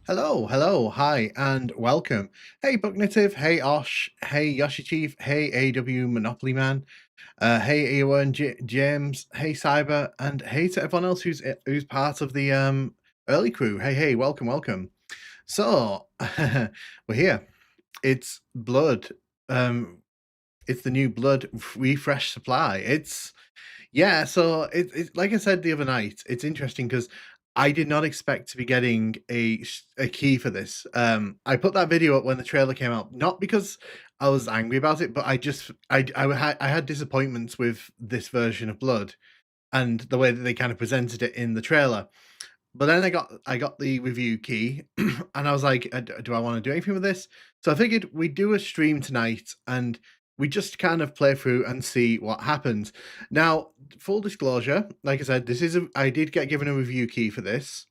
Hello, hello, hi, and welcome. Hey, Book Native, hey, Osh, hey, Yoshi Chief, hey, AW Monopoly Man, hey, Ewan, James, hey, Cyber, and hey to everyone else who's part of the early crew. Hey, welcome, welcome. So, we're here. It's Blood. Um, it's the new Blood refresh supply. So like I said the other night, it's interesting because I did not expect to be getting a key for this. I put that video up when the trailer came out, not because I was angry about it, but I had disappointments with this version of Blood and the way that they kind of presented it in the trailer. But then I got the review key, and I was like, "Do I want to do anything with this?" So I figured we'd do a stream tonight, and we just kind of play through and see what happens. Now, full disclosure, like I said, I did get given a review key for this.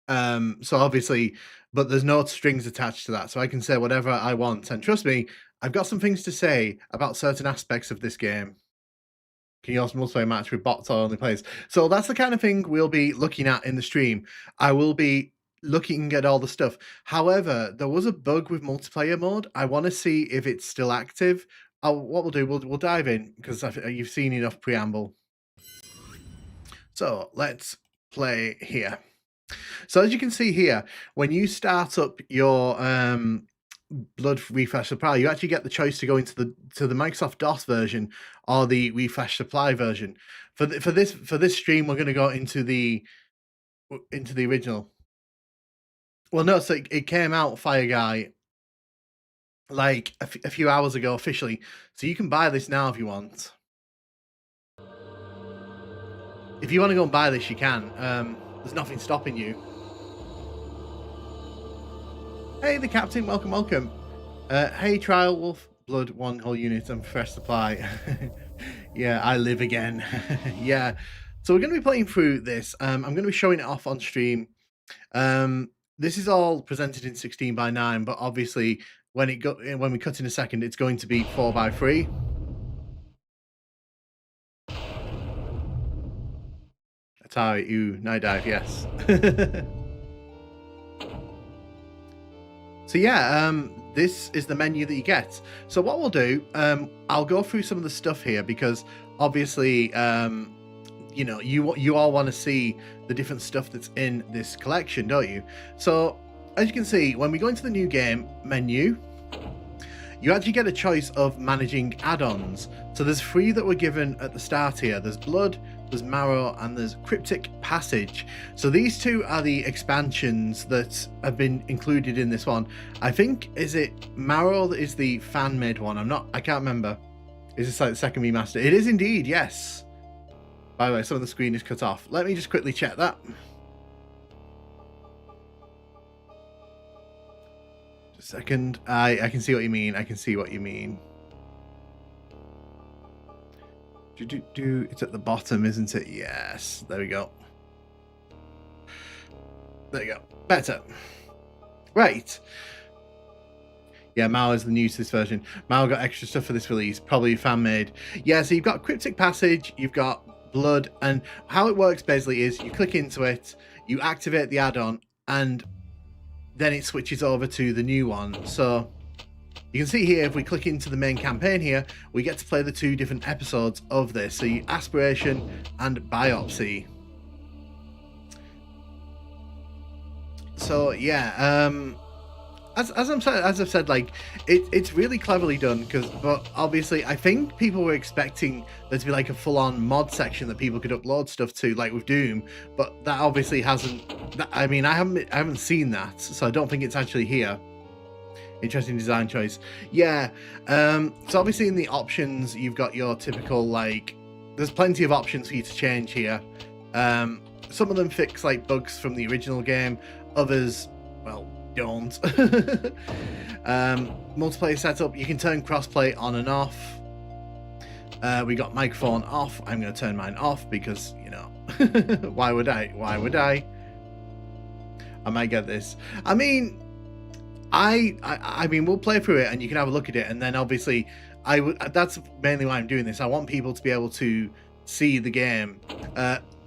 So obviously, but there's no strings attached to that, so I can say whatever I want. And trust me, I've got some things to say about certain aspects of this game. Can you also multiplayer match with bots or only players? So that's the kind of thing we'll be looking at in the stream. I will be looking at all the stuff. However, there was a bug with multiplayer mode. I want to see if it's still active. What we'll do, we'll dive in because you've seen enough preamble. So let's play here. So as you can see here, when you start up your Blood Refresh Supply, you actually get the choice to go into the Microsoft DOS version or the Refresh Supply version. For this stream, we're going to go into the original. Well, no, so it came out, Fire Guy, like a few hours ago officially. So you can buy this now if you want. If you want to go and buy this, you can. There's nothing stopping you. Hey, the captain, welcome. Hey, Trial Wolf, Blood, one whole unit and fresh supply. Yeah, I live again. Yeah. So we're going to be playing through this. I'm going to be showing it off on stream. This is all presented in 16:9, but obviously when we cut in a second, it's going to be 4:3. Atari, Nightdive, yes. So yeah, this is the menu that you get. So what we'll do, I'll go through some of the stuff here because obviously, you know, you all want to see the different stuff that's in this collection, don't you? So as you can see, when we go into the new game menu, you actually get a choice of managing add-ons. So there's 3 that were given at the start here. There's Blood, there's Marrow, and there's Cryptic Passage. So these 2 are the expansions that have been included in this one. I think, is it Marrow that is the fan-made one? I can't remember. Is this like the second remaster? It is indeed, yes. By the way, some of the screen is cut off. Let me just quickly check that. Just a second. I can see what you mean. It's at the bottom, isn't it? Yes. There we go. There you go. Better. Right. Yeah, Mao is the new to this version. Mao got extra stuff for this release, probably fan-made. Yeah, so you've got Cryptic Passage, you've got Blood, and how it works basically is you click into it, you activate the add-on, and then it switches over to the new one. So you can see here, if we click into the main campaign here, we get to play the 2 different episodes of this. So Aspiration and Biopsy. So yeah, as I've said, like it's really cleverly done but obviously I think people were expecting there to be like a full-on mod section that people could upload stuff to, like with Doom, but that obviously hasn't. I mean, I haven't seen that, so I don't think it's actually here. Interesting design choice. Yeah. So obviously in the options, you've got your typical, like, there's plenty of options for you to change here. Some of them fix like bugs from the original game, others, well, don't. Multiplayer setup, you can turn crossplay on and off. We got microphone off. I'm going to turn mine off because, you know, why would I might get this. I mean, I mean, we'll play through it and you can have a look at it, and then obviously that's mainly why I'm doing this. I want people to be able to see the game.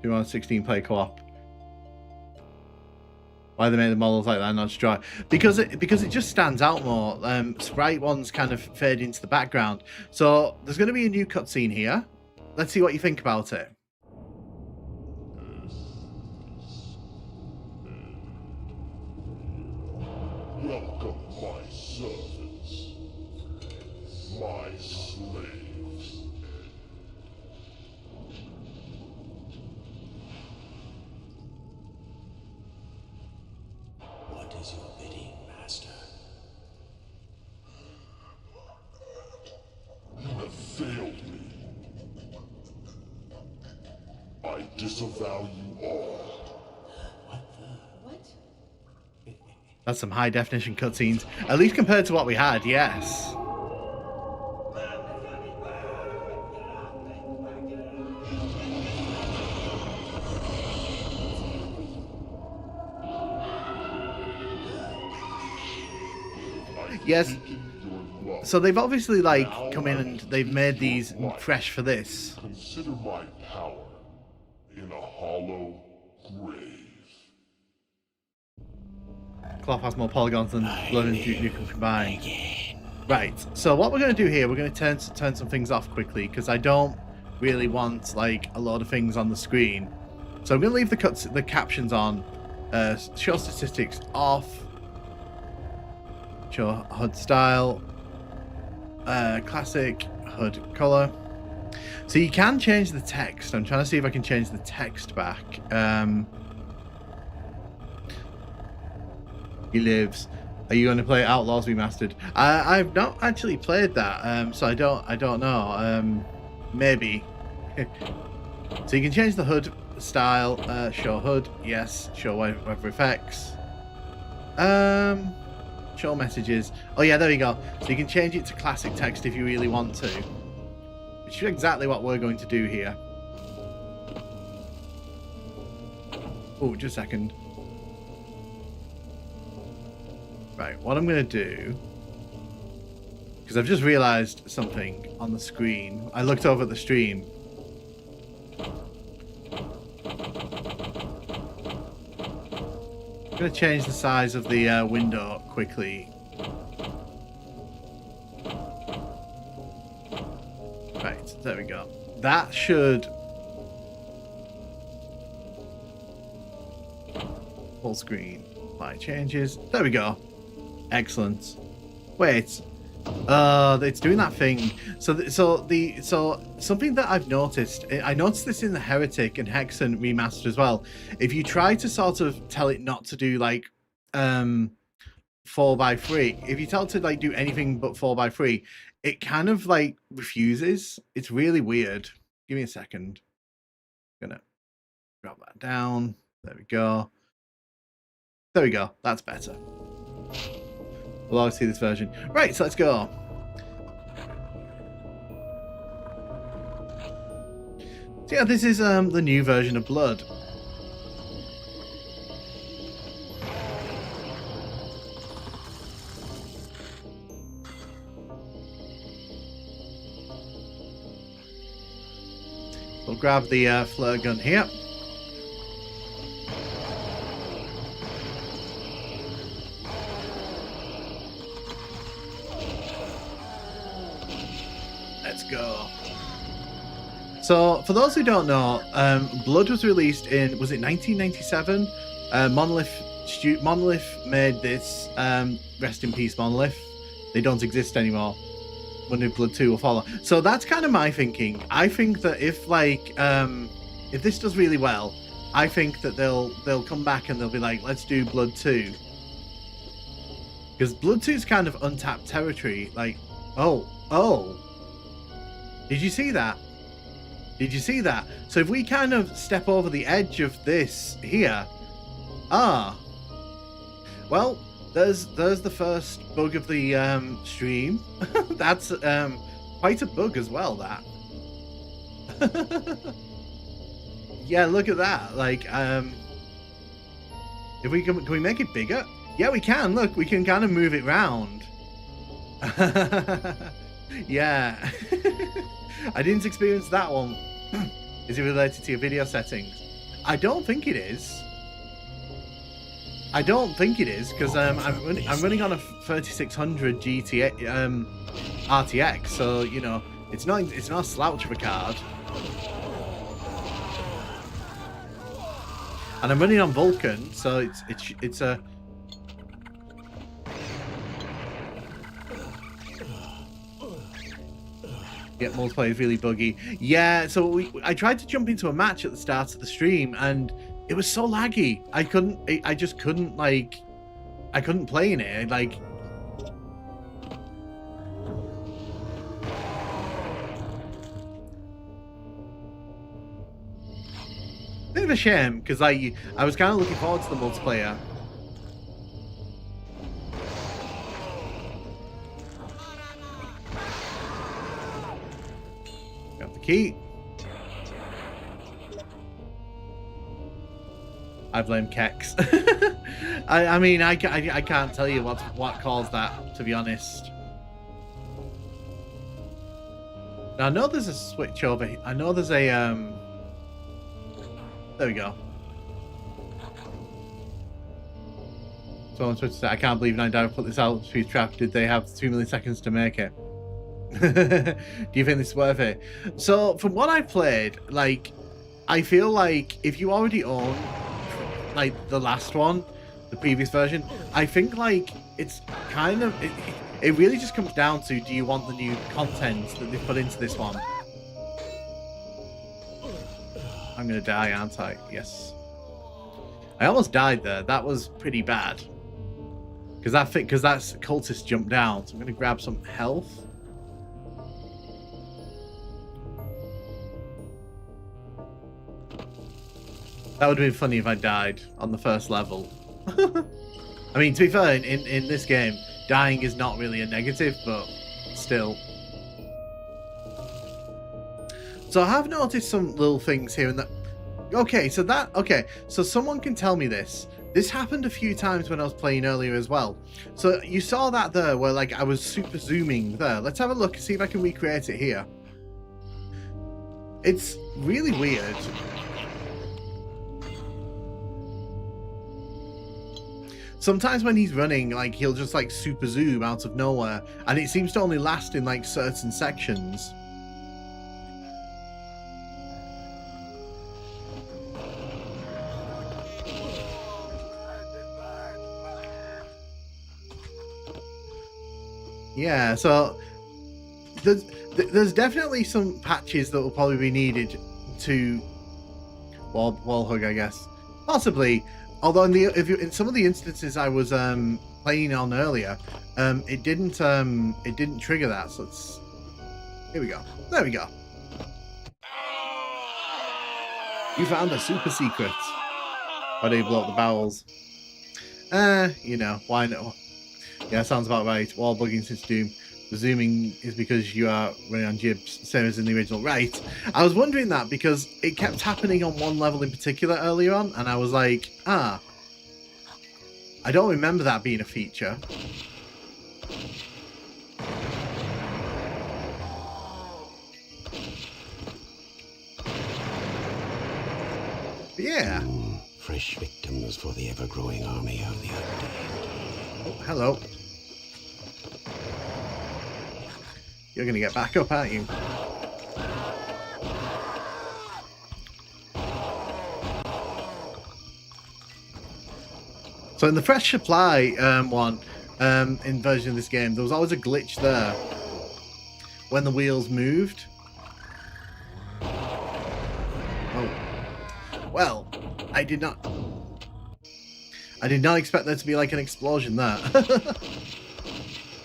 Do you want a 16 player co-op? Why they made the models like that, not dry? Because it just stands out more. Sprite ones kind of fade into the background. So there's going to be a new cutscene here. Let's see what you think about it. Welcome, my servants, my slaves. What is your bidding, master? You have failed me. I disavow you all. What? That's some high definition cutscenes, at least compared to what we had. Yes. Yes. So they've obviously like come in and they've made these fresh for this. Consider my power in a hollow grave. Cloth has more polygons than Blood and Duke Nukem combined. Right. So what we're going to do here, we're going to turn some things off quickly because I don't really want like a lot of things on the screen. So I'm going to leave the captions on. Show statistics off. Show HUD style. Classic HUD color. So you can change the text. I'm trying to see if I can change the text back. He lives. Are you going to play Outlaws Remastered? I've not actually played that, so I don't know. Maybe. So you can change the HUD style. Show HUD, yes. Show weather effects. Show messages. Oh yeah, there we go. So you can change it to classic text if you really want to. Which is exactly what we're going to do here. Oh, just a second. Right, what I'm going to do... Because I've just realised something on the screen. I looked over at the stream. I'm going to change the size of the window quickly. Right, there we go. That should... Full screen. Apply changes. There we go. Excellent. Wait. It's doing that thing. So something that I've noticed. I noticed this in the Heretic and Hexen remastered as well. If you try to sort of tell it not to do like 4x3, if you tell it to like do anything but 4x3, it kind of like refuses. It's really weird. Give me a second. I'm gonna drop that down. There we go. There we go. That's better. We'll always see this version. Right, so let's go. So yeah, this is the new version of Blood. We'll grab the flare gun here. Go. So, for those who don't know, Blood was released in, was it 1997? Monolith made this. Rest in peace, Monolith. They don't exist anymore. When New Blood 2 will follow. So that's kind of my thinking. I think that if like, if this does really well, I think that they'll come back and they'll be like, let's do Blood 2. Because Blood 2 is kind of untapped territory. Like, oh. Did you see that? Did you see that? So if we kind of step over the edge of this here, well, there's the first bug of the stream. That's quite a bug as well. That. Yeah, look at that. Like, if we can we make it bigger? Yeah, we can. Look, we can kind of move it round. Yeah. I didn't experience that one. Is it related to your video settings? I don't think it is. I don't think it is, because I'm running on a 3600 GTA RTX, so you know it's not a slouch of a card. And I'm running on Vulkan, so it's a. Yeah, multiplayer is really buggy. Yeah, so I tried to jump into a match at the start of the stream, and it was so laggy. I just couldn't, like, I couldn't play in it. Like, bit of a shame, because I was kind of looking forward to the multiplayer. Got the key. I blame Kex. I mean, I can't tell you what caused that, to be honest. Now, I know there's a switch over here. I know there's a there we go. So on Twitter said, I can't believe Nightdive put this out to trap. Did they have 2 milliseconds to make it? Do you think this is worth it? So from what I've played, like, I feel like if you already own like the last one, the previous version, I think like it's kind of it really just comes down to, do you want the new content that they've put into this one? I'm gonna die, aren't I? Yes. I almost died there. That was pretty bad. Because that's cultist jumped down. So I'm gonna grab some health. That would have been funny if I died on the first level. I mean, to be fair, in this game, dying is not really a negative, but still. So I have noticed some little things here and that. Okay, so someone can tell me this. This happened a few times when I was playing earlier as well. So you saw that there, where like I was super zooming there. Let's have a look and see if I can recreate it here. It's really weird. Sometimes when he's running, like, he'll just like super zoom out of nowhere, and it seems to only last in like certain sections. Yeah, so there's definitely some patches that will probably be needed to wall hug, I guess, possibly. Although in some of the instances I was playing on earlier, it didn't trigger that. So here we go. There we go. You found a super secret. Why do you blow up the bowels? You know, why not? Yeah, sounds about right. Wall bugging since Doom. The zooming is because you are running on jibs, same as in the original. Right. I was wondering that because it kept happening on one level in particular earlier on, and I was like, I don't remember that being a feature. But yeah. Fresh victims for the ever-growing army of the undead. Oh, hello. You're gonna get back up, aren't you? So in the fresh supply one in version of this game, there was always a glitch there when the wheels moved. Oh, well, I did not expect there to be like an explosion there.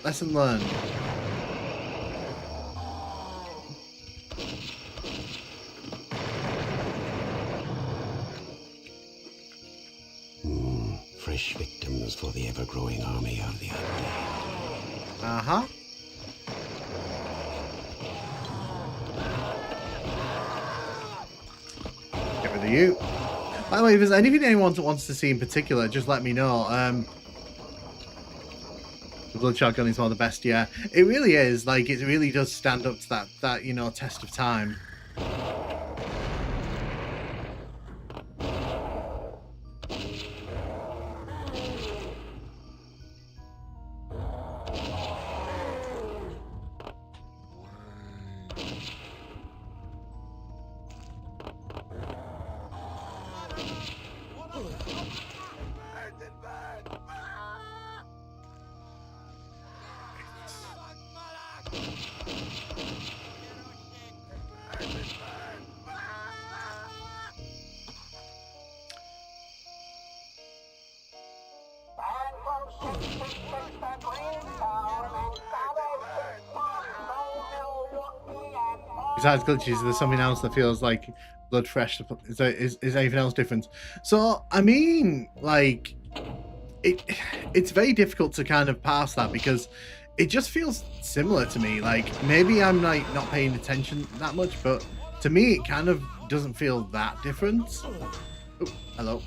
Lesson learned. Fresh victims for the ever-growing army of the undead. Uh-huh. Get rid of you. By the way, if there's anything anyone wants to see in particular, just let me know. The blood shotgun is one of the best, yeah. It really is. Like, it really does stand up to that you know, test of time. besides glitches, there's something else that feels like blood fresh. Is anything else different? So I mean, like, it's very difficult to kind of pass that because it just feels similar to me. Like, maybe I'm like not paying attention that much, but to me it kind of doesn't feel that different. Oh, hello.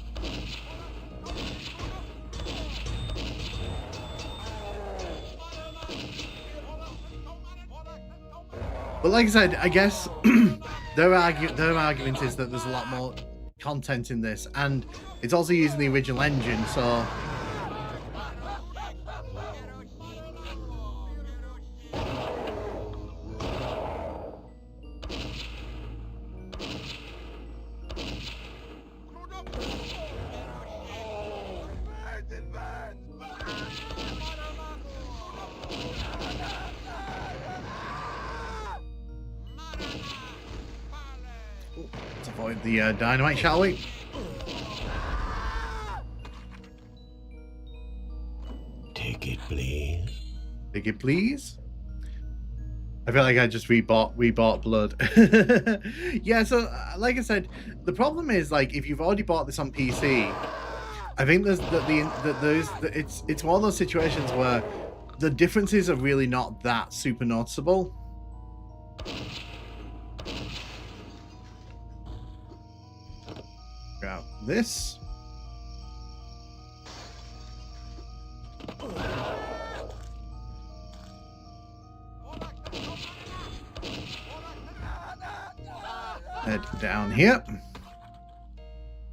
But like I said, I guess their argument is that there's a lot more content in this, and it's also using the original engine, so let's avoid the dynamite, shall we? Take it, please. Take it, please. I feel like I just rebought blood. Yeah, so like I said, the problem is, like, if you've already bought this on PC, I think there's it's one of those situations where the differences are really not that super noticeable. Grab this. Head down here.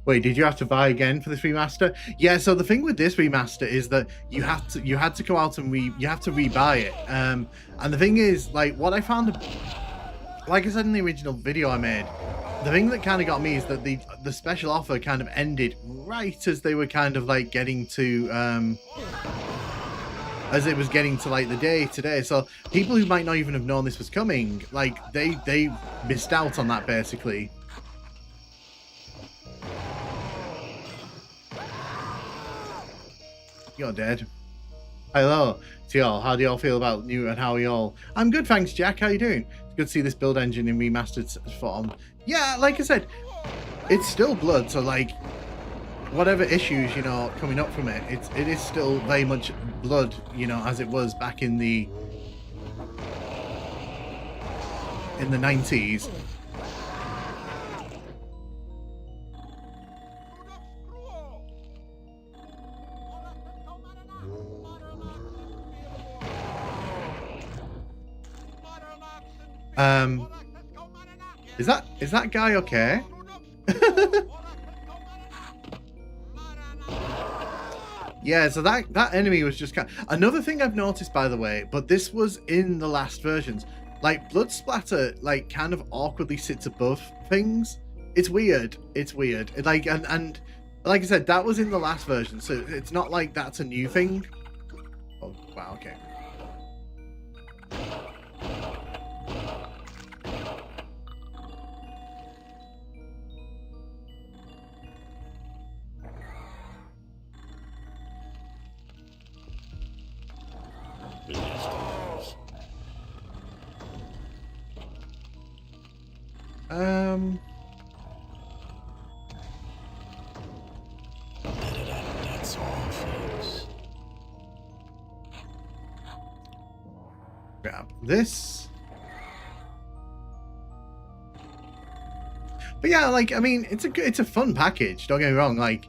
Wait, did you have to buy again for this remaster? Yeah, so the thing with this remaster is that you had to go out and you have to rebuy it. And the thing is, like, what I found, like I said in the original video I made, the thing that kind of got me is that the special offer kind of ended right as they were kind of like getting to as it was getting to like the day today. So people who might not even have known this was coming, like, they missed out on that basically. You're dead. Hello to y'all. How do y'all feel about new and how are y'all? I'm good, thanks, Jack. How you doing? It's good to see this build engine in remastered form. Yeah, like I said, it's still blood, so like whatever issues, you know, coming up from it, it is still very much blood, you know, as it was back in the 90s. Is that guy okay? Yeah, so that enemy was just kind of... Another thing I've noticed, by the way, but this was in the last versions, like, blood splatter, like, kind of awkwardly sits above things. It's weird. It's weird. Like, and like I said, that was in the last version, so it's not like that's a new thing. Oh, wow, okay. That's all, folks. Grab this. But yeah, like, I mean, it's a fun package. Don't get me wrong. Like,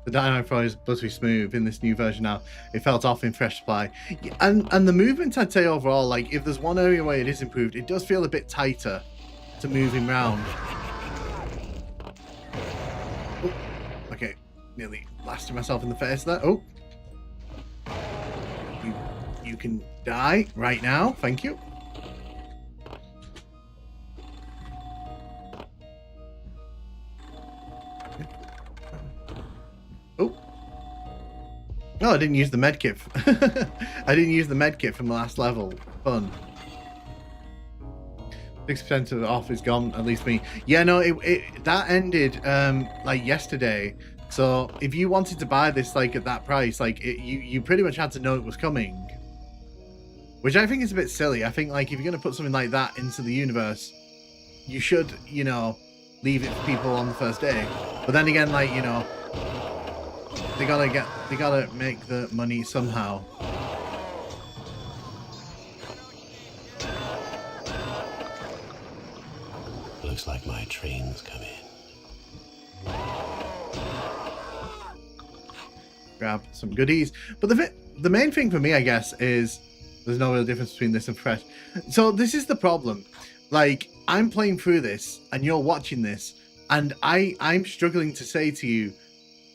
the dynamite throw is buttery smooth in this new version now. It felt off in fresh supply. And the movement, I'd say overall, like, if there's one area where it is improved, it does feel a bit tighter to move him round. Oh, okay, nearly blasted myself in the face there. Oh. You can die right now. Thank you. Oh. No, I didn't use the medkit. I didn't use the medkit from the last level. Fun. 6% of off is gone, at least me. Yeah, no, that ended like yesterday. So if you wanted to buy this like at that price, like you pretty much had to know it was coming. Which I think is a bit silly. I think like if you're gonna put something like that into the universe, you should, you know, leave it for people on the first day. But then again, like, you know, they gotta make the money somehow. Looks like my train's come in. Grab some goodies. But the main thing for me, I guess, is there's no real difference between this and fresh. So this is the problem. Like, I'm playing through this and you're watching this, and I'm struggling to say to you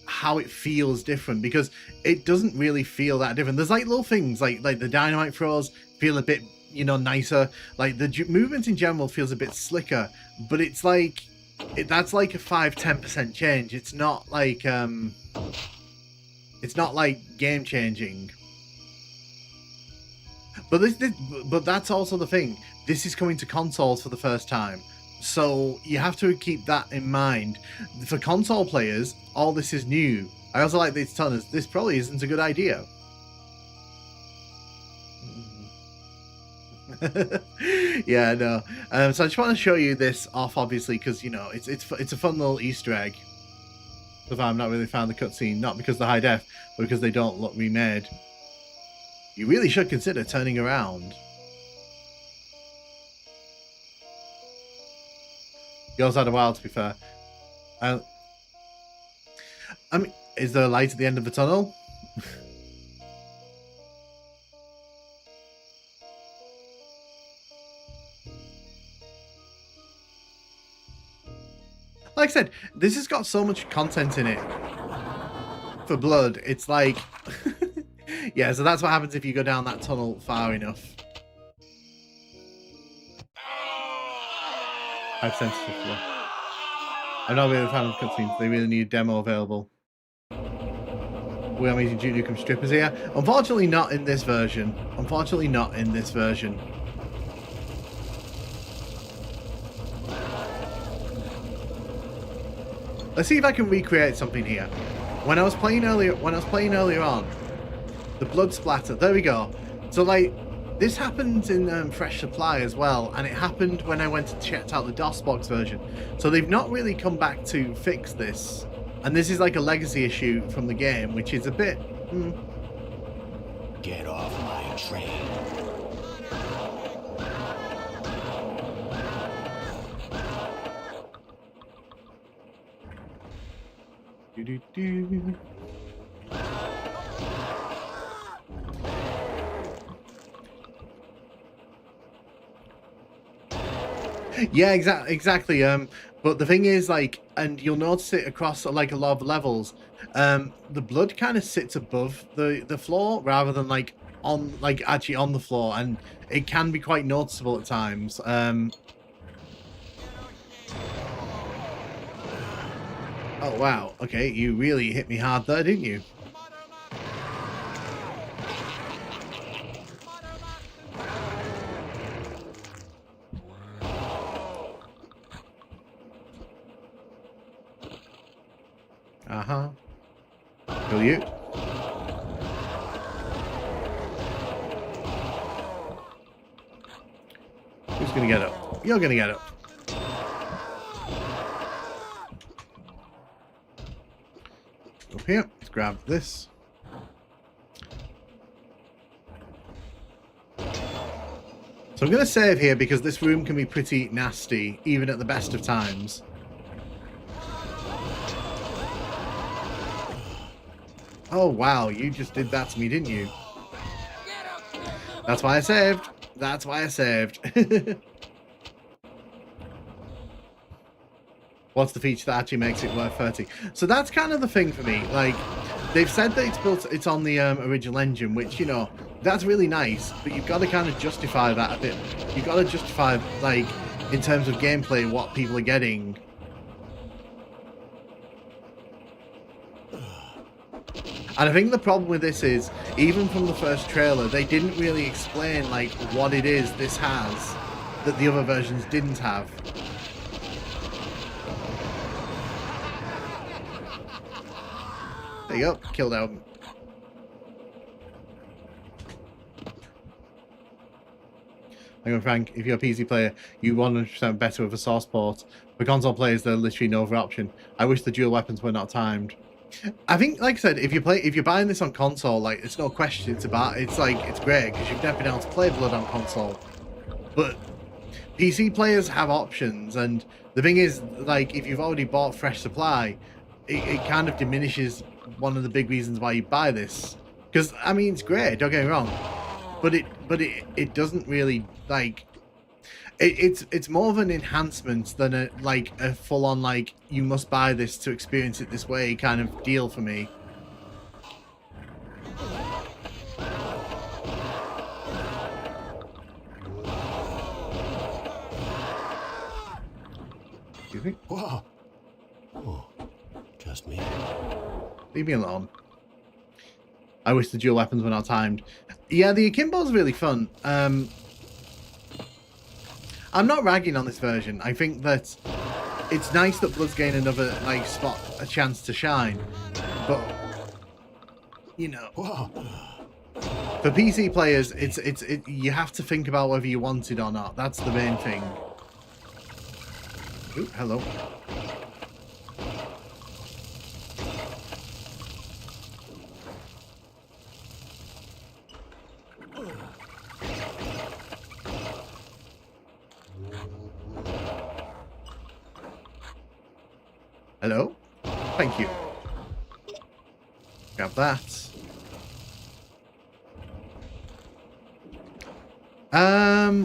how it feels different, because it doesn't really feel that different. There's like little things like the dynamite throws feel a bit, you know, nicer. Like the movement in general feels a bit slicker, but it's like that's like a 5-10% change. It's not like game changing. But but that's also the thing. This is coming to consoles for the first time, so you have to keep that in mind. For console players, all this is new. I also like this telling us this probably isn't a good idea. Yeah, no. So I just want to show you this off, obviously, because you know it's a fun little Easter egg. So far, I'm not really found the cutscene, not because the high def, but because they don't look remade. You really should consider turning around. Yours had a while, to be fair. I mean, is there a light at the end of the tunnel? Like I said, this has got so much content in it. For blood, it's like... Yeah, so that's what happens if you go down that tunnel far enough. I've sensitive flow. I'm not really a fan of cutscenes. They really need a demo available. We are meeting Duke Nukem strippers here. Unfortunately, not in this version. Unfortunately, not in this version. Let's see if I can recreate something here. When I was playing earlier on, the blood splatter. There we go. So like, this happened in Fresh Supply as well, and it happened when I went and checked out the DOSBox version. So they've not really come back to fix this, and this is like a legacy issue from the game, which is a bit. Get off my train. Do-do-do. Yeah, exactly. But the thing is, like, and you'll notice it across like a lot of levels. The blood kind of sits above the floor rather than like actually on the floor, and it can be quite noticeable at times. Oh wow, okay, you really hit me hard there, didn't you? Uh-huh. Kill you. Who's gonna get up? You're gonna get up. Up here. Let's grab this. So I'm gonna save here because this room can be pretty nasty, even at the best of times. Oh wow, you just did that to me, didn't you? That's why I saved. That's why I saved. What's the feature that actually makes it worth 30? So that's kind of the thing for me. Like, they've said that it's on the original engine, which, you know, that's really nice, but you've got to kind of justify that a bit. You've got to justify, like, in terms of gameplay, what people are getting. And I think the problem with this is, even from the first trailer, they didn't really explain, like, what it is this has. that the other versions didn't have. There you go, killed out. Like Frank, if you're a PC player, you 100% better with a source port. For console players, there's literally no other option. I wish the dual weapons were not timed. I think, like I said, if you're buying this on console, like it's no question. It's great because you've never been able to play Blood on console. But PC players have options, and the thing is, like, if you've already bought fresh supply, it kind of diminishes one of the big reasons why you buy this. Because I mean, it's great. Don't get me wrong, but it doesn't really like. It's more of an enhancement than a full on like you must buy this to experience it this way kind of deal for me. Excuse me. Whoa. Oh, just me. Leave me alone. I wish the dual weapons were not timed. Yeah, the akimbo's really fun. I'm not ragging on this version. I think that it's nice that Blood's gained another like spot, a chance to shine. But you know, Whoa. for PC players, you have to think about whether you want it or not. That's the main thing. Ooh, hello. Hello? Thank you. Grab that.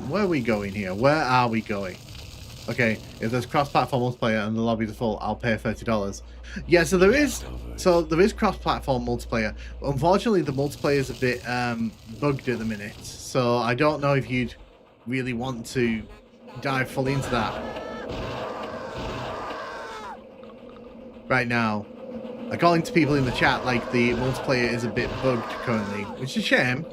Where are we going here? Where are we going? Okay, if there's cross-platform multiplayer and the lobbies are full, I'll pay $30. Yeah, so there is cross-platform multiplayer. Unfortunately, the multiplayer is a bit bugged at the minute, so I don't know if you'd really want to dive fully into that right now. According to people in the chat, like, the multiplayer is a bit bugged currently, which is a shame.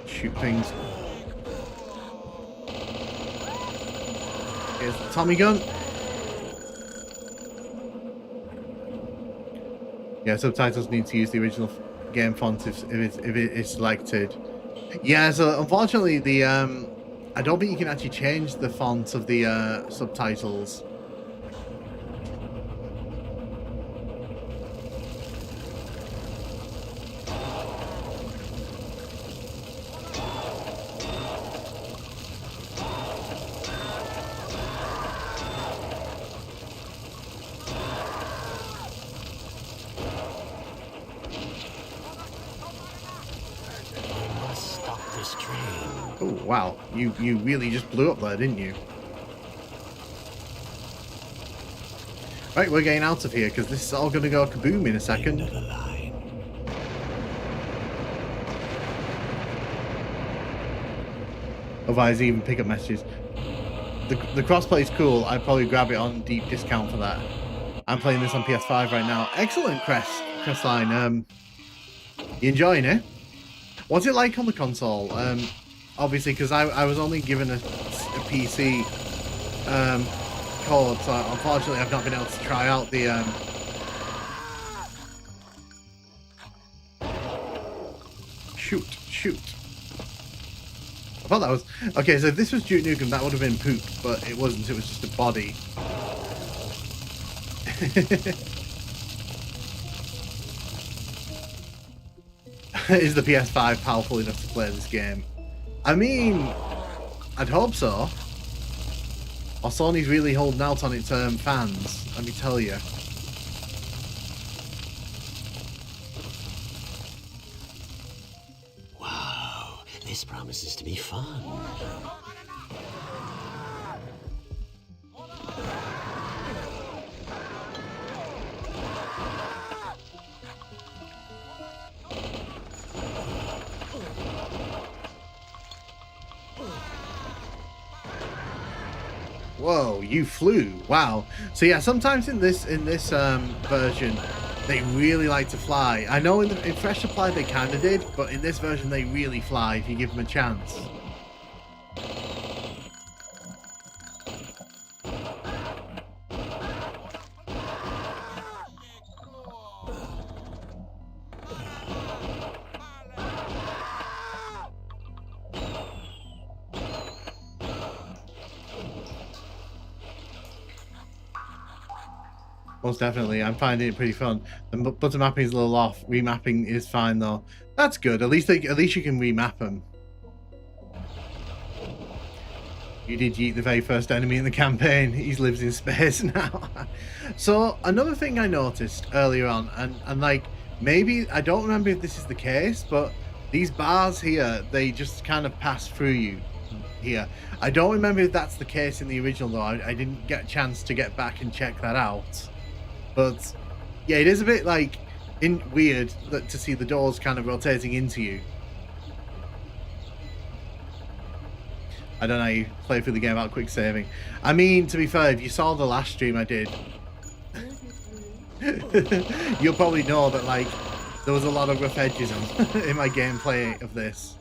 Shoot things. Here's the Tommy gun. Yeah, subtitles need to use the original game font if it is selected. Yeah, so unfortunately the I don't think you can actually change the font of the subtitles. Oh wow, you really just blew up there, didn't you? Right, we're getting out of here because this is all going to go kaboom in a second. Otherwise, even pick up messages. The crossplay is cool. I'd probably grab it on deep discount for that. I'm playing this on PS5 right now. Excellent, Crestline. You enjoying it? What's it like on the console? Obviously, because I was only given a PC code, so unfortunately I've not been able to try out the shoot. I thought that was okay. So if this was Duke Nukem, that would have been poop, but it wasn't. It was just a body. Is the PS5 powerful enough to play this game? I mean, I'd hope so. Or Sony's really holding out on its fans, let me tell you. Wow, this promises to be fun. Whoa, you flew. Wow. So yeah, sometimes in this version, they really like to fly. I know in Fresh Supply they kind of did, but in this version they really fly if you give them a chance. Most definitely. I'm finding it pretty fun. The button mapping is a little off. Remapping is fine though. That's good. At least you can remap them. You did yeet the very first enemy in the campaign. He lives in space now. So another thing I noticed earlier on, and like maybe I don't remember if this is the case, but these bars here, they just kind of pass through you here. I don't remember if that's the case in the original though. I didn't get a chance to get back and check that out. But yeah, it is a bit like weird to see the doors kind of rotating into you. I don't know how you play through the game without quick saving. I mean, to be fair, if you saw the last stream I did, you'll probably know that like there was a lot of rough edges in my gameplay of this.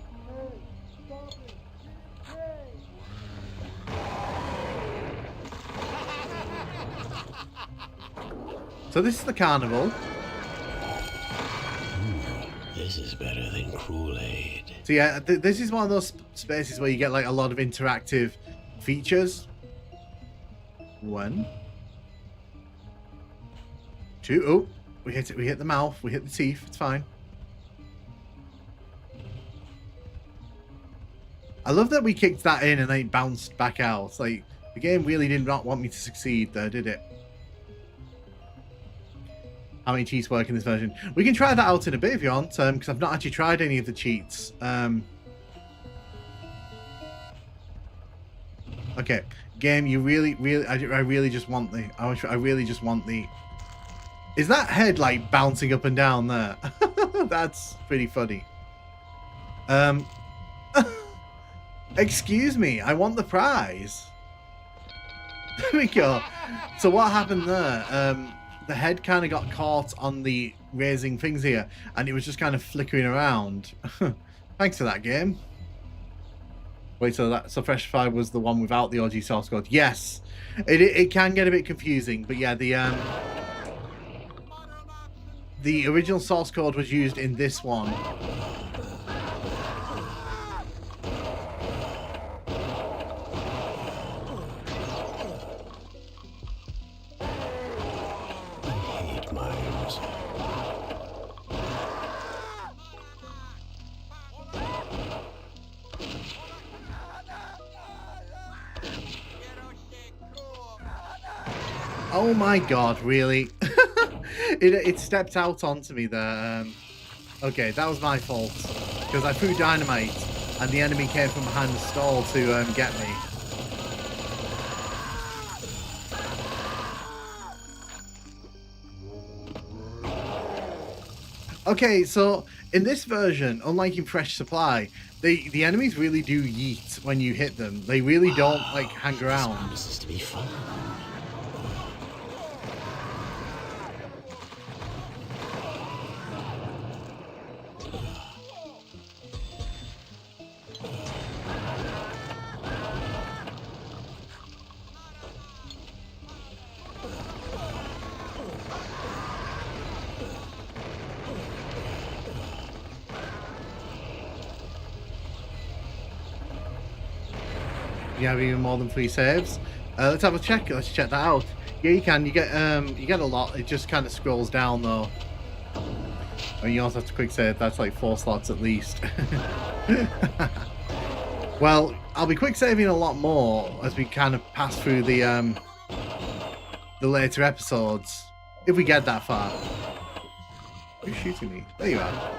So this is the carnival. This is better than Kool-Aid. So yeah, this is one of those spaces where you get like a lot of interactive features. 1, 2. Oh, we hit it. We hit the mouth. We hit the teeth. It's fine. I love that we kicked that in and then it bounced back out. Like the game really did not want me to succeed there, did it? How many cheats work in this version? We can try that out in a bit if you want, because I've not actually tried any of the cheats. Okay, game, you really, I really just want the. I really just want the. Is that head like bouncing up and down there? That's pretty funny. Excuse me, I want the prize. There we go. So what happened there? The head kind of got caught on the raising things here, and it was just kind of flickering around. Thanks for that, game. Wait, so Fresh 5 was the one without the OG source code? Yes, it can get a bit confusing, but yeah, the original source code was used in this one. Oh my god, really? it stepped out onto me there. Okay, that was my fault. Because I threw dynamite and the enemy came from behind the stall to get me. Okay, so in this version, unlike in Fresh Supply, the enemies really do yeet when you hit them. They really don't like hang around. This promises to be fun. You have even more than 3 saves. Let's have a check. Let's check that out. Yeah, you can. You get a lot. It just kind of scrolls down though. And you also have to quick save. That's like 4 slots at least. Well, I'll be quick saving a lot more as we kind of pass through the later episodes, if we get that far. Who's shooting me? There you are.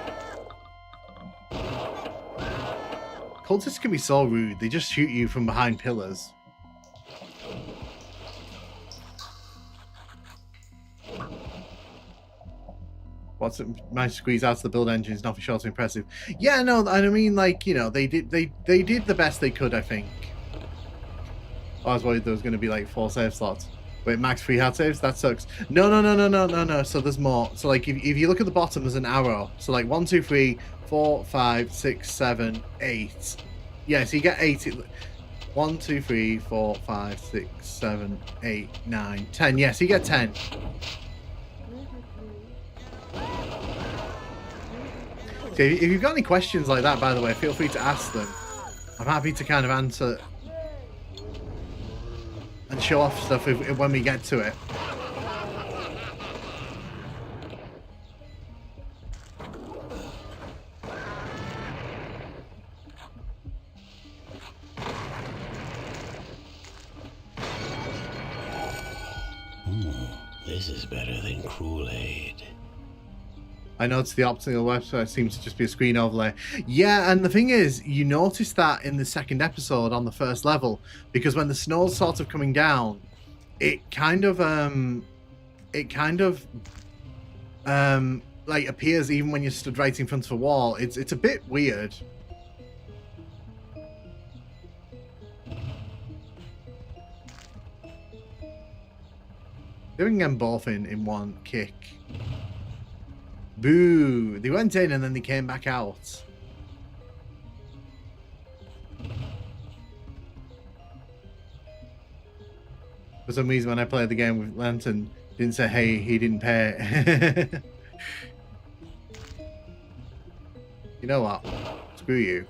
Cultists can be so rude. They just shoot you from behind pillars. What's it? Managed to squeeze out of the build engine is nothing short of impressive. Yeah, no, I mean, like, you know, they did the best they could, I think. I was worried there was going to be like 4 save slots. Wait, max 3 hard saves? That sucks. No. So there's more. So like if you look at the bottom, there's an arrow. So like 1, 2, 3, 4, 5, 6, 7, 8. Yeah, so you get 8. 1, 2, 3, 4, 5, 6, 7, 8, 9, 10. Yes, you get 10. So if you've got any questions like that, by the way, feel free to ask them. I'm happy to kind of answer and show off stuff when we get to it. This is better than Kool-Aid. I noticed the optional website seems to just be a screen overlay. Yeah, and the thing is, you notice that in the second episode on the first level, because when the snow's sort of coming down, it kind of like appears even when you're stood right in front of a wall. It's a bit weird. Doing them both in one kick. Boo! They went in and then they came back out. For some reason, when I played the game with Lantern, it didn't say, hey, he didn't pay. You know what? Screw you.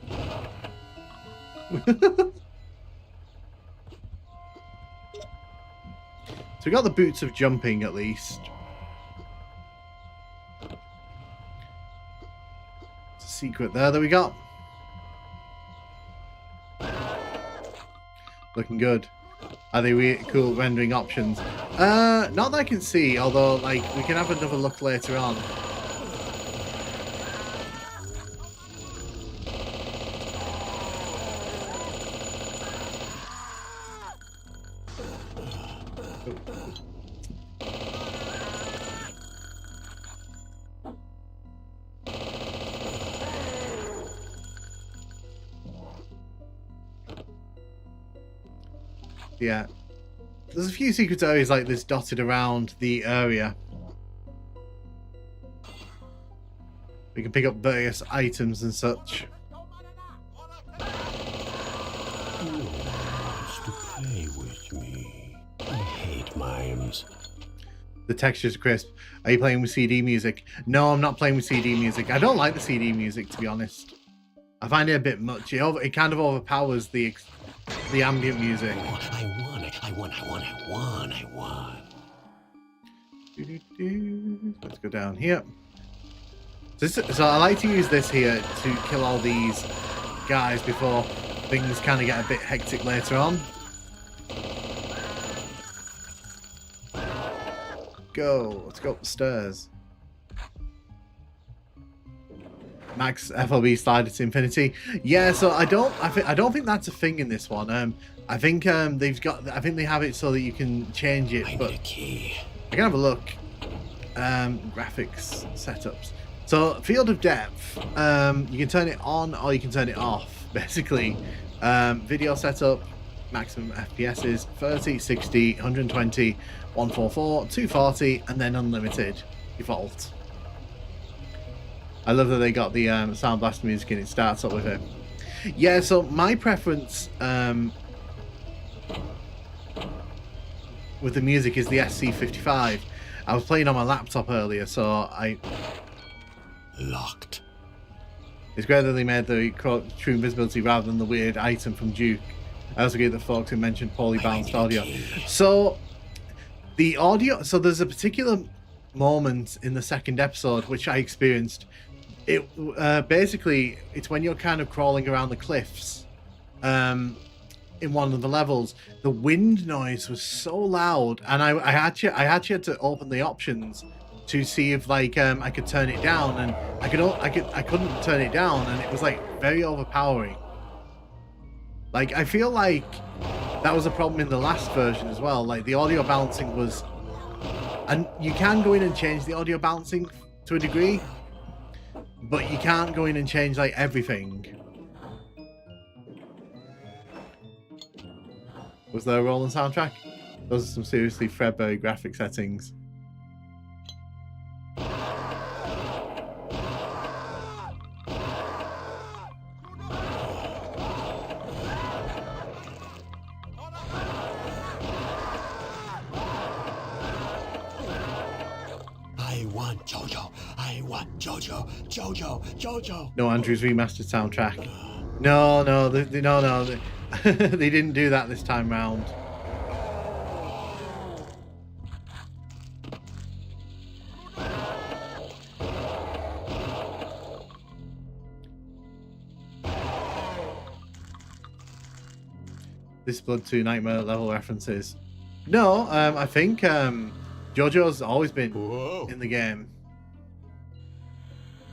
So we got the boots of jumping at least. It's a secret there that we got. Looking good. Are they really cool rendering options? Not that I can see, although like we can have another look later on. Yeah. There's a few secret areas like this dotted around the area. We can pick up various items and such. Who wants to play with me? I hate mimes. The texture's crisp. Are you playing with CD music? No, I'm not playing with CD music. I don't like the CD music, to be honest. I find it a bit much. It kind of overpowers the ambient music. I won. Let's go down here. So I like to use this here to kill all these guys before things kind of get a bit hectic later on. Go. Let's go up the stairs. Max FLB slider to infinity. Yeah, so I don't think that's a thing in this one. I think they have it so that you can change it, but I need a key. I can have a look. Graphics setups. So field of depth, you can turn it on or you can turn it off, basically. Video setup, maximum FPS is 30, 60, 120, 144, 240, and then unlimited default. I love that they got the Sound Blast music and it starts up with it. Yeah, so my preference with the music is the SC55. I was playing on my laptop earlier, so Locked. It's great that they made the true invisibility rather than the weird item from Duke. I also get the folks who mentioned poorly balanced audio. So the audio, so there's a particular moment in the second episode which I experienced. It basically it's when you're kind of crawling around the cliffs in one of the levels. The wind noise was so loud, and I actually had to open the options to see if like I could turn it down, and I couldn't turn it down, and it was like very overpowering. Like I feel like that was a problem in the last version as well. Like the audio balancing was, and you can go in and change the audio balancing to a degree, but you can't go in and change like everything. Was there a Roland soundtrack? Those are some seriously Fredberry graphic settings. I want Jojo. I want Jojo. Jojo. Jojo. No Andrew's remastered soundtrack. No, no, no. They didn't do that this time round. This Blood 2 Nightmare level references. No, I think JoJo's always been Whoa. in the game.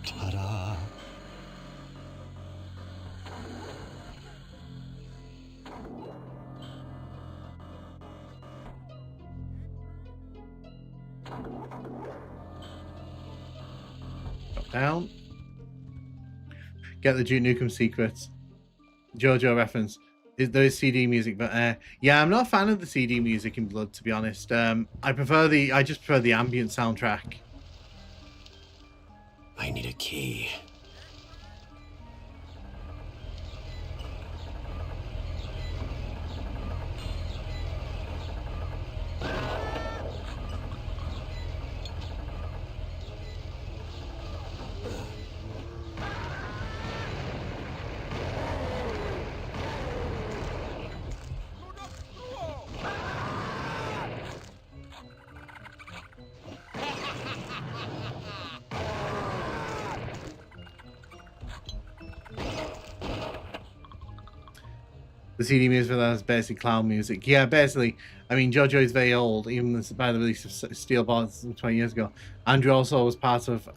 Ta-da. Drop down. Get the Duke Nukem secrets. JoJo reference. There is CD music, but yeah, I'm not a fan of the CD music in Blood, to be honest. I just prefer the ambient soundtrack. I need a key. The CD music for that is basically clown music. Yeah, basically. I mean, JoJo is very old, even by the release of Steel Balls 20 years ago. Andrew also was part of,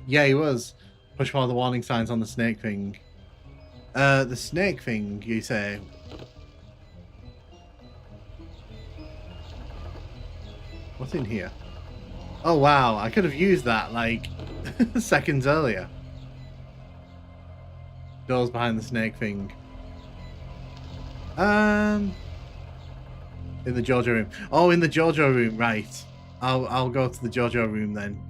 yeah, he was. Push for all the warning signs on the snake thing. The snake thing, you say? What's in here? Oh, wow. I could have used that, like, seconds earlier. Doors behind the snake thing. In the JoJo room. Oh, in the JoJo room, right. I'll go to the JoJo room then.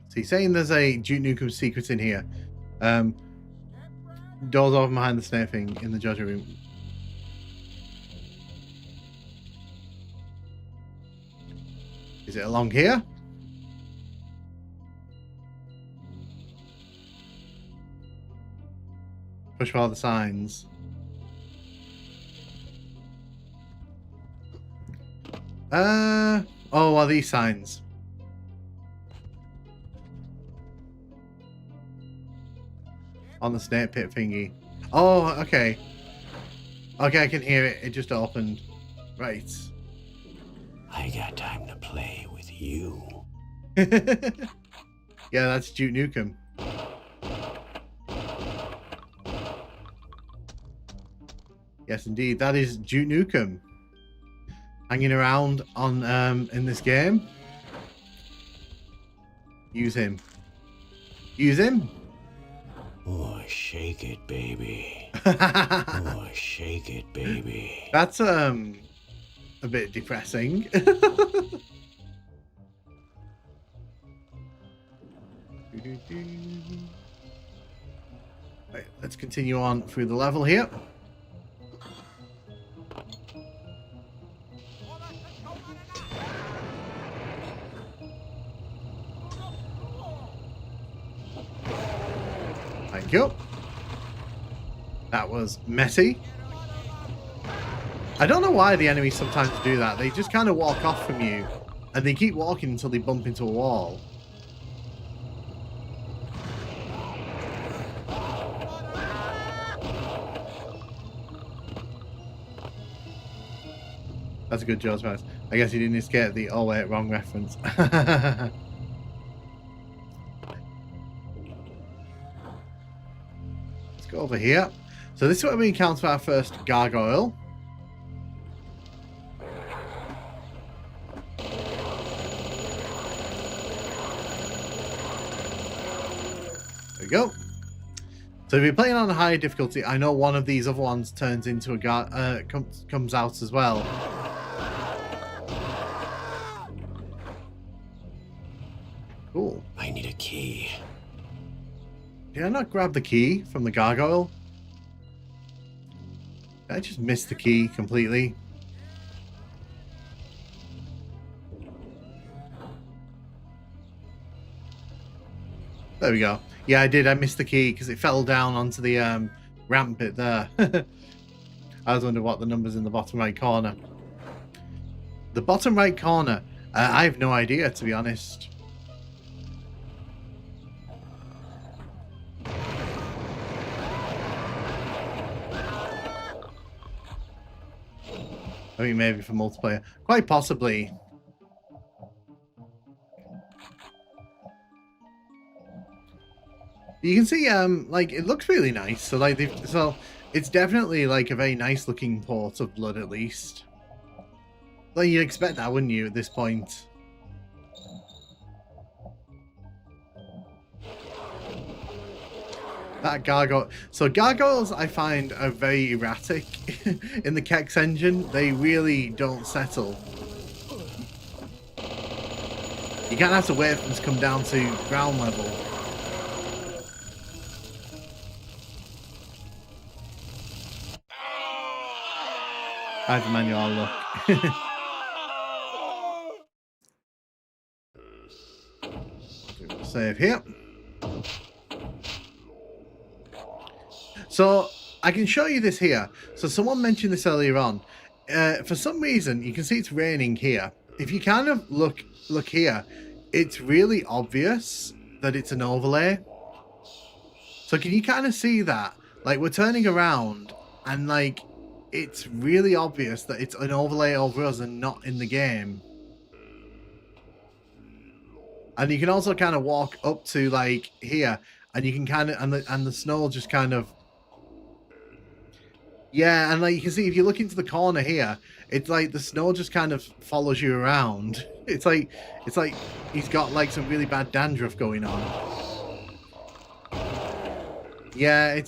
So he's saying there's a Duke Nukem secret in here. Doors over behind the snare thing in the JoJo room. Is it along here? Push for all the signs. Oh, are these signs? On the snake pit thingy. Oh, okay. Okay, I can hear it. It just opened. Right. I got time to play with you. Yeah, that's Duke Nukem. Yes, indeed, that is Duke Nukem. Hanging around on in this game. Use him. Use him. Oh, shake it, baby. Oh, shake it, baby. That's a bit depressing. Right, let's continue on through the level here. Thank you. That was messy. I don't know why the enemies sometimes do that. They just kind of walk off from you, and they keep walking until they bump into a wall. That's a good Jaws pass. I guess you didn't escape the oh wait, wrong reference. Let's go over here. So this is where we encounter our first gargoyle. So if you're playing on a higher difficulty, I know one of these other ones turns into a comes out as well. Cool. I need a key. Did I not grab the key from the gargoyle? Did I just miss the key completely? There we go. Yeah, I did. I missed the key because it fell down onto the ramp bit there. I was wondering what the number's in the bottom right corner. The bottom right corner, I have no idea, to be honest. I mean, maybe for multiplayer. Quite possibly. You can see, like, it looks really nice. So, like, so it's definitely, like, a very nice looking port of Blood, at least. Like, you'd expect that, wouldn't you, at this point? That gargoyle. So gargoyles, I find, are very erratic in the Kex engine. They really don't settle. You kind of have to wait for them to come down to ground level. I have a manual look. Save here. So I can show you this here. So someone mentioned this earlier on. For some reason, you can see it's raining here. If you kind of look here, it's really obvious that it's an overlay. So can you kind of see that? Like, we're turning around and, like, it's really obvious that it's an overlay over us and not in the game. And you can also kind of walk up to, like, here, and you can kind of, and the snow just kind of, yeah, and like you can see if you look into the corner here, it's like the snow just kind of follows you around. It's like he's got like some really bad dandruff going on. Yeah,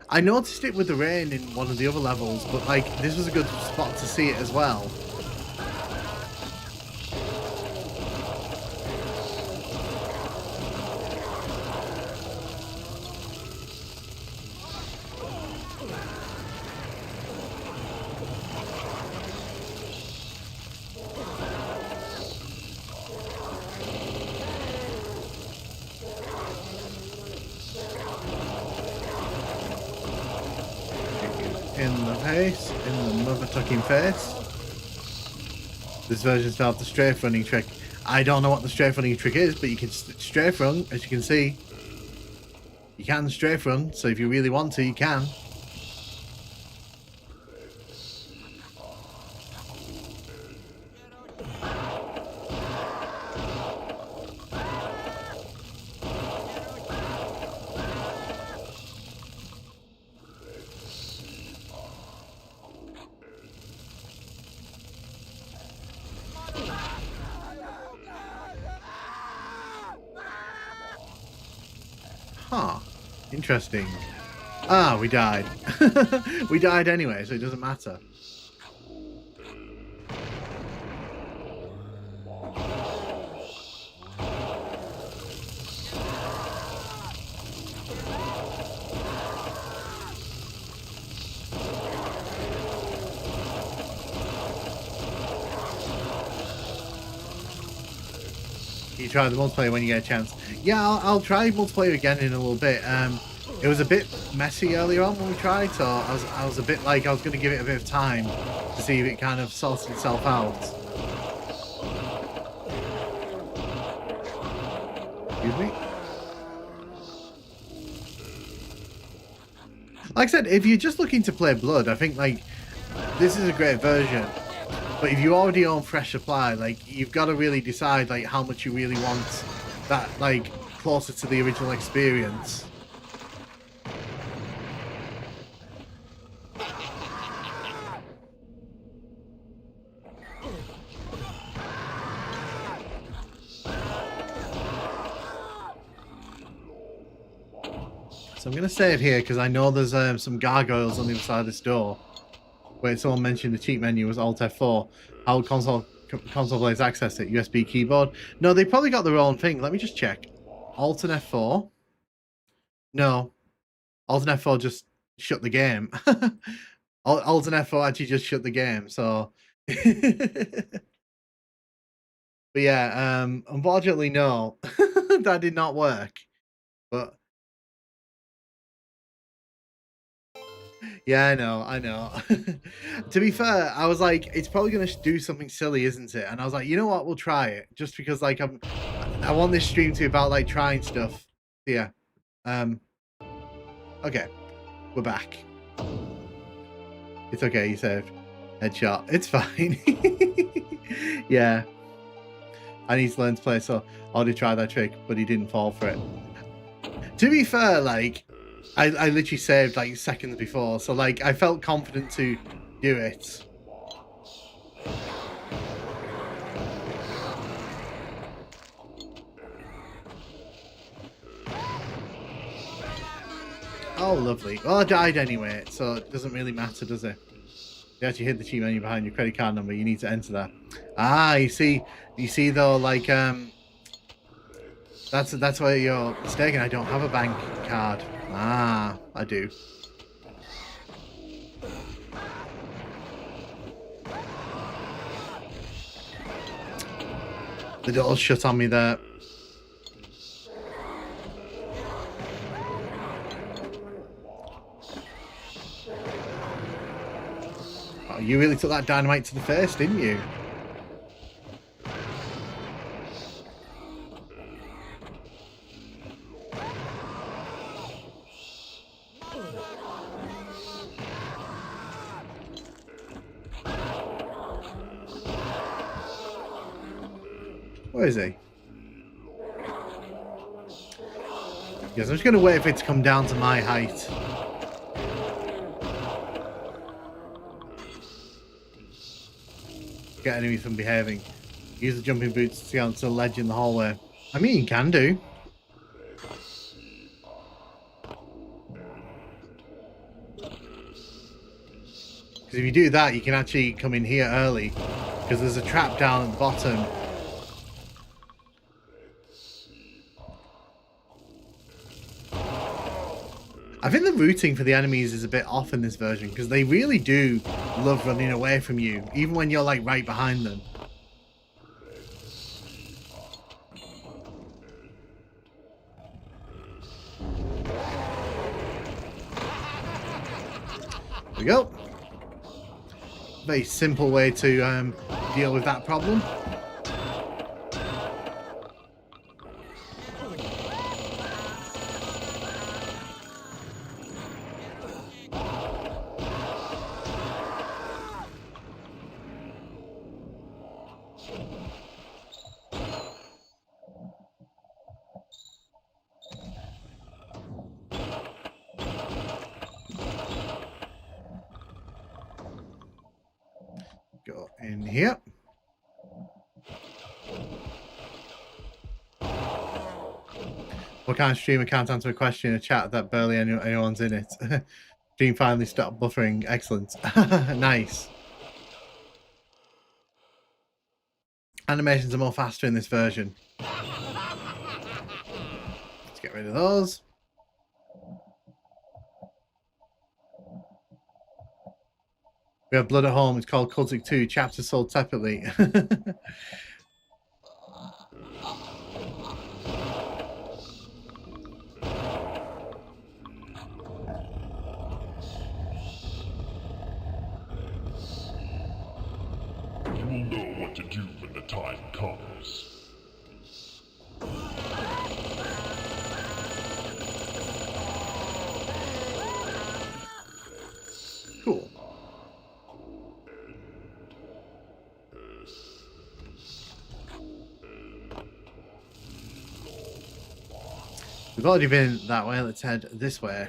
I noticed it with the rain in one of the other levels, but like this was a good spot to see it as well. In the face, in the mother-tucking face. This version still has the strafe running trick. I don't know what the strafe running trick is, but you can strafe run, as you can see. You can strafe run, so if you really want to, you can. Huh. Interesting. Ah, we died. We died anyway, so it doesn't matter. You try the multiplayer when you get a chance. Yeah, I'll try multiplayer again in a little bit. It was a bit messy earlier on when we tried, so I was a bit like I was going to give it a bit of time to see if it kind of sorted itself out. Excuse me. Like I said, if you're just looking to play Blood, I think like this is a great version. But if you already own Fresh Supply, like you've got to really decide like how much you really want that like closer to the original experience. So I'm going to save here because I know there's some gargoyles on the other side of this door. Where someone mentioned the cheat menu was Alt F4. How would console players access it? USB keyboard? No, they probably got their own thing. Let me just check. Alt and F4? No. Alt and F4 just shut the game. Alt and F4 actually just shut the game, so... But yeah, unfortunately, no. That did not work. But... Yeah, I know. To be fair, I was like, it's probably going to do something silly, isn't it? And I was like, you know what? We'll try it. Just because, like, I want this stream to be about, like, trying stuff. Yeah. Okay. We're back. It's okay, you saved. Headshot. It's fine. Yeah. I need to learn to play, so I already tried that trick, but he didn't fall for it. To be fair, like, I literally saved, like, seconds before, so, like, I felt confident to do it. Oh, lovely. Well, I died anyway, so it doesn't really matter, does it? You actually hit the cheat menu behind your credit card number. You need to enter that. Ah, you see though, like that's where you're mistaken. I don't have a bank card. Ah, I do. The door's shut on me there. You really took that dynamite to the face, didn't you? Where is he? Yes, I'm just going to wait for it to come down to my height. Get enemies from behaving. Use the jumping boots to get onto the ledge in the hallway. I mean, you can do. Because if you do that, you can actually come in here early. Because there's a trap down at the bottom. I think the routing for the enemies is a bit off in this version. Because they really do love running away from you. Even when you're like right behind them. There we go. Very simple way to deal with that problem. Go in here. What kind of streamer can't answer a question in a chat that barely anyone's in it? Stream finally stopped buffering. Excellent. Nice. Animations are more faster in this version. Let's get rid of those. We have Blood at Home. It's called Cultic 2. Chapters sold separately. You will know what to do when the time comes. Cool. We've already been that way. Let's head this way.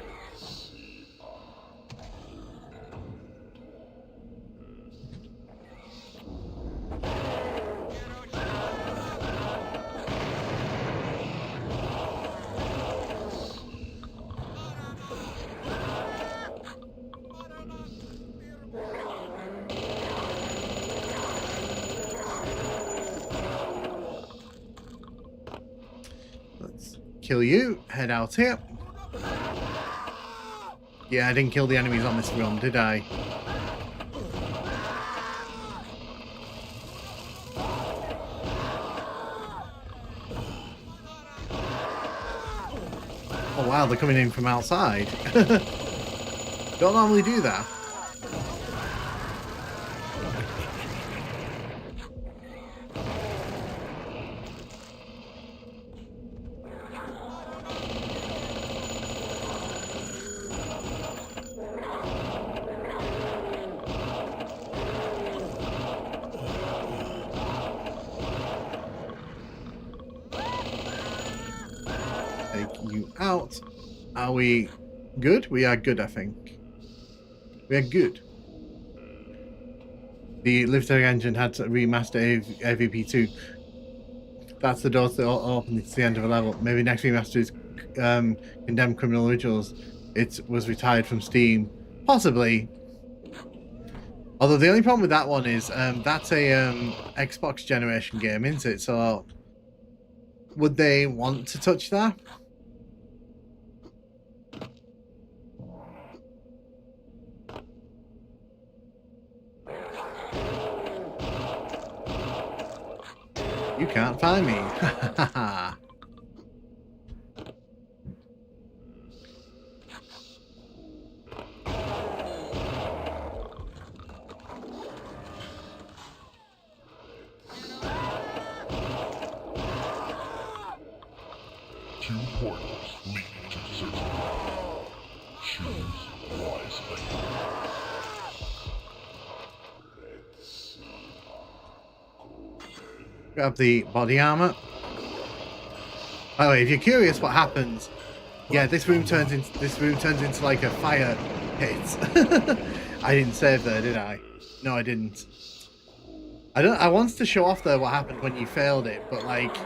kill you. Head out here. Yeah, I didn't kill the enemies on this run, did I? Oh wow, they're coming in from outside. Don't normally do that. Take you out. Are we good? We are good, I think. We are good. The Liftog engine had to remaster AVP2. That's the door that opened to the end of a level. Maybe next remaster is Condemned Criminal Rituals. It was retired from Steam. Possibly. Although the only problem with that one is that's a Xbox generation game, isn't it? So would they want to touch that? You can't find me. Two portals lead to certain ground. Choose wisely. Grab the body armor. By the way, if you're curious what happens, yeah, this room turns into like a fire pit. I didn't save there, did I? No, I didn't. I wanted to show off there what happened when you failed it, but like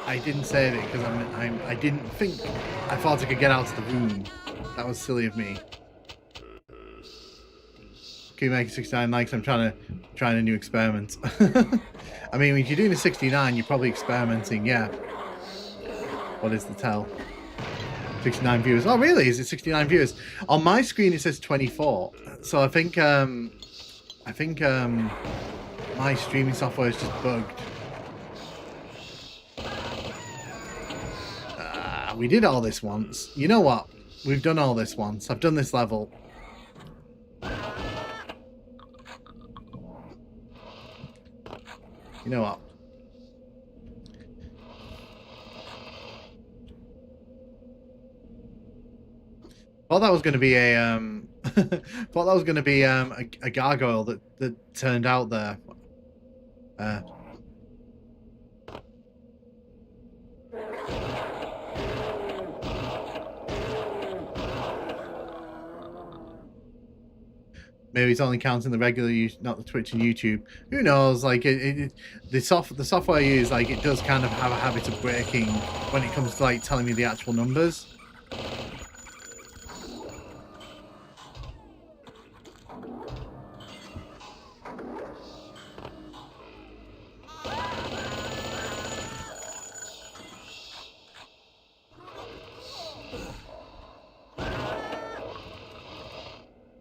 I didn't save it because I didn't think. I thought I could get out of the room. That was silly of me. Can you make it 69 likes? I'm trying a new experiment. I mean, if you're doing a 69, you're probably experimenting, yeah. What is the tell? 69 viewers. Oh, really? Is it 69 viewers? On my screen, it says 24. So I think my streaming software is just bugged. We did all this once. You know what? We've done all this once. I've done this level. You know what? Thought that was going to be a thought that was going to be a gargoyle that turned out there. Maybe it's only counting the regular use, not the Twitch and YouTube. Who knows? Like the software I use, like it does kind of have a habit of breaking when it comes to like telling me the actual numbers.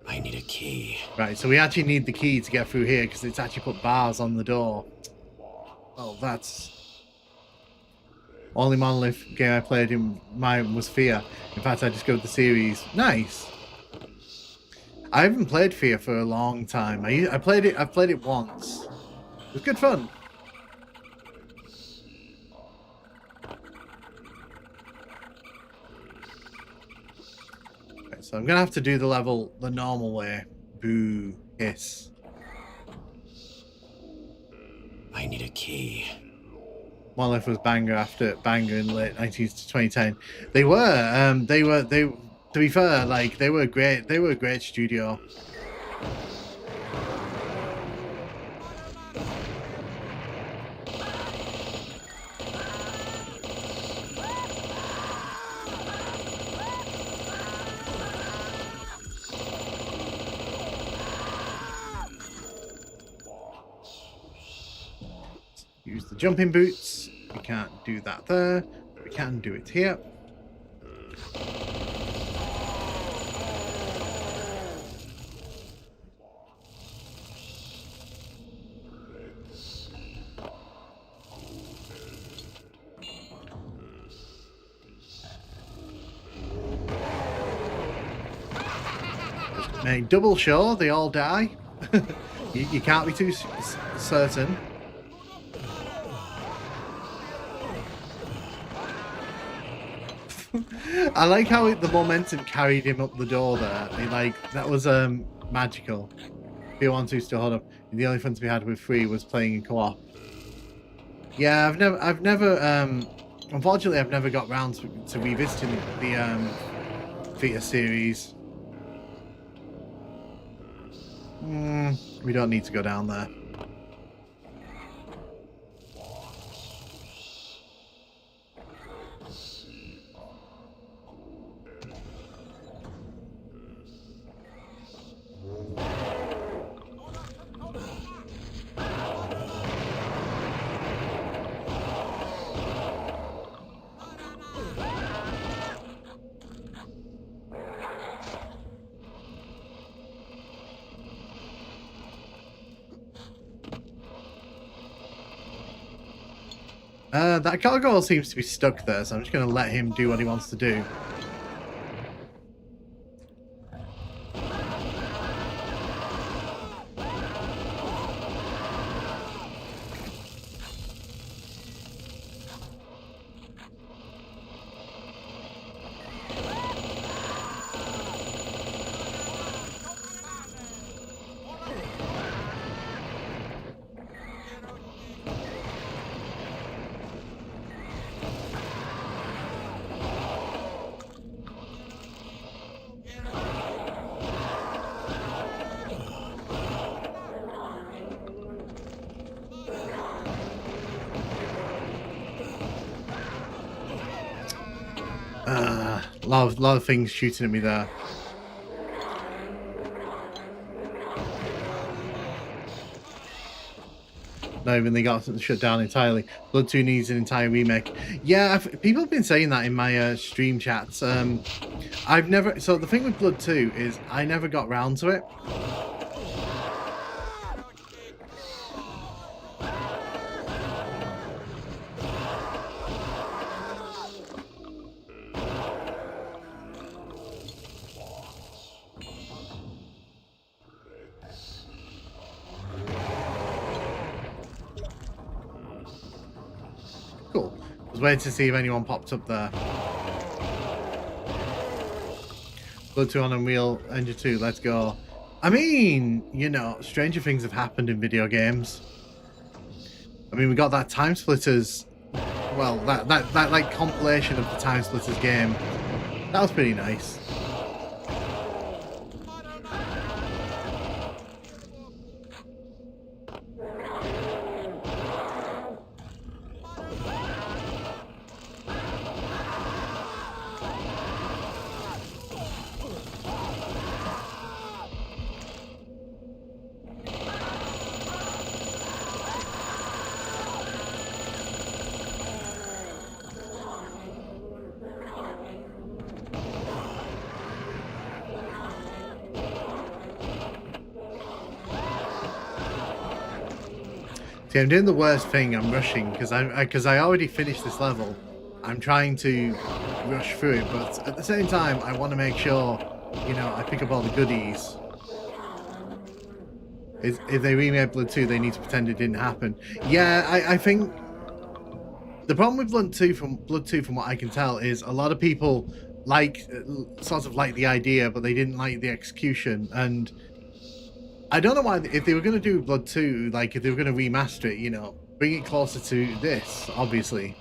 I need a key. Right, so we actually need the key to get through here because it's actually put bars on the door. Oh, that's... Only Monolith game I played in mine was Fear. In fact, I just go with the series. Nice. I haven't played Fear for a long time. I've played it once. It was good fun. Okay, so I'm gonna have to do the level the normal way. Boo. Hiss. I need a key. Monolith was banger after banger in the late 90s to 2010. They to be fair, like they were great. They were a great studio. Use the jumping boots. We can't do that there. we can do it here. Make double sure they all die. you can't be too certain. I like how the momentum carried him up the door there. That was magical. B12 still hold up. The only fun to be had with 3 was playing in co-op. Yeah, unfortunately I've never got round to revisiting the Theta series. We don't need to go down there. That gargoyle seems to be stuck there, so I'm just going to let him do what he wants to do. Lot of things shooting at me there. Not even they got something shut down entirely. Blood 2 needs an entire remake. Yeah, people have been saying that in my stream chats. I've never. So the thing with Blood 2 is I never got round to it. Cool. I was waiting to see if anyone popped up there. Blood 2 on Unreal Engine 2, let's go. I mean, you know, stranger things have happened in video games. I mean, we got that Time Splitters, well, that like compilation of the Time Splitters game. That was pretty nice. See, I'm doing the worst thing. I'm rushing because I already finished this level. I'm trying to rush through it, but at the same time, I want to make sure, you know, I pick up all the goodies. If they remade Blood 2, they need to pretend it didn't happen. Yeah, I think the problem with Blood 2, from what I can tell, is a lot of people sort of like the idea, but they didn't like the execution. And I don't know why, if they were going to do Blood 2, like if they were going to remaster it, you know, bring it closer to this, obviously.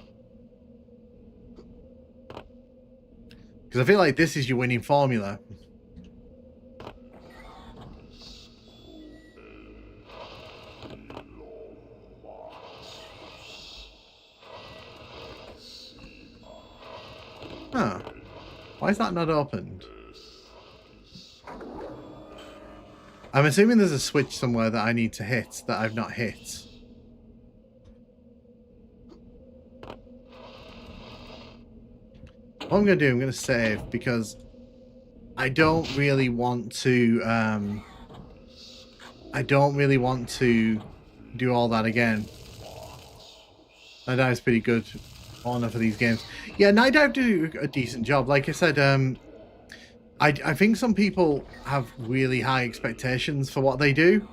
Because I feel like this is your winning formula. Huh. Why is that not opened? I'm assuming there's a switch somewhere that I need to hit that I've not hit. What I'm going to do, I'm going to save because I don't really want to. I don't really want to do all that again. Nightdive's pretty good honor for these games. Yeah, Nightdive do a decent job. Like I said, I think some people have really high expectations for what they do.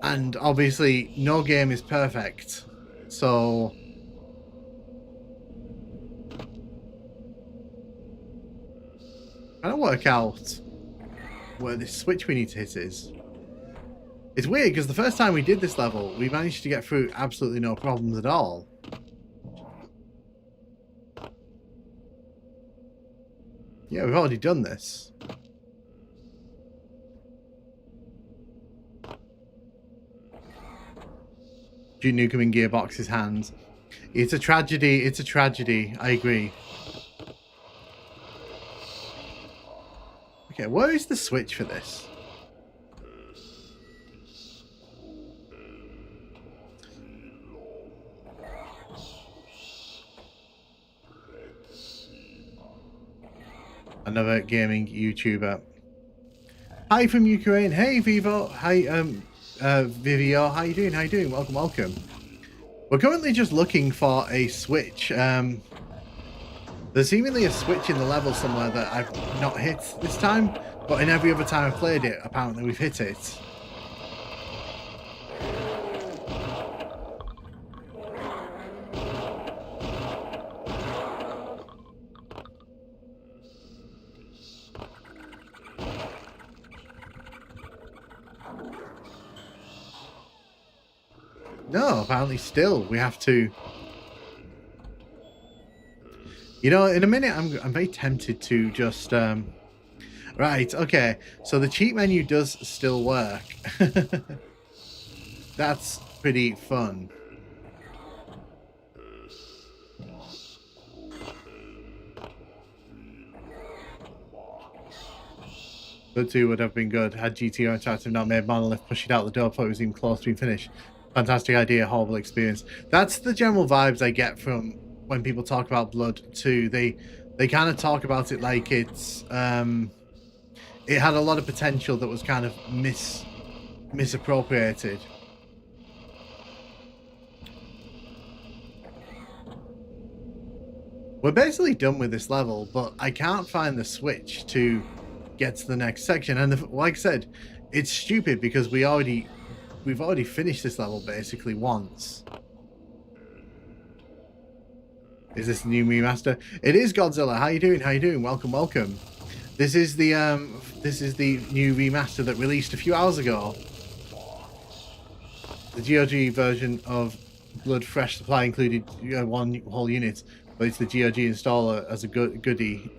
And obviously, no game is perfect. So trying to work out where this switch we need to hit is. It's weird because the first time we did this level, we managed to get through absolutely no problems at all. Yeah, we've already done this. Duke Nukem in Gearbox's hands. It's a tragedy. It's a tragedy. I agree. Okay, where is the switch for this? Another gaming YouTuber. Hi from Ukraine. Hey Vivo. Hi Vivio. How you doing? How you doing? Welcome, welcome. We're currently just looking for a switch. There's seemingly a switch in the level somewhere that I've not hit this time, but in every other time I've played it, apparently we've hit it. No, apparently still we have to. You know, in a minute I'm very tempted to just right, okay. So the cheat menu does still work. That's pretty fun. But 2 would have been good had GTO Interactive not made Monolith push it out the door before it was even close to being finished. Fantastic idea, horrible experience. That's the general vibes I get from when people talk about Blood 2. They kind of talk about it like it's it had a lot of potential that was kind of misappropriated. We're basically done with this level, but I can't find the switch to get to the next section. And like I said, it's stupid because we've already finished this level basically once. Is this the new remaster? It is Godzilla. How you doing? How you doing? Welcome, welcome. This is the new remaster that released a few hours ago. The GOG version of Blood Fresh Supply included one whole unit, but it's the GOG installer as a goodie.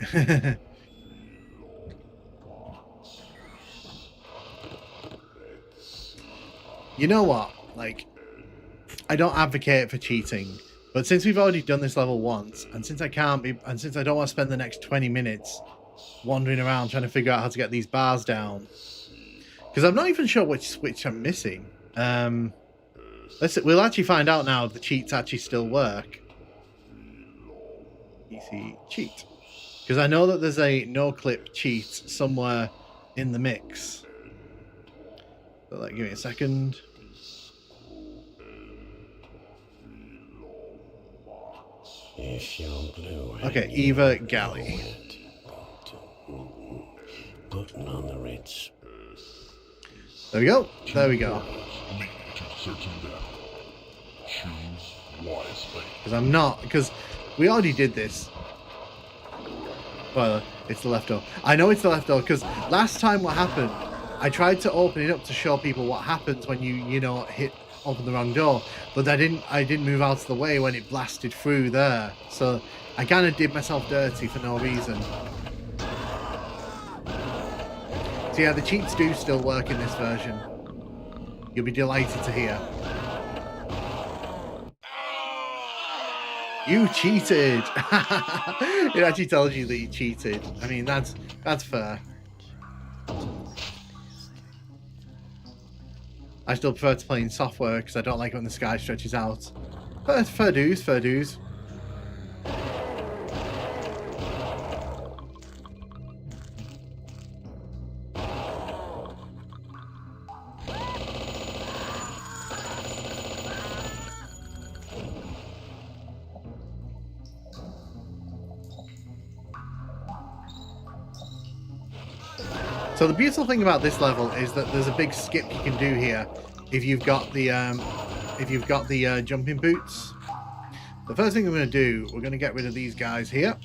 You know what? Like, I don't advocate for cheating, but since we've already done this level once, and since I can't be, and since I don't want to spend the next 20 minutes wandering around trying to figure out how to get these bars down, because I'm not even sure which switch I'm missing. We'll actually find out now if the cheats actually still work. Easy cheat, because I know that there's a no-clip cheat somewhere in the mix. So, like, give me a second. Okay, Eva Galley. Button on the ritz. There we go. There we go. Because I'm not, because we already did this. Well, it's the left door. I know it's the left door because last time what happened, I tried to open it up to show people what happens when you know, open the wrong door, but I didn't move out of the way when it blasted through there. So I kind of did myself dirty for no reason. So yeah, the cheats do still work in this version. You'll be delighted to hear. You cheated! It actually tells you that you cheated. I mean, that's fair. I still prefer to play in software because I don't like it when the sky stretches out. Fair dues, fair dues. So the beautiful thing about this level is that there's a big skip you can do here if you've got the jumping boots. The first thing we're going to do, we're going to get rid of these guys here.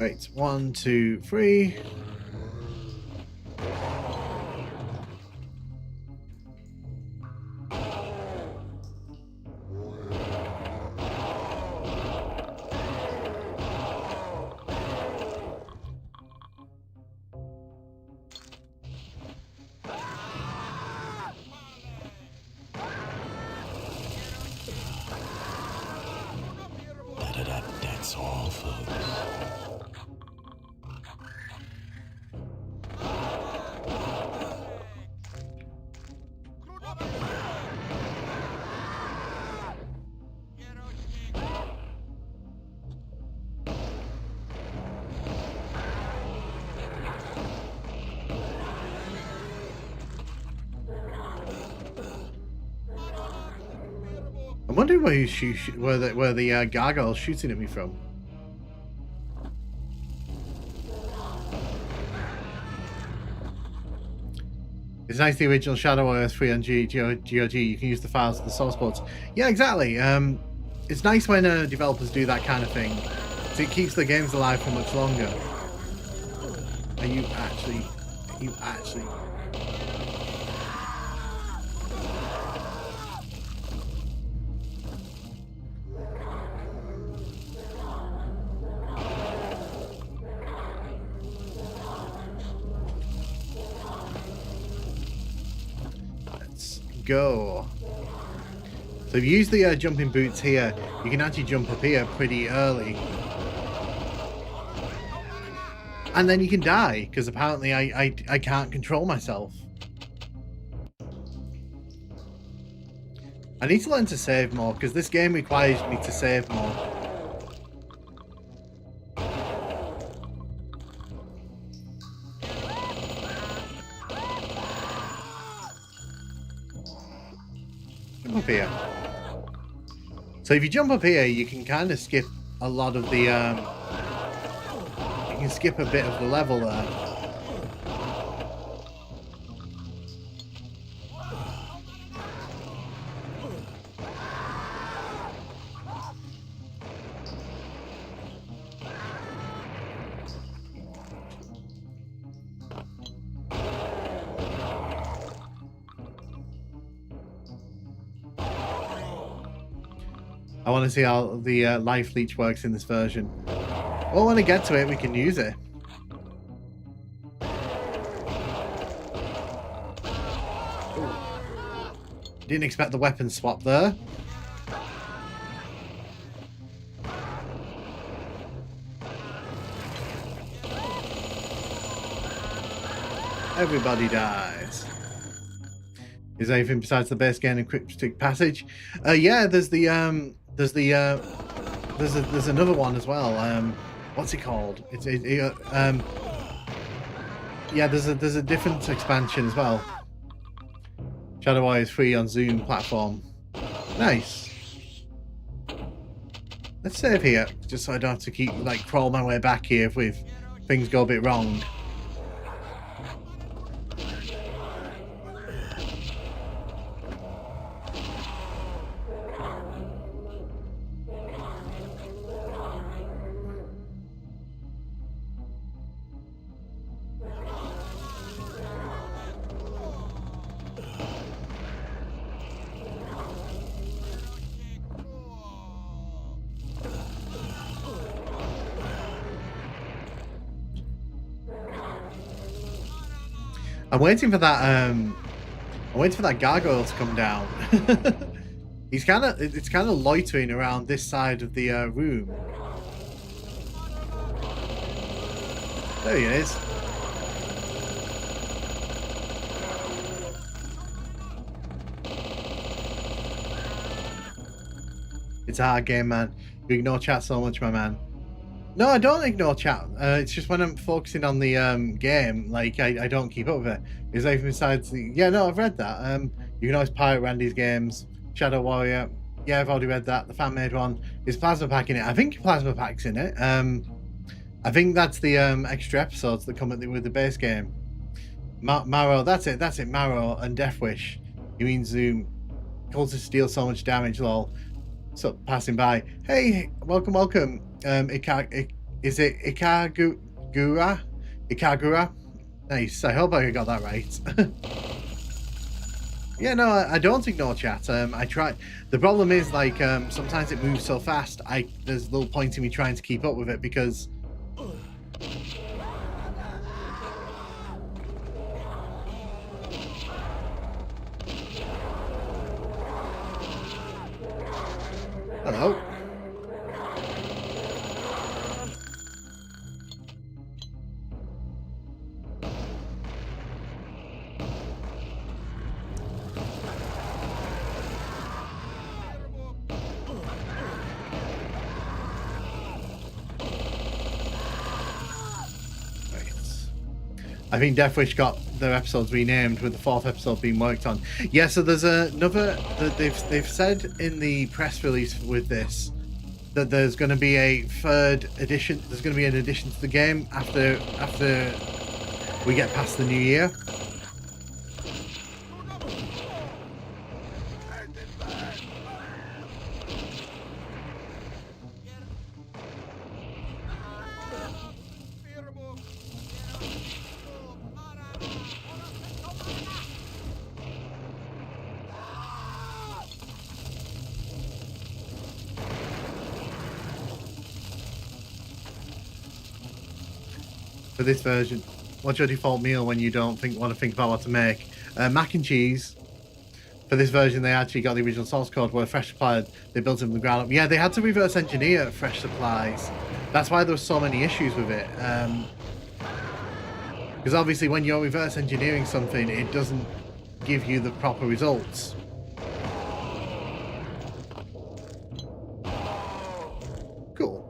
Right, 1, 2, 3. That's all, folks. I'm wondering where where the gargoyle's shooting at me from. It's nice the original Shadow OS free on GOG. You can use the files of the source ports. Yeah, exactly. It's nice when developers do that kind of thing. So it keeps the games alive for much longer. Are you actually? Let's go. So if you use the jumping boots here, you can actually jump up here pretty early. And then you can die, because apparently I can't control myself. I need to learn to save more, because this game requires me to save more. Jump up here. So if you jump up here, you can kind of skip a lot of the... you can skip a bit of the level there. I want to see how the life leech works in this version. Well, when I get to it, we can use it. Ooh. Didn't expect the weapon swap there. Everybody dies. Is there anything besides the base game and cryptic passage? Yeah, there's another one as well. What's it called? Yeah, there's a different expansion as well. Shadow Eye is free on Zoom platform. Nice. Let's save here, just so I don't have to keep crawl my way back here if things go a bit wrong. I'm waiting for that. I'm waiting for that gargoyle to come down. It's kind of loitering around this side of the room. There he is. It's a hard game, man. You ignore chat so much, my man. No, I don't ignore chat. It's just when I'm focusing on the game, like I don't keep up with it. Is even besides the no, I've read that. You can always pirate Randy's games. Shadow Warrior. Yeah, I've already read that. The fan made one. Is Plasma Pack in it? I think Plasma Pack's in it. I think that's the extra episodes that come with the base game. Marrow, that's it. Marrow and Death Wish. You mean Zoom? Cultists deal so much damage, lol. So passing by. Hey, welcome. Is it Ikagura? Ikagura? Nice. I hope I got that right. Yeah, no, I don't ignore chat. I try. The problem is like sometimes it moves so fast. There's little point in me trying to keep up with it because. Hello. I think Death Wish got their episodes renamed with the 4th episode being worked on. Yeah, so there's another that they've said in the press release with this that there's going to be a 3rd edition. There's going to be an addition to the game after we get past the new year. For this version, what's your default meal when you don't want to think about what to make? Mac and cheese. For this version, they actually got the original source code where fresh supply, they built it from the ground up. Yeah, they had to reverse engineer fresh supplies. That's why there were so many issues with it. Because obviously when you're reverse engineering something, it doesn't give you the proper results. Cool.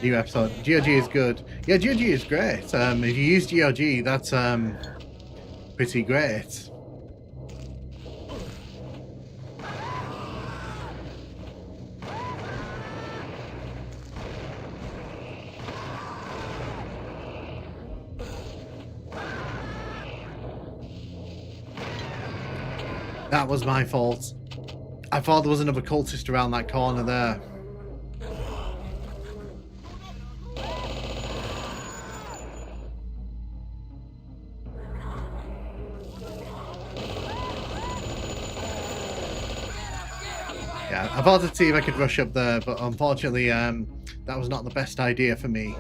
New episode. GOG is good. Yeah, GOG is great. If you use GOG, that's pretty great. That was my fault. I thought there was another cultist around that corner there. Yeah, I thought to see if I could rush up there, but unfortunately, that was not the best idea for me.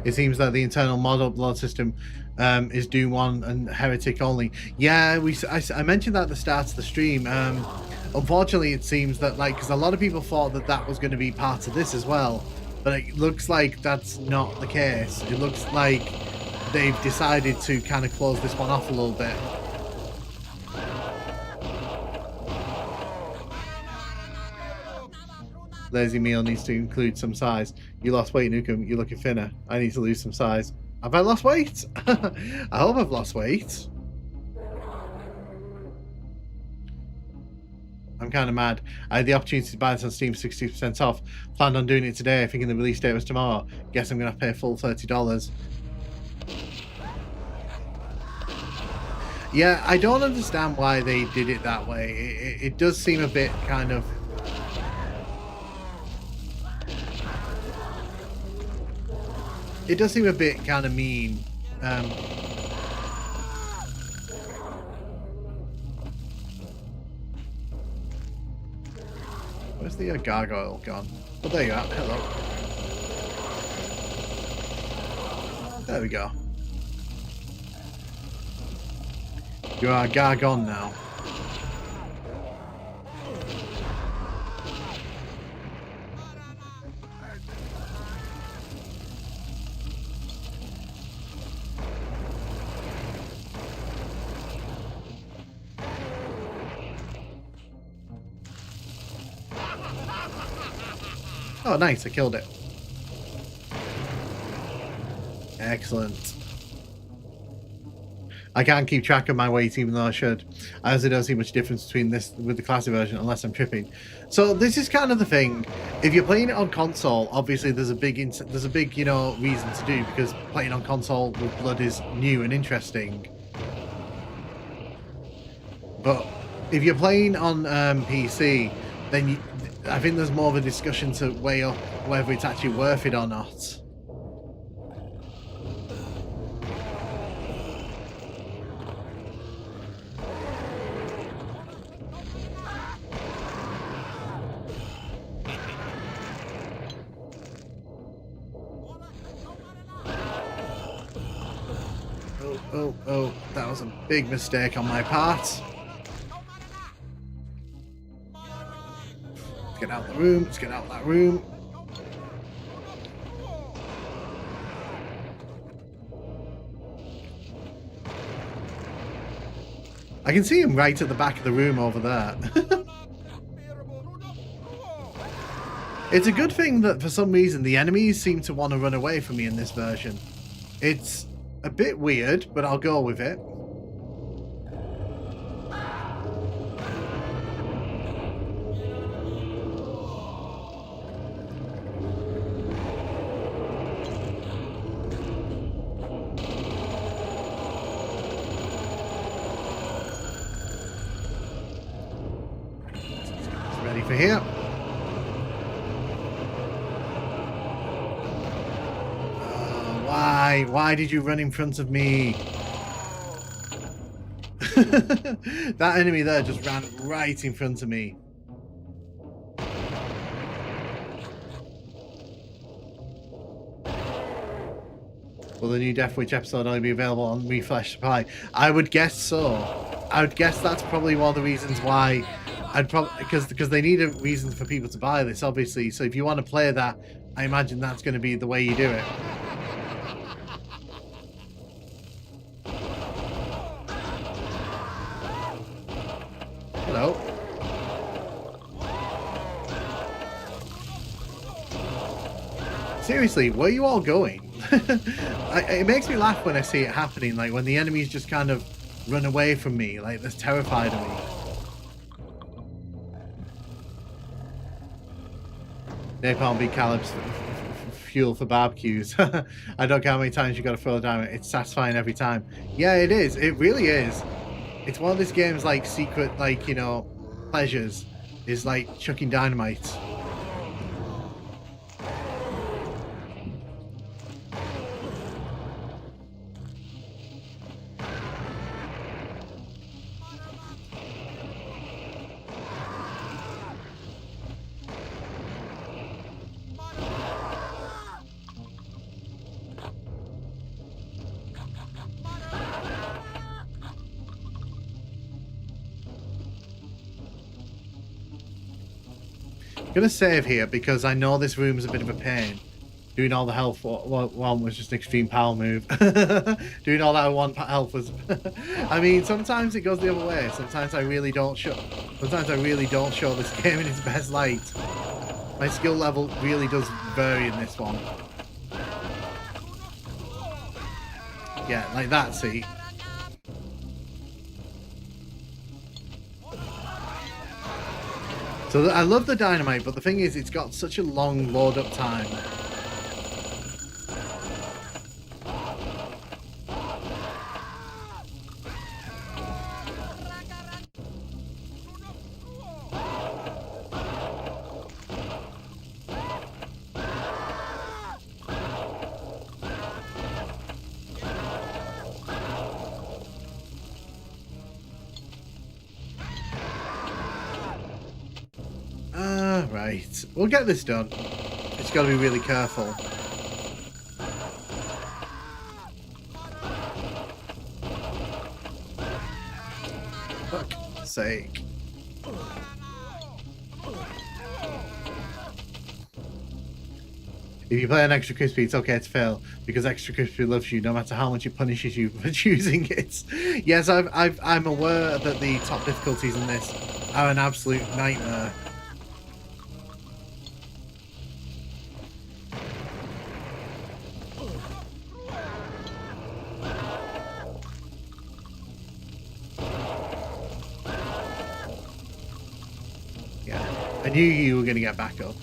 It seems that the internal mod upload system is Doom 1 and Heretic only. Yeah, I mentioned that at the start of the stream. Unfortunately, it seems that, like, because a lot of people thought that that was going to be part of this as well, but it looks like that's not the case. It looks like they've decided to kind of close this one off a little bit. Lazy meal needs to include some size. You lost weight, Nukem. You're looking thinner. I need to lose some size. Have I lost weight? I hope I've lost weight. I'm kind of mad. I had the opportunity to buy this on Steam 60% off. Planned on doing it today, thinking the release date was tomorrow. Guess I'm going to pay full $30. Yeah, I don't understand why they did it that way. It does seem a bit kind of... it does seem a bit kind of mean. Where's the gargoyle gone? Oh, there you are. Hello. There we go. You are Gargon now. Oh, nice. I killed it. Excellent. I can't keep track of my weight even though I should. I also don't see much difference between this with the classic version unless I'm tripping. So this is kind of the thing. If you're playing it on console, obviously there's a big you know, reason to do, because playing on console with blood is new and interesting. But if you're playing on PC, then I think there's more of a discussion to weigh up whether it's actually worth it or not. Oh, that was a big mistake on my part. Let's get out of the room, let's get out of that room. I can see him right at the back of the room over there. It's a good thing that for some reason the enemies seem to want to run away from me in this version. It's a bit weird, but I'll go with it. Ready for here. Why did you run in front of me? That enemy there just ran right in front of me. Will the new Death Witch episode only be available on Refresh Supply? I would guess so. I would guess that's probably one of the reasons why I'd probably, because they need a reason for people to buy this, obviously. So if you want to play that, I imagine that's going to be the way you do it. Hello. Seriously, where are you all going? It makes me laugh when I see it happening, like when the enemies just kind of run away from me, like they're terrified of me. Napalm be Caleb's fuel for barbecues. I don't care how many times you got to throw down. It's satisfying every time. Yeah, it is. It really is. It's one of this game's like secret, like, you know, pleasures is like chucking dynamite. I'm gonna save here because I know this room's a bit of a pain. Doing all the health one was just an extreme power move. Doing all that one health was. I mean, sometimes it goes the other way. Sometimes I really don't show. Sometimes I really don't show this game in its best light. My skill level really does vary in this one. Yeah, like that. See. So I love the dynamite, but the thing is, it's got such a long load-up time. right, we'll get this done. Just got to be really careful. Fuck's sake. If you play on Extra Crispy, it's okay to fail because Extra Crispy loves you no matter how much it punishes you for choosing it. Yes, I'm aware that the top difficulties in this are an absolute nightmare. Yeah, I knew you were going to get back up.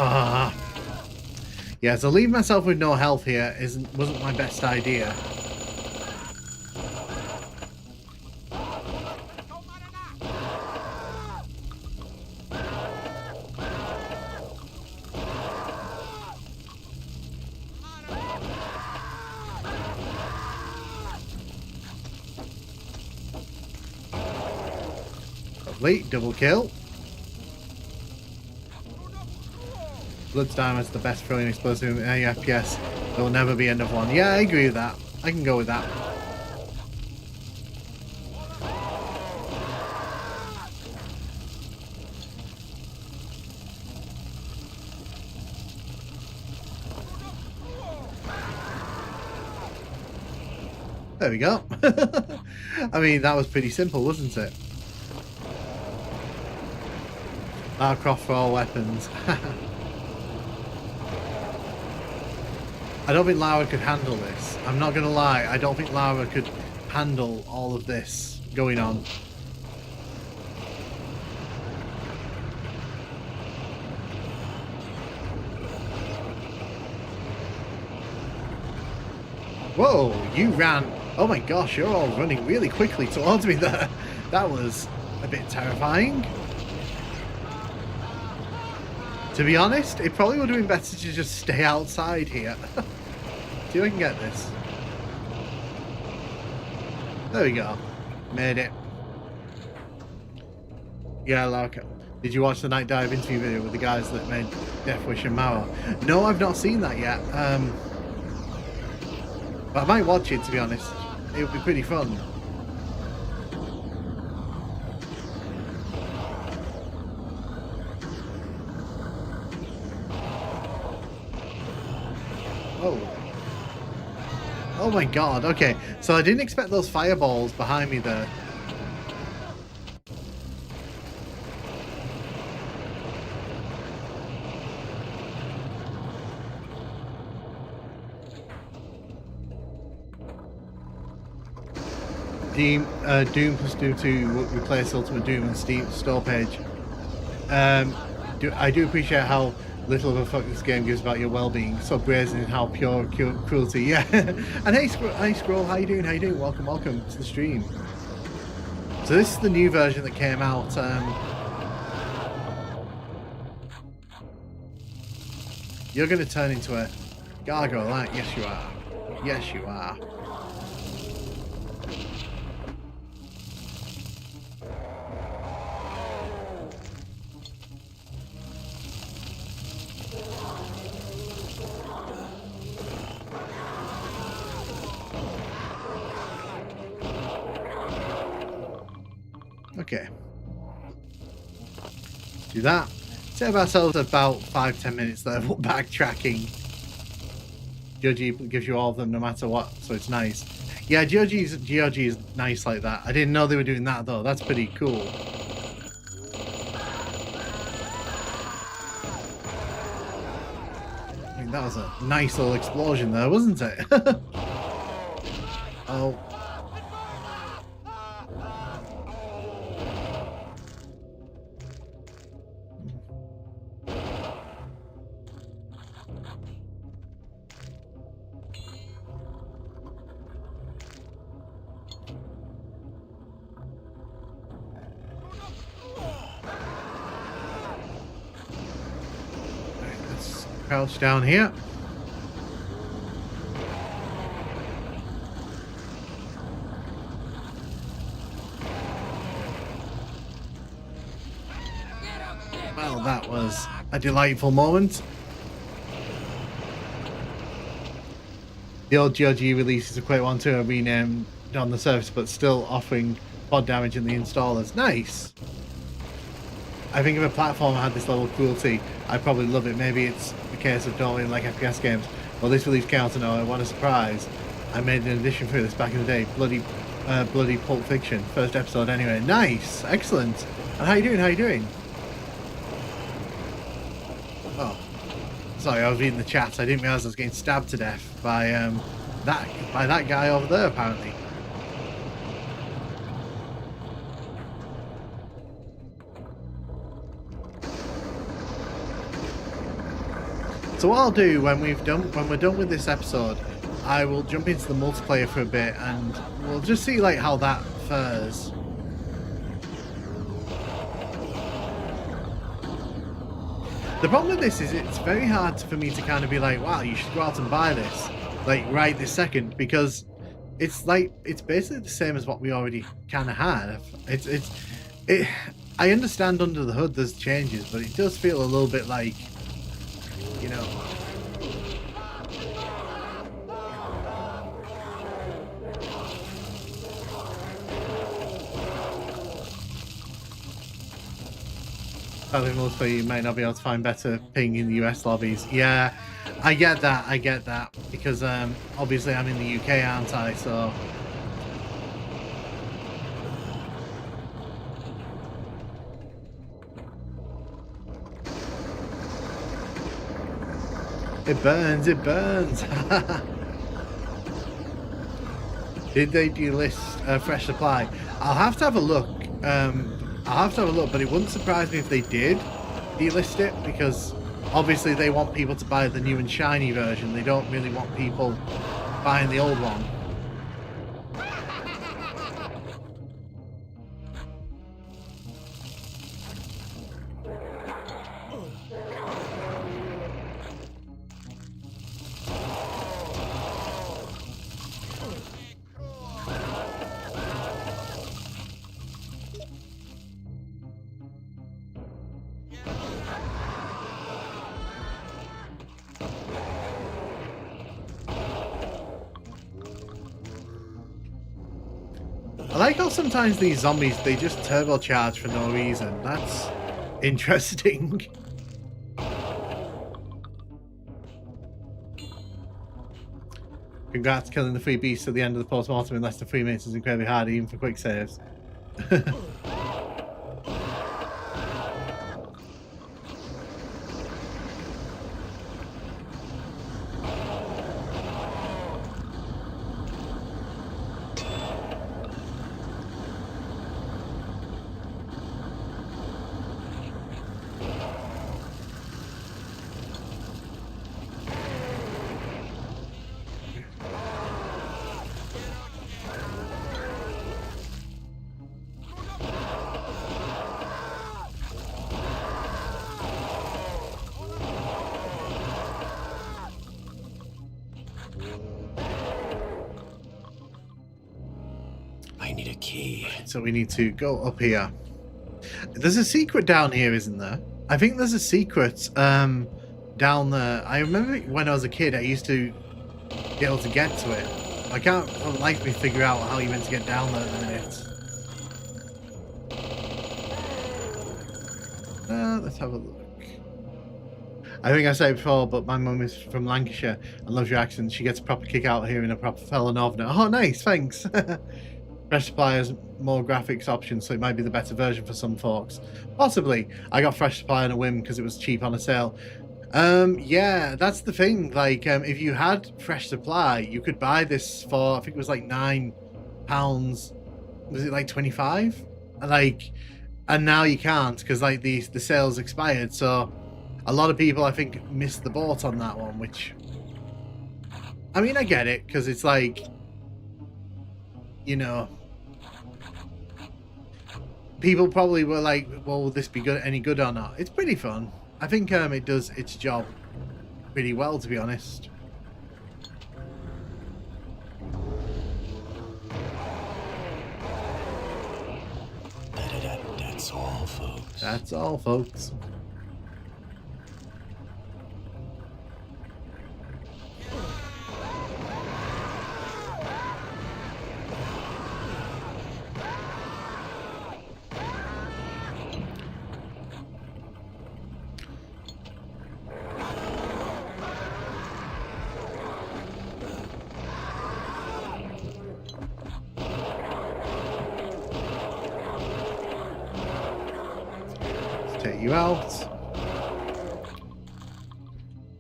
Ah, yeah. So leave myself with no health here wasn't my best idea. Lovely, double kill. Bloodstorm is the best throwing explosive in any FPS. There will never be end of one. Yeah, I agree with that. I can go with that. There we go. I mean, that was pretty simple, wasn't it? Lara Croft for all weapons. I don't think Lara could handle this. I'm not gonna lie, I don't think Lara could handle all of this going on. Whoa, you ran. Oh my gosh, you're all running really quickly towards me there. That was a bit terrifying. To be honest, it probably would have been better to just stay outside here. See if I can get this. There we go. Made it. Yeah, like, did you watch the Nightdive interview video with the guys that made Death Wish and Mara? No, I've not seen that yet. But I might watch it, to be honest. It would be pretty fun. Oh. Oh my god, okay. So I didn't expect those fireballs behind me there. Doom plus Doom 2 replace Ultimate Doom on Steam store page. I do appreciate how little of a fuck this game gives about your well-being. So brazen in how pure cruelty. Yeah. And hey, Scroll, how you doing? How you doing? Welcome to the stream. So this is the new version that came out. You're going to turn into a gargoyle, aren't you? Yes, you are. Yes, you are. Okay. Do that. Save ourselves about 5-10 minutes there of backtracking. GOG gives you all of them no matter what, so it's nice. Yeah, GOG is nice like that. I didn't know they were doing that though. That's pretty cool. I mean, that was a nice little explosion there, wasn't it? Oh. Crouch down here. Well, that was a delightful moment. The old GOG release is a quick one to rename on the surface, but still offering pod damage in the installers. Nice. I think if a platform had this level of cruelty, I'd probably love it. Maybe it's the case of don't really like FPS games. Well, this release counts to know. What a surprise! I made an edition for this back in the day. Bloody Pulp Fiction. First episode anyway. Nice, excellent. And how you doing? How you doing? Oh, sorry, I was reading the chat. I didn't realize I was getting stabbed to death by that guy over there, apparently. So what I'll do when we're done with this episode, I will jump into the multiplayer for a bit and we'll just see like how that fares. The problem with this is it's very hard for me to kind of be like, wow, you should go out and buy this, like right this second, because it's basically the same as what we already kind of had. I understand under the hood there's changes, but it does feel a little bit like, you know. Probably multiplayer, you might not be able to find better ping in the US lobbies. Yeah, I get that, because obviously I'm in the UK, aren't I? So it burns. Did they delist Fresh Supply? I'll have to have a look. But it wouldn't surprise me if they did delist it, because obviously they want people to buy the new and shiny version. They don't really want people buying the old one. I like how sometimes these zombies, they just turbocharge for no reason. That's interesting. Congrats, killing the 3 beasts at the end of the post-mortem in less than 3 minutes is incredibly hard, even for quick saves. I need a key. So we need to go up here. There's a secret down here, isn't there? I think there's a secret down there. I remember when I was a kid, I used to be able to get to it. I can't for the life of me figure out how you meant to get down there at the minute. Let's have a look. I think I said it before, but my mum is from Lancashire and loves your accent. She gets a proper kick out of hearing a proper fellow northerner. Oh, nice, thanks. Fresh Supply has more graphics options, so it might be the better version for some folks. Possibly. I got Fresh Supply on a whim because it was cheap on a sale. Yeah, that's the thing. Like, if you had Fresh Supply, you could buy this for, I think it was like £9. Was it like 25? Like, and now you can't because like the sales expired. So a lot of people, I think, missed the boat on that one. Which, I mean, I get it because it's like, you know, people probably were like, well, will this be good, any good or not? It's pretty fun. I think it does its job pretty well, to be honest. That's all, folks. That's all, folks. Take you out.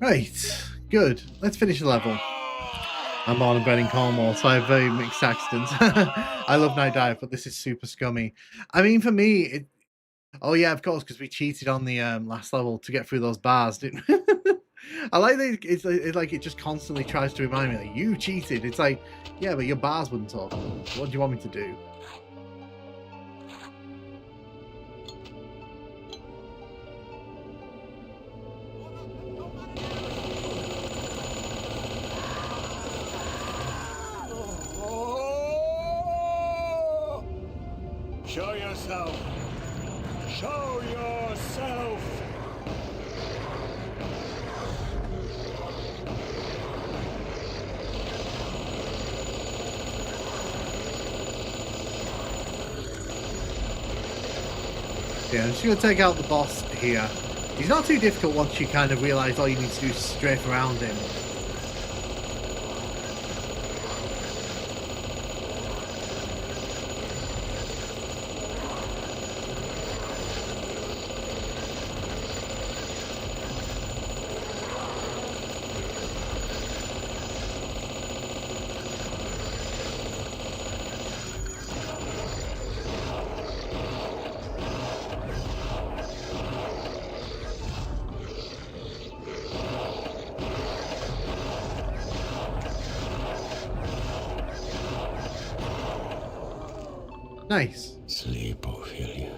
Right, good. Let's finish the level. I'm born and bred in Cornwall, so I have very mixed accents. I love Nightdive, but this is super scummy. I mean, for me, oh yeah, of course, because we cheated on the last level to get through those bars, didn't we? I like that it's like it just constantly tries to remind me, like, you cheated. It's like, yeah, but your bars wouldn't talk. What do you want me to do? Show yourself! Show yourself! Yeah, I'm just going to take out the boss here. He's not too difficult once you kind of realise all you need to do is strafe around him. Nice. Sleep, Ophelia.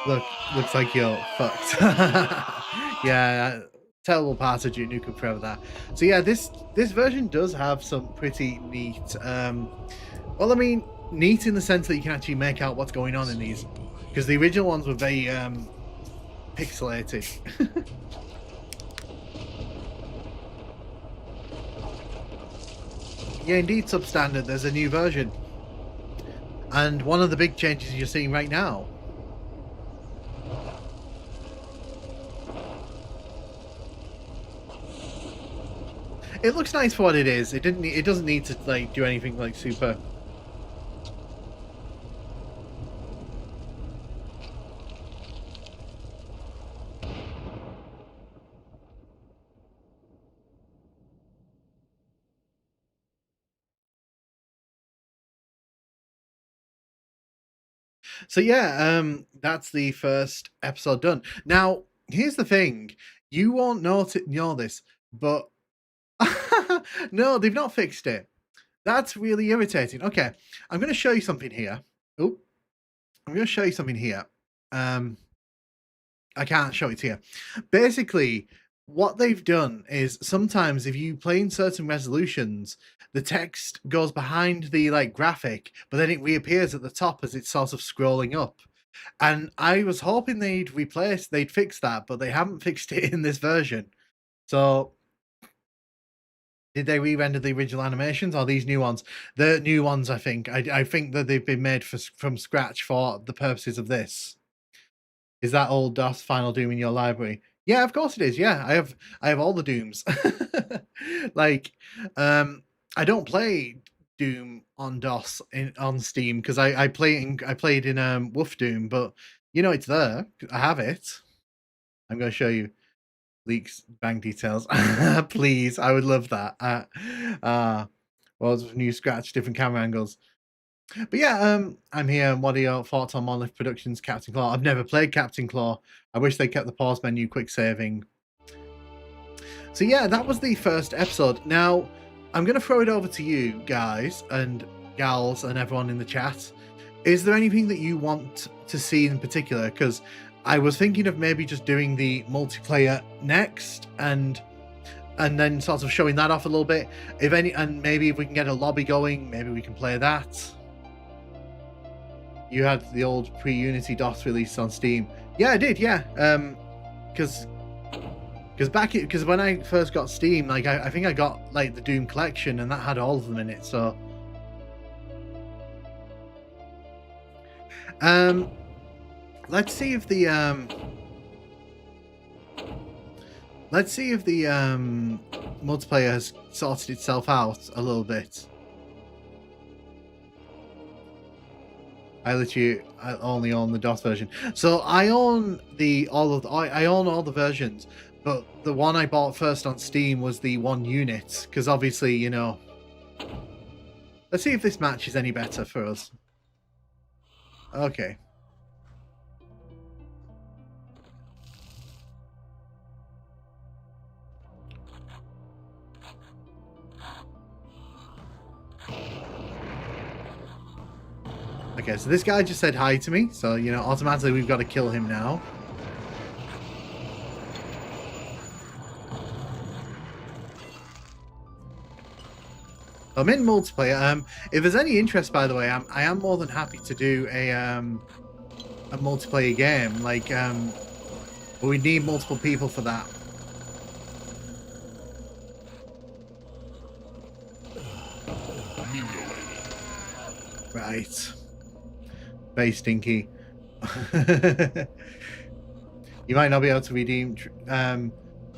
Looks like you're fucked. Yeah, terrible passage you Nukem Forever that. So yeah, this version does have some pretty neat well, I mean, neat in the sense that you can actually make out what's going on in these, because the original ones were very pixelated. Yeah, indeed, substandard. There's a new version, and one of the big changes you're seeing right now. It looks nice for what it is. It doesn't need to like do anything like super. So yeah, that's the first episode done. Now, here's the thing: you won't know this, but no, they've not fixed it. That's really irritating. Okay, I'm going to show you something here. Oh, I'm going to show you something here. I can't show it here. Basically, what they've done is sometimes if you play in certain resolutions, the text goes behind the like graphic, but then it reappears at the top as it's sort of scrolling up. And I was hoping they'd fix that, but they haven't fixed it in this version. So did they re-render the original animations or these new ones? The new ones, I think. I think that they've been made from scratch for the purposes of this. Is that old DOS Final Doom in your library? Yeah, of course it is. Yeah, I have all the Dooms. Like, I don't play Doom on DOS on Steam because I played in Wolf Doom, but you know it's there. I have it. I'm going to show you leaks bank details. Please, I would love that. Well, new scratch, different camera angles. But yeah, I'm here. What are your thoughts on Monolith Productions' Captain Claw? I've never played Captain Claw. I wish they kept the pause menu, quick saving. So yeah, that was the first episode. Now, I'm going to throw it over to you guys and gals and everyone in the chat. Is there anything that you want to see in particular? Because I was thinking of maybe just doing the multiplayer next and then sort of showing that off a little bit. And maybe if we can get a lobby going, maybe we can play that. You had the old pre-Unity DOS release on Steam. Yeah, I did. Yeah, because when I first got Steam, like I think I got like the Doom collection, and that had all of them in it. So, let's see if the multiplayer has sorted itself out a little bit. I only own the DOS version. So I own I own all the versions, but the one I bought first on Steam was the 1 unit, because obviously, you know. Let's see if this match is any better for us. Okay. Okay, so this guy just said hi to me, so, you know, automatically we've got to kill him now. I'm in multiplayer. If there's any interest, by the way, I am more than happy to do a multiplayer game. Like, but we need multiple people for that. Right. Very stinky. You might not be able to redeem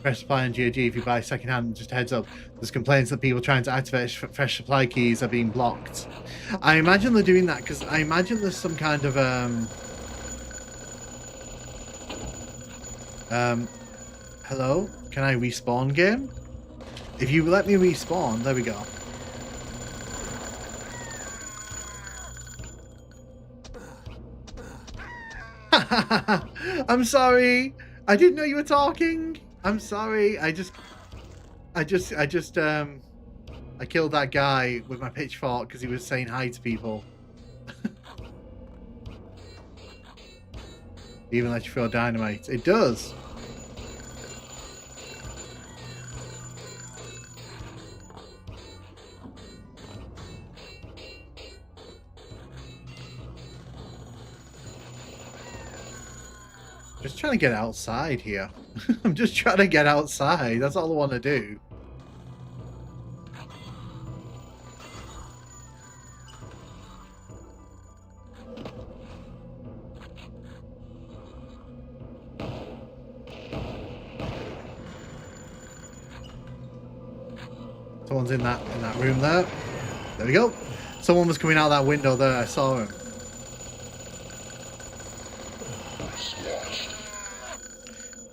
fresh supply on GOG if you buy secondhand. Just a heads up. There's complaints that people trying to activate fresh supply keys are being blocked. I imagine they're doing that because I imagine there's some kind of hello? Can I respawn game? If you let me respawn, there we go. I'm sorry. I didn't know you were talking. I'm sorry. I killed that guy with my pitchfork because he was saying hi to people. Even let you throw dynamite. It does. Just trying to get outside here. I'm just trying to get outside. That's all I want to do. Someone's in that room there. There we go. Someone was coming out that window there. I saw him.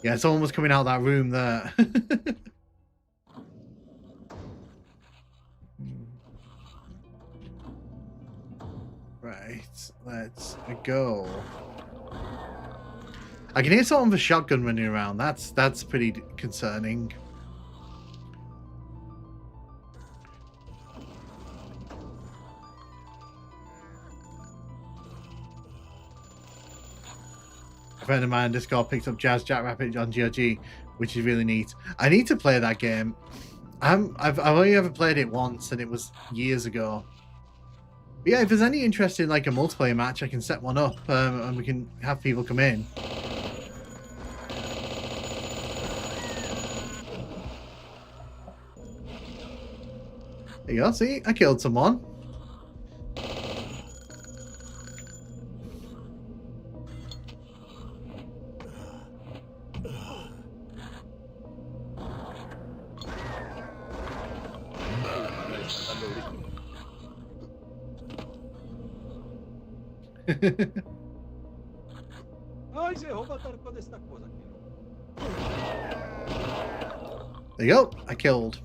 Yeah, someone was coming out that room there. Right, let's go. I can hear someone with a shotgun running around. That's pretty concerning. A friend of mine on Discord picked up Jazz Jackrabbit on GOG, which is really neat. I need to play that game. I've only ever played it once, and it was years ago. But yeah, if there's any interest in like a multiplayer match, I can set one up, and we can have people come in. There you go. See, I killed someone. There you go. I killed.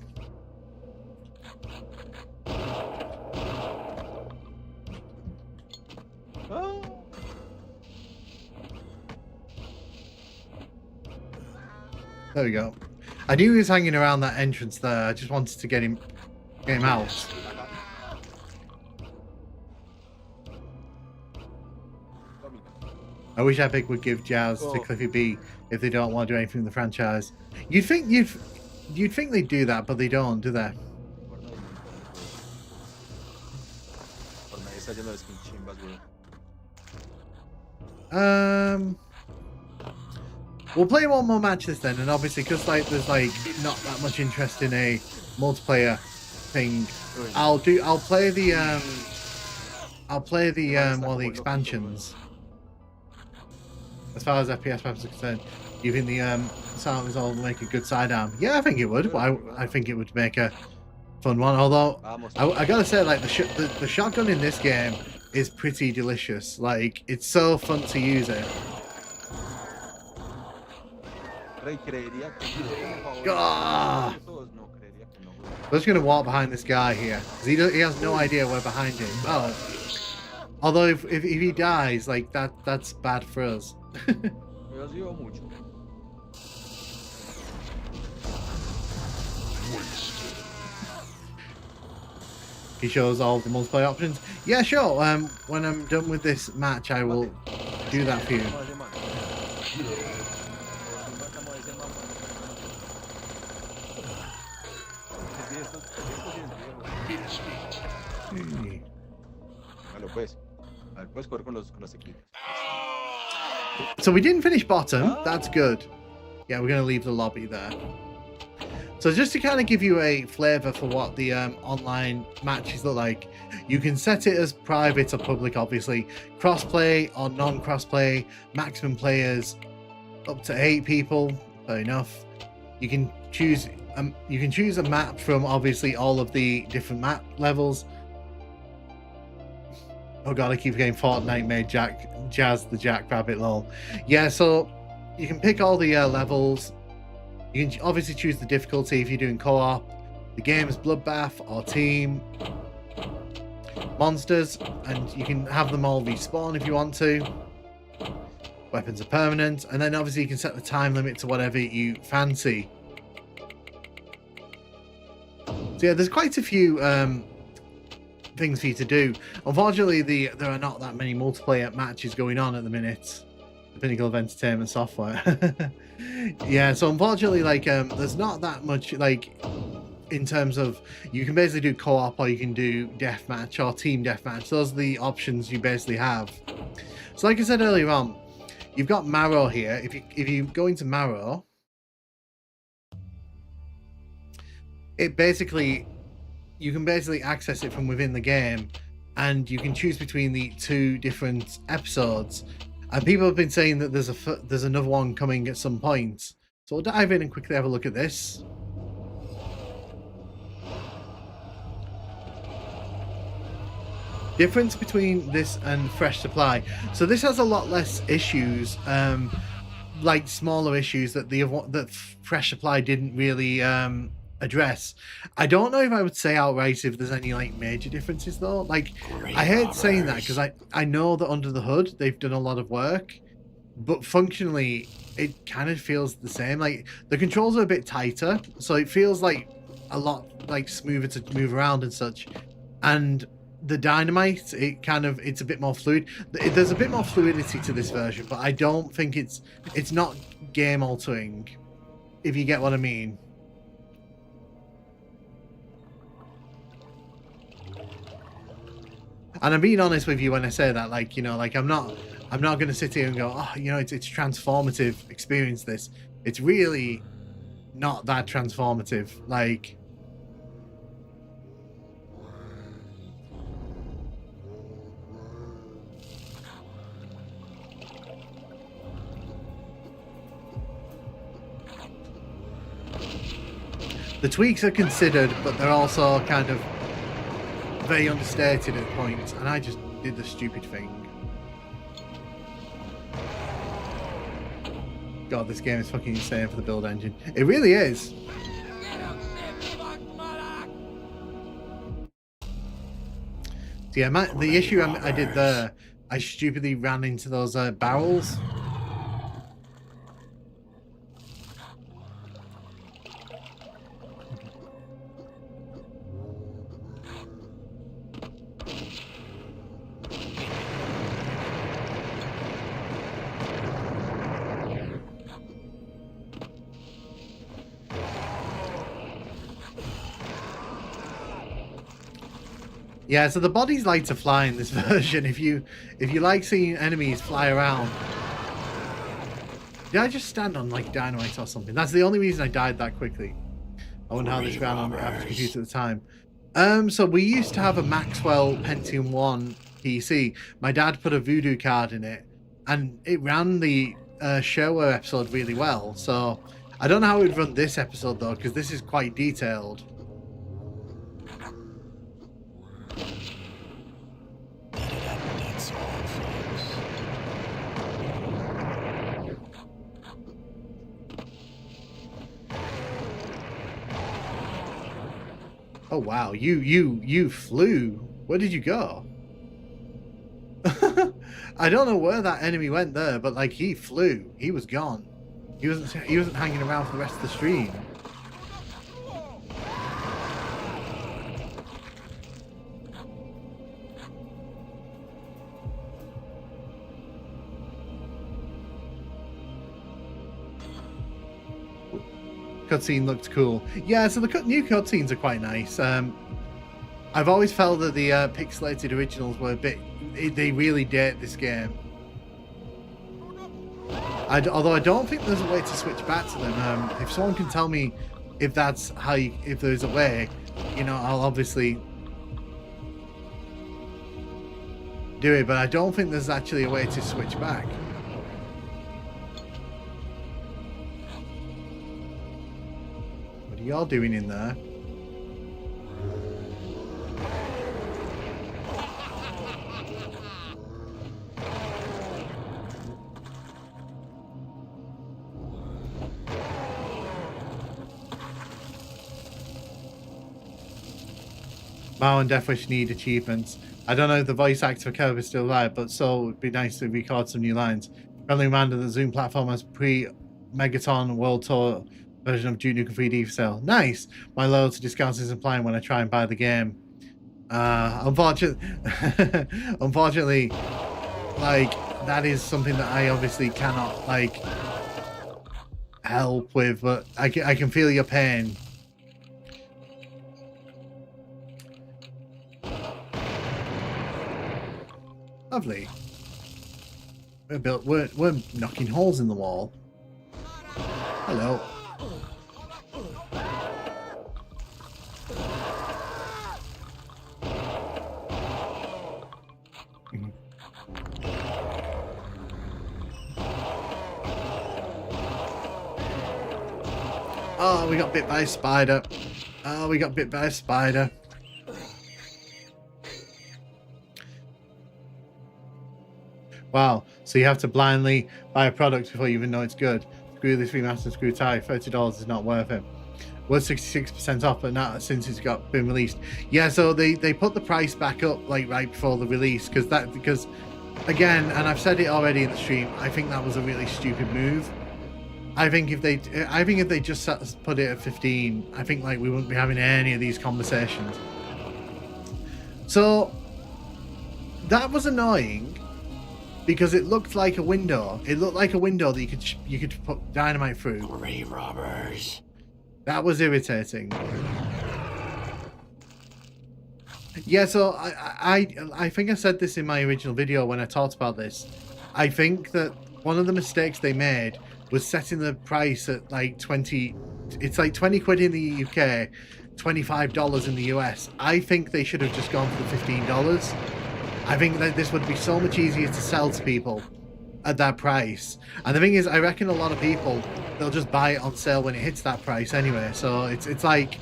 There we go. I knew he was hanging around that entrance there. I just wanted to get him out. I wish Epic would give Jazz to Cliffy B if they don't want to do anything in the franchise. You'd think they'd do that, but they don't, do they? We'll play one more matches then, and obviously because like there's like not that much interest in a multiplayer thing, I'll play the one of the expansions. As far as FPS maps are concerned, you think the Silent Resolve will make a good sidearm? Yeah, I think it would. I think it would make a fun one. Although I gotta say, like the shotgun in this game is pretty delicious. Like, it's so fun to use it. Rey, creería que como favorito Ah! de todos, no, creería que no, güey. I'm just gonna walk behind this guy here because he has no idea we're behind him. Oh, although if he dies, like that's bad for us. Yo sigo mucho. He shows all the multiplayer options. Yeah, sure. When I'm done with this match, I will do that for you. Matamos a ese man. Matamos a ese man. Sí, esto sí es viejo. Dale, pues. A ver, puedes correr con los equipos. So we didn't finish bottom. That's good. Yeah, we're gonna leave the lobby there. So just to kind of give you a flavour for what the online matches look like, you can set it as private or public, obviously. Crossplay or non-crossplay, maximum players up to 8 people, fair enough. You can choose a map from obviously all of the different map levels. Oh god, I keep getting Fortnite made Jazz the Jackrabbit lol. Yeah, so you can pick all the levels. You can obviously choose the difficulty if you're doing co-op. The game is Bloodbath or Team. Monsters, and you can have them all respawn if you want to. Weapons are permanent, and then obviously you can set the time limit to whatever you fancy. So yeah, there's quite a few things for you to do. Unfortunately, there are not that many multiplayer matches going on at the minute. The pinnacle of entertainment software. Yeah, so unfortunately, like there's not that much, like, in terms of, you can basically do co-op or you can do deathmatch or team deathmatch. Those are the options you basically have. So like I said earlier on, you've got Marrow here. If you go into Marrow, it basically, you can basically access it from within the game, and you can choose between the 2 different episodes. And people have been saying that there's another one coming at some point. So we'll dive in and quickly have a look at this. Difference between this and Fresh Supply. So this has a lot less issues, like smaller issues that Fresh Supply didn't really address. I don't know if I would say outright if there's any like major differences though. Like, I hate saying that because I know that under the hood they've done a lot of work, but functionally it kind of feels the same. Like, the controls are a bit tighter, so it feels like a lot like smoother to move around and such. And the dynamite, it's a bit more fluid. There's a bit more fluidity to this version, but I don't think it's not game altering, if you get what I mean. And I'm being honest with you when I say that, like, you know, like I'm not going to sit here and go, oh, you know, it's transformative experience this. It's really not that transformative. Like, the tweaks are considered, but they're also kind of very understated at points, and I just did the stupid thing. God, this game is fucking insane for the build engine. It really is. So yeah, the issue I did there, I stupidly ran into those barrels. Yeah, so the bodies like to fly in this version. If you like seeing enemies fly around. Did I just stand on like dynamite or something? That's the only reason I died that quickly. I wonder how this ran on the average computer at the time. So we used to have a Maxwell Pentium 1 PC. My dad put a Voodoo card in it, and it ran the Sherware episode really well. So I don't know how it would run this episode though, because this is quite detailed. Oh wow, you flew. Where did you go? I don't know where that enemy went there, but like he flew. He was gone. He wasn't hanging around for the rest of the stream. Cutscene looked cool. Yeah, so the new cutscenes are quite nice. I've always felt that the pixelated originals were a bit... They really date this game. Although I don't think there's a way to switch back to them. If someone can tell me if that's how you... If there's a way, you know, I'll obviously do it. But I don't think there's actually a way to switch back. What are y'all doing in there? Mao and Deathwish need achievements. I don't know if the voice actor for Kerb is still alive, but so it would be nice to record some new lines. Friendly reminder that Zoom platform has pre-Megaton World Tour version of Duke Nukem 3D for sale. Nice! My loyalty discount is implying when I try and buy the game. Unfortunately, like, that is something that I obviously cannot, like, help with, but I can feel your pain. Lovely. We're knocking holes in the wall. Hello. Oh, we got bit by a spider. Oh, we got bit by a spider. Wow, so you have to blindly buy a product before you even know it's good. Screw this remaster, screw tie. $30 is not worth it. Was 66% off, but not since it's been released. Yeah, so they put the price back up like right before the release because again, and I've said it already in the stream, I think that was a really stupid move. I think if they just put it at 15, I think like we wouldn't be having any of these conversations. So that was annoying. Because it looked like a window. It looked like a window that you could put dynamite through. Grave robbers. That was irritating. Yeah, so I think I said this in my original video when I talked about this. I think that one of the mistakes they made was setting the price at like 20. It's like 20 quid in the UK, $25 in the US. I think they should have just gone for the $15. I think that this would be so much easier to sell to people at that price. And the thing is, I reckon a lot of people, they'll just buy it on sale when it hits that price anyway. So it's like...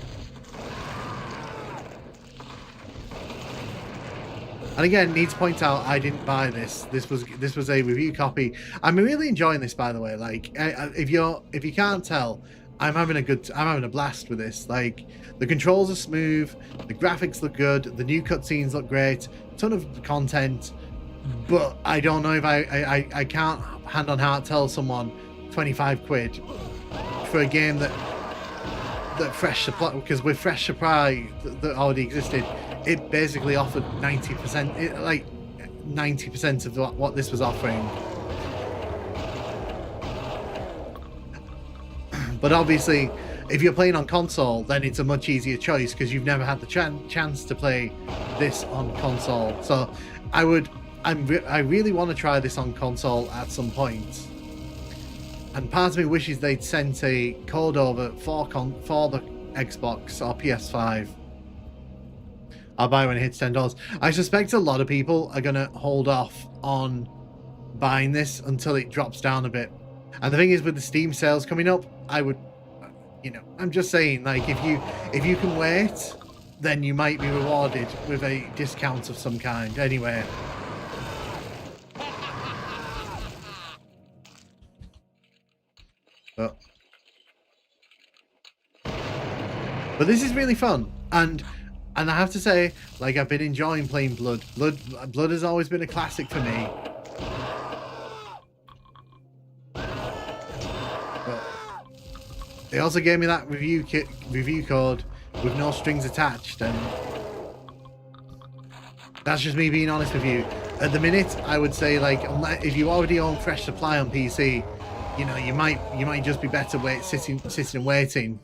And again, need to point out, I didn't buy this. This was a review copy. I'm really enjoying this, by the way. Like, if you can't tell, I'm having a blast with this. Like, the controls are smooth, the graphics look good, the new cutscenes look great, ton of content, but I don't know if I can't hand on heart tell someone 25 quid for a game that Fresh Supply, because with Fresh Supply that already existed, it basically offered 90%, like 90% of what this was offering. But obviously, if you're playing on console, then it's a much easier choice because you've never had the chance to play this on console. So I really want to try this on console at some point. And part of me wishes they'd sent a code over for the Xbox or PS5. I'll buy it when it hits $10. I suspect a lot of people are going to hold off on buying this until it drops down a bit. And the thing is, with the Steam sales coming up, I would, you know, I'm just saying, like, if you can wait, then you might be rewarded with a discount of some kind. Anyway. But this is really fun, and And I have to say, like, I've been enjoying playing Blood. Blood has always been a classic for me. But they also gave me that review code with no strings attached, and that's just me being honest with you. At the minute, I would say, like, if you already own Fresh Supply on PC, you know, you might just be better sitting and waiting.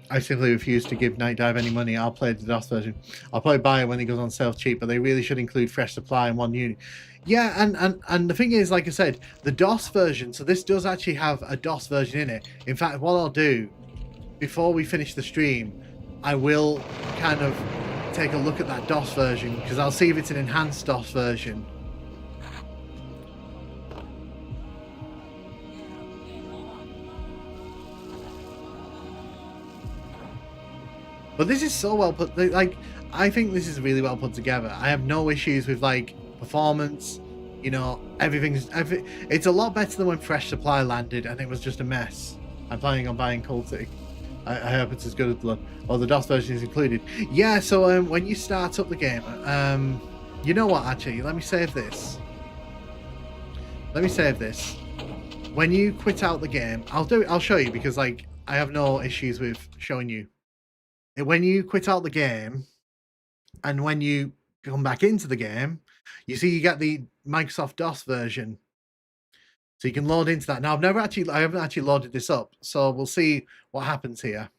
I simply refuse to give Nightdive any money. I'll play the DOS version. I'll probably buy it when it goes on sale cheap, but they really should include Fresh Supply in one unit. Yeah, and the thing is, like I said, the DOS version, so this does actually have a DOS version in it. In fact, what I'll do, before we finish the stream, I will kind of take a look at that DOS version, because I'll see if it's an enhanced DOS version. But this is so well put. Like, I think this is really well put together. I have no issues with, like, performance. You know, it's a lot better than when Fresh Supply landed and it was just a mess. I'm planning on buying Cultic. I hope it's as good as Blood. Oh, the DOS version is included. Yeah, so when you start up the game, you know what, actually, let me save this. When you quit out the game, I'll show you, because, like, I have no issues with showing you. When you quit out the game and when you come back into the game, you see you get the Microsoft DOS version, so you can load into that. Now, I haven't actually loaded this up, so we'll see what happens here.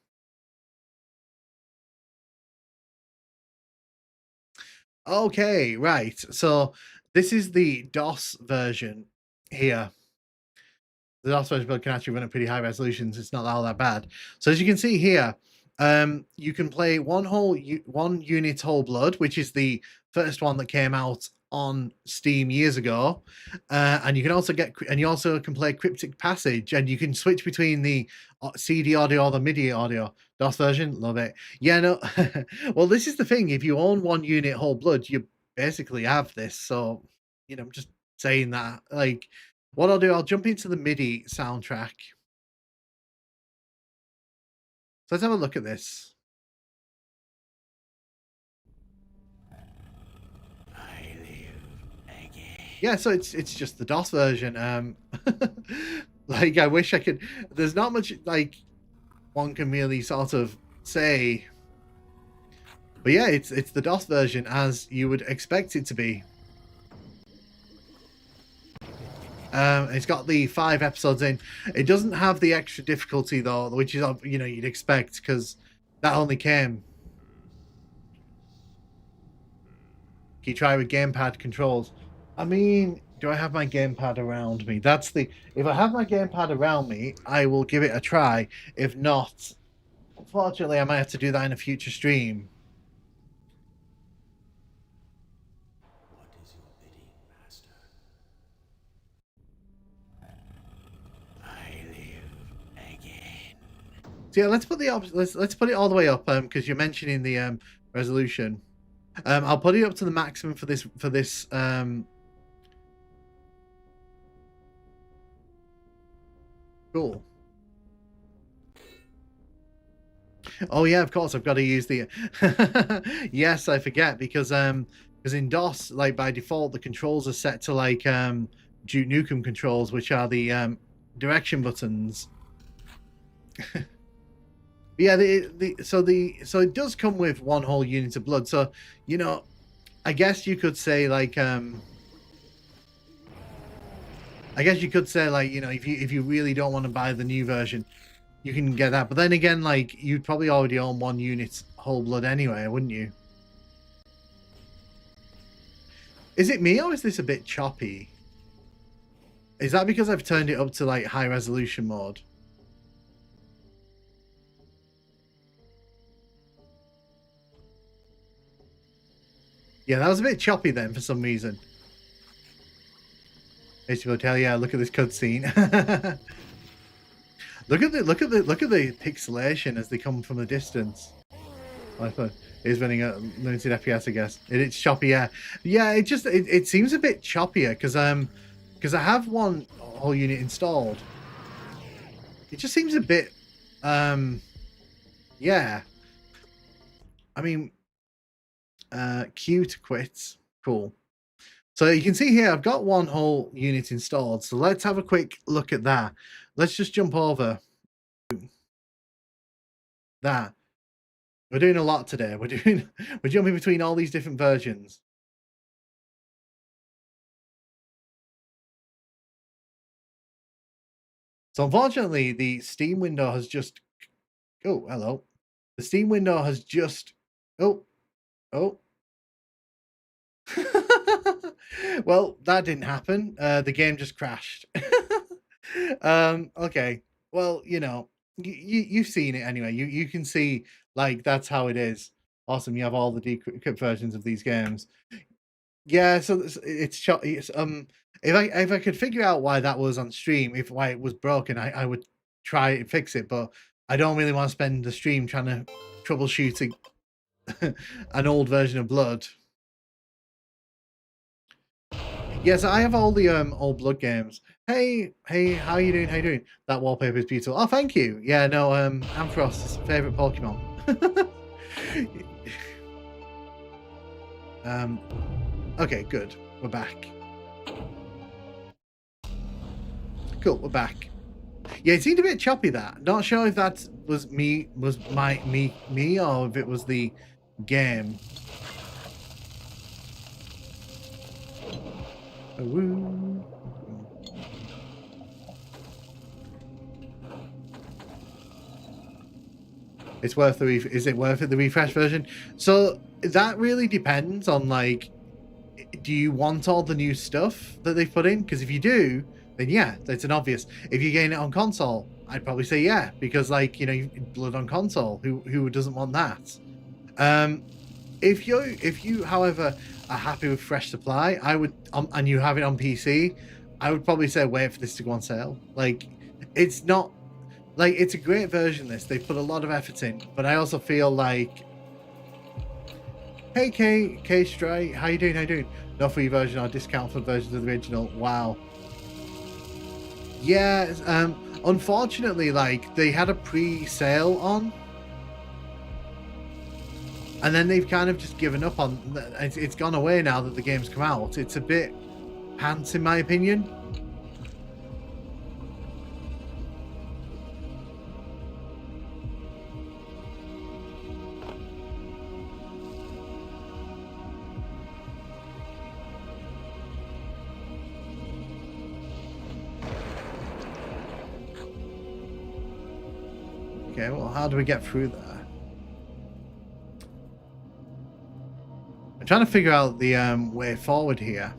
Okay, right. So this is the DOS version here. The DOS version can actually run at pretty high resolutions. It's not all that bad. So as you can see here, you can play one unit Whole Blood, which is the first one that came out on Steam years ago, and you can also can play Cryptic Passage, and you can switch between the CD audio or the MIDI audio. DOS version, love it. Yeah, no. Well, this is the thing. If you own one unit Whole Blood, you basically have this. So, you know, I'm just saying that. Like, what I'll do, I'll jump into the MIDI soundtrack. So let's have a look at this. I live again. Yeah, so it's just the DOS version. Like, I wish I could. There's not much, like, one can really sort of say. But yeah, it's the DOS version as you would expect it to be. It's got the 5 episodes in. It doesn't have the extra difficulty though, which is, you know, you'd expect, because that only came. Can you try with gamepad controls? I mean, do I have my gamepad around me? That's the. If I have my gamepad around me, I will give it a try. If not, unfortunately, I might have to do that in a future stream. What is your bidding, master? I live again. So yeah, let's put it all the way up, because you're mentioning the resolution. I'll put it up to the maximum for this. Cool. Oh yeah, of course I've got to use the. Yes, I forget, because in DOS, like, by default, the controls are set to, like, Duke Nukem controls, which are the direction buttons. Yeah, so it does come with one whole unit of blood. So, you know, I guess you could say, like, you know, if you really don't want to buy the new version, you can get that. But then again, like, you'd probably already own one unit Whole Blood anyway, wouldn't you? Is it me, or is this a bit choppy? Is that because I've turned it up to, like, high resolution mode? Yeah, that was a bit choppy then for some reason. HBO Hotel, yeah, look at this cutscene. look at the pixelation as they come from a distance. It's running at limited FPS, I guess. It's choppy, yeah. Yeah, it seems a bit choppier because I have one whole unit installed. It just seems a bit, yeah. I mean, Q to quit. Cool. So you can see here, I've got one whole unit installed. So let's have a quick look at that. Let's just jump over that. We're doing a lot today. We're jumping between all these different versions. So unfortunately, the Steam window has just, oh, hello. The Steam window has just, oh. Well, that didn't happen. The game just crashed. Okay. Well, you know, you've seen it anyway. You can see like that's how it is. Awesome. You have all the decrypt versions of these games. Yeah, so if I could figure out why that was on stream, if why it was broken, I would try and fix it, but I don't really want to spend the stream trying to troubleshooting an old version of Blood. Yes, I have all the old Blood games. Hey, how you doing? How you doing? That wallpaper is beautiful. Oh, thank you. Yeah, no, Amphros' favorite Pokemon. Okay, good. We're back. Cool, we're back. Yeah, it seemed a bit choppy. That. Not sure if that was me, or if it was the game. Woo. It's worth the is it worth it, the refresh version? So that really depends on like, do you want all the new stuff that they've put in? Because if you do, then yeah, that's an obvious. If you're getting it on console, I'd probably say yeah, because like, you know, Blood on console, who doesn't want that? If you however are happy with fresh supply, I would, and you have it on PC, I would probably say wait for this to go on sale. Like, it's not like, it's a great version. They've put a lot of effort in, but I also feel like, hey K Stray, how you doing? How you doing? No free version or discount for versions of the original. Wow. Yeah, unfortunately, like they had a pre-sale on, and then they've kind of just given up on. It's gone away now that the game's come out. It's a bit pants, in my opinion. Okay, well, how do we get through there? I'm trying to figure out the way forward here.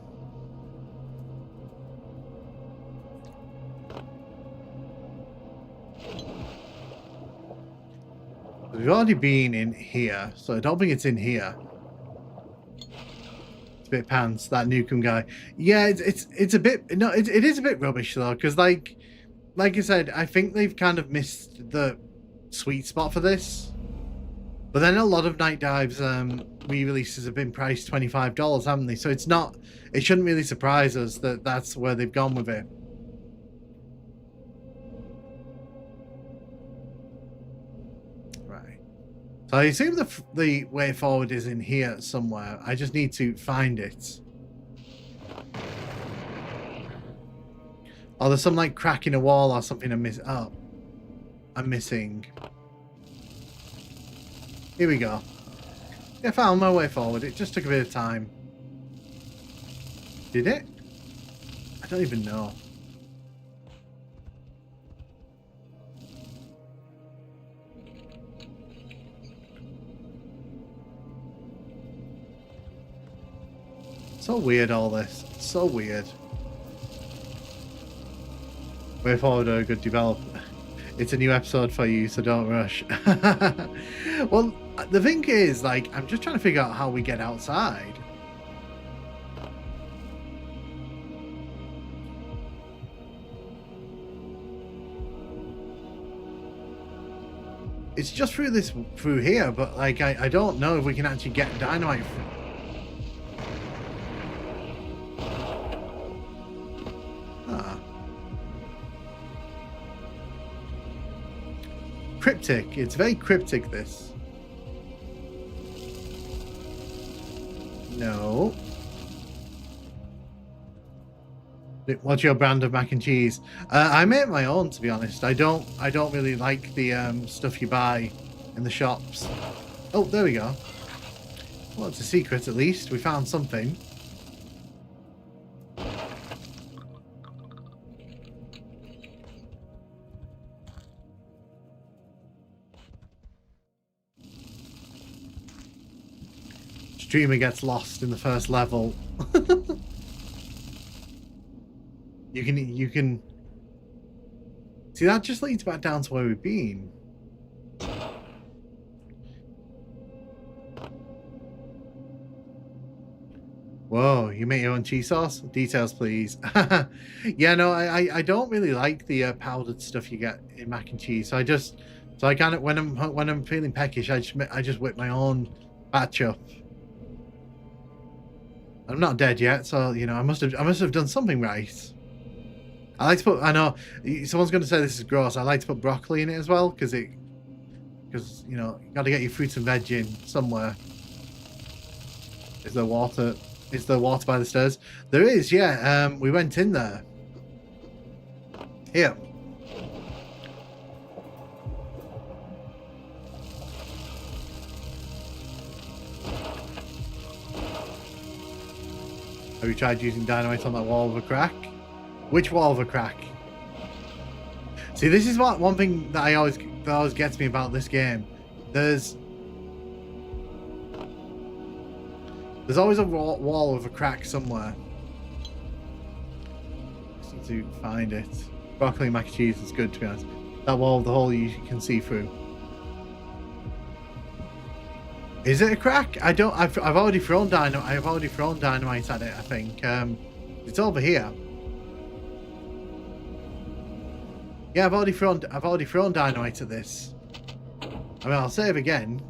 We've already been in here, so I don't think it's in here. It's a bit pants, that Nukem guy. Yeah, it's a bit, no, it is a bit rubbish though, because like I said, I think they've kind of missed the sweet spot for this. But then a lot of Nightdive's re-releases have been priced $25, haven't they? So it shouldn't really surprise us that that's where they've gone with it. Right. So I assume the way forward is in here somewhere. I just need to find it. Oh, there's some like crack in a wall or something I'm missing. Here we go. Yeah, I found my way forward. It just took a bit of time. Did it? I don't even know. So weird, all this. So weird. Way forward are a good developer. It's a new episode for you, so don't rush. Well, the thing is, like, I'm just trying to figure out how we get outside. It's just through here, but like, I don't know if we can actually get dynamite. cryptic. It's very cryptic, this. No. What's your brand of mac and cheese? I make my own, to be honest. I don't really like the stuff you buy in the shops. Oh, there we go. Well, it's a secret at least. We found something. Streamer gets lost in the first level. You can see that just leads back down to where we've been. Whoa, you make your own cheese sauce? Details, please. Yeah, no, I don't really like the powdered stuff you get in mac and cheese. So I kind of when I'm feeling peckish, I just whip my own batch up. I'm not dead yet, so you know I must have done something right. I like to put. I know someone's going to say this is gross. I like to put broccoli in it as well because you know you got to get your fruits and veg in somewhere. Is there water? Is there water by the stairs? There is. Yeah. We went in there. Here. Have you tried using dynamite on that wall of a crack? Which wall of a crack? See, this is one thing that always gets me about this game. There's always a wall of a crack somewhere. Just need to find it. Broccoli and mac and cheese is good, to be honest. That wall of the hole you can see through. Is it a crack? I don't. I've already thrown dynamite. I've already thrown dynamite at it. I think it's over here. Yeah, I've already thrown dynamite at this. I mean, I'll save again.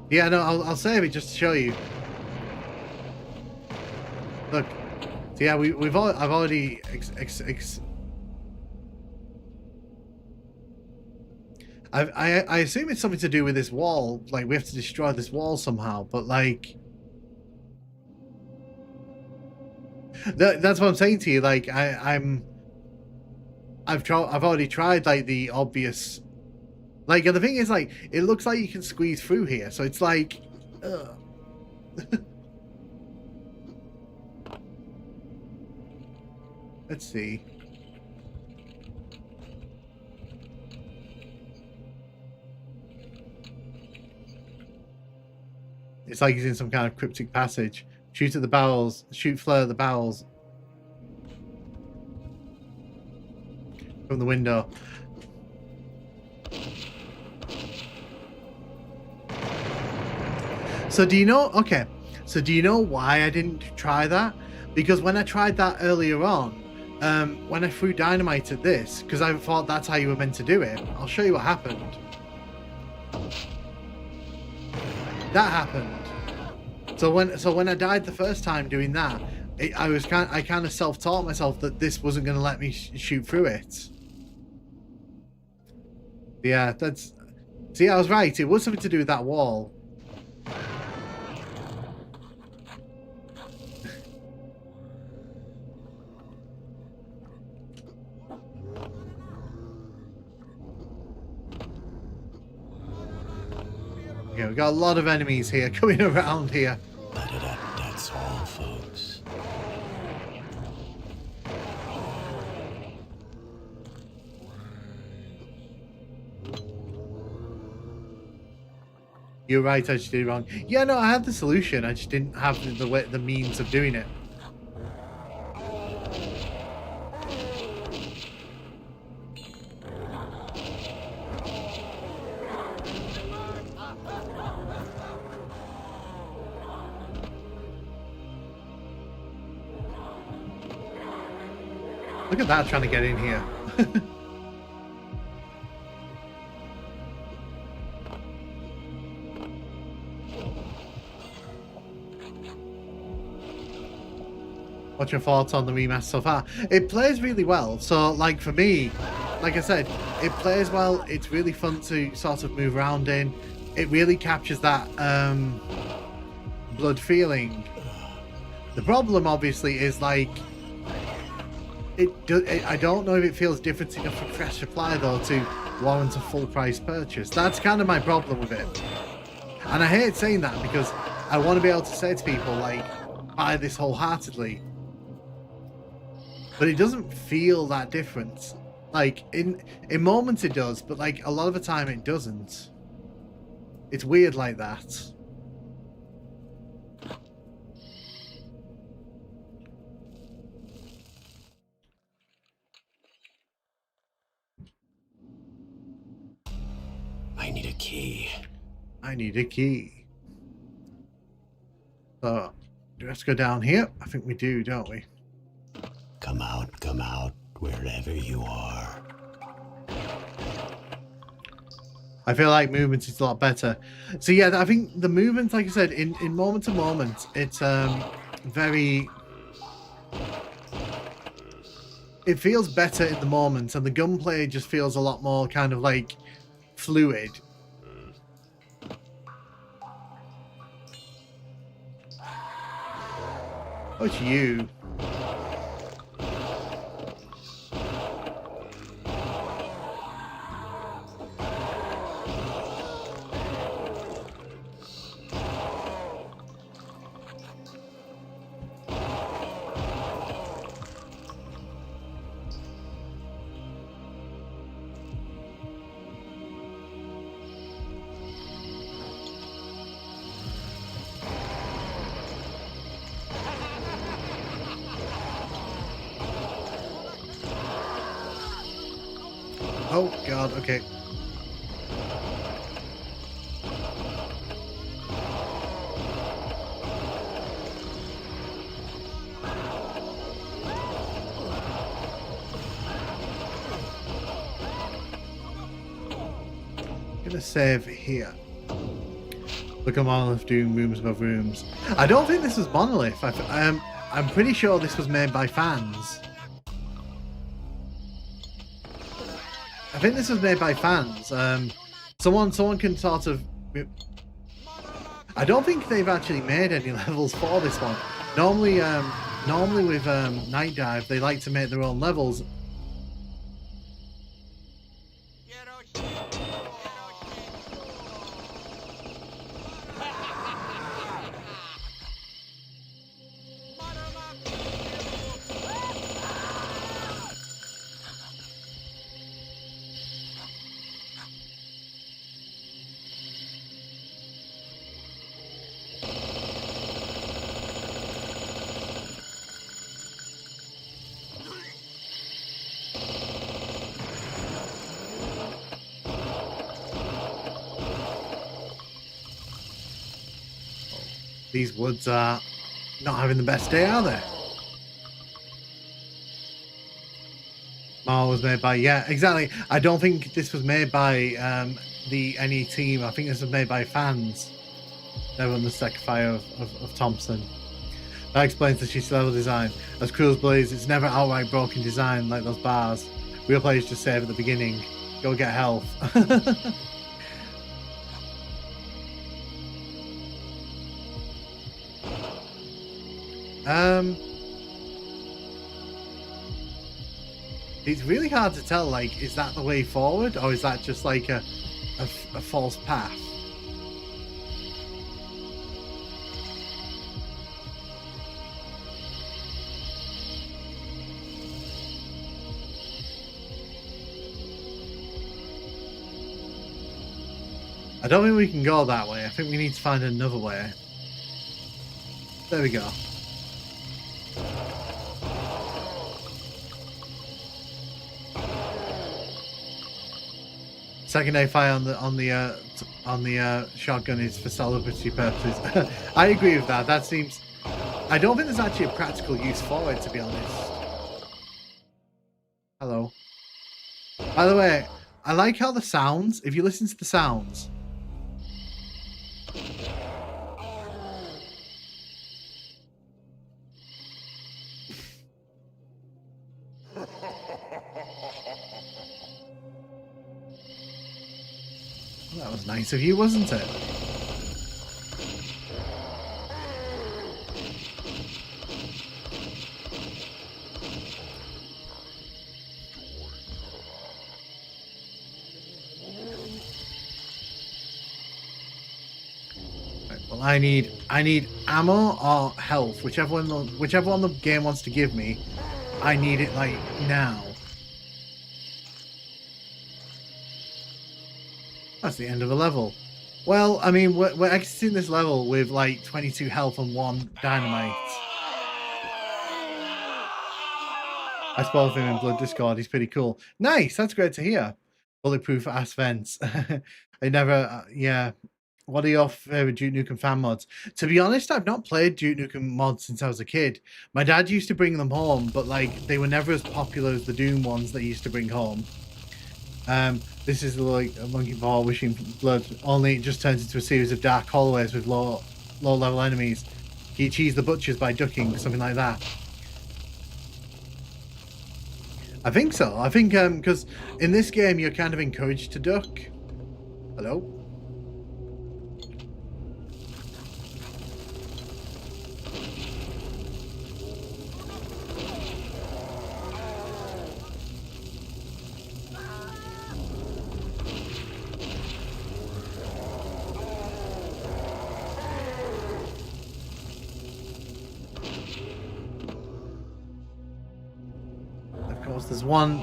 Yeah, no, I'll save it just to show you. Look. So yeah, I've already I assume it's something to do with this wall. Like we have to destroy this wall somehow. But like, that's what I'm saying to you. Like I've already tried like the obvious. Like the thing is, like it looks like you can squeeze through here, so it's like, ugh. Let's see. It's like he's in some kind of cryptic passage. Shoot at the barrels. Shoot flare at the barrels. From the window. So do you know... Okay. So do you know why I didn't try that? Because when I tried that earlier on, when I threw dynamite at this, because I thought that's how you were meant to do it. I'll show you what happened. That happened. So when I died the first time doing that, I kind of self-taught myself that this wasn't going to let me shoot through it. Yeah, that's... See, I was right. It was something to do with that wall. Yeah, we've got a lot of enemies here coming around here. That's all, folks. You're right, I just did it wrong. Yeah, no, I had the solution. I just didn't have the means of doing it. Look at that trying to get in here. What's your thoughts on the remaster so far? It plays really well. So, like, for me, like I said, it plays well. It's really fun to sort of move around in. It really captures that blood feeling. The problem, obviously, is like I don't know if it feels different enough for fresh supply though to warrant a full price purchase. That's kind of my problem with it. And I hate saying that because I want to be able to say to people like, buy this wholeheartedly. But it doesn't feel that different. Like in moments it does, but like a lot of the time it doesn't. It's weird like that. I need a key. I need a key. So, do we have to go down here? I think we do, don't we? Come out, wherever you are. I feel like movement is a lot better. So yeah, I think the movement, like I said, in moment to moment, it's very... It feels better in the moment, and the gunplay just feels a lot more kind of like fluid. Oh, it's you. Oh god, okay. Gonna save here. Look at Monolith doing rooms above rooms. I don't think this was Monolith. I'm pretty sure this was made by fans. I think this was made by fans. Someone can sort of... I don't think they've actually made any levels for this one. Normally with Nightdive, they like to make their own levels. These woods are not having the best day, are they? Mar was made by... Yeah, exactly. I don't think this was made by any team. I think this was made by fans. They were on the second fire of Thompson. That explains the shitty level design. As Cruel's Blaze, it's never outright broken design like those bars. Real players just save at the beginning. Go get health. It's really hard to tell, like, is that the way forward, or is that just like a false path? I don't think we can go that way. I think we need to find another way. There we go. Secondary fire on the shotgun is for celebrity purposes. I agree with that. That seems... I don't think there's actually a practical use for it, to be honest. Hello. By the way, I like how the sounds, if you listen to the sounds... That was nice of you, wasn't it? Right, well, I need ammo or health, whichever one the game wants to give me. I need it like now. That's the end of the level. Well, I mean, we're exiting this level with like 22 health and 1 dynamite. I spoiled him in Blood Discord. He's pretty cool. Nice. That's great to hear. Bulletproof ass vents. I never, yeah. What are your favorite Duke Nukem fan mods? To be honest, I've not played Duke Nukem mods since I was a kid. My dad used to bring them home, but like they were never as popular as the Doom ones that he used to bring home. This is like a monkey ball wishing blood, only it just turns into a series of dark hallways with low level enemies. Can you cheese the butchers by ducking, something like that? I think so. I think because in this game you're kind of encouraged to duck. Hello?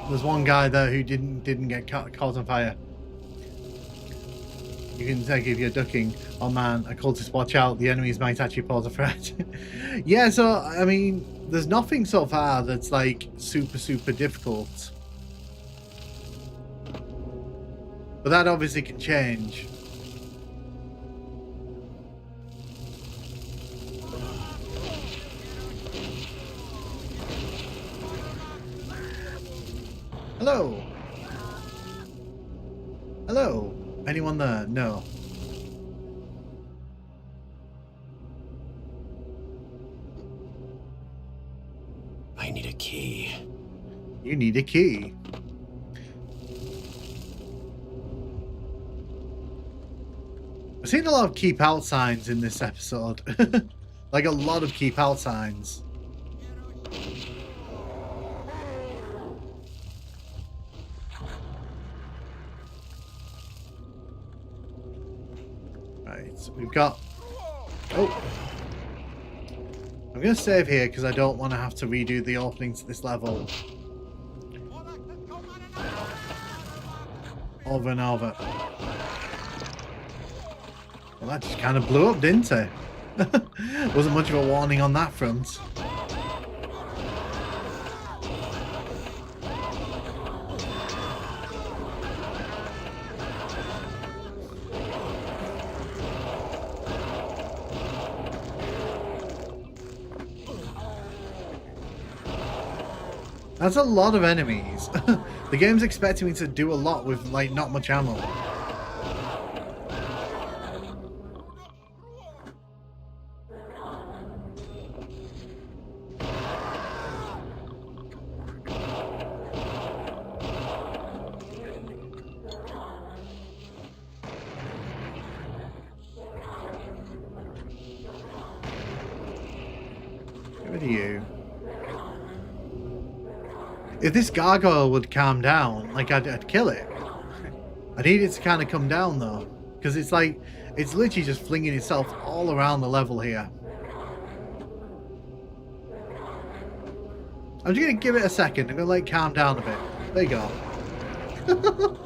There's one guy there who didn't get caught on fire. You can say if you're ducking, oh man, a cultist, watch out, the enemies might actually pose a threat. Yeah, so I mean, there's nothing so far that's like super difficult, but that obviously can change. Hello? Hello? Anyone there? No. I need a key. You need a key. I've seen a lot of keep out signs in this episode. Like a lot of keep out signs. So we've got... Oh! I'm going to save here because I don't want to have to redo the opening to this level. Over and over. Well, that just kind of blew up, didn't it? Wasn't much of a warning on that front. That's a lot of enemies. The game's expecting me to do a lot with, like, not much ammo. Get rid of you. If this gargoyle would calm down, like I'd kill it. I need it to kind of come down though, because it's like it's literally just flinging itself all around the level here. I'm just gonna give it a second. I'm gonna let it calm down a bit. There you go.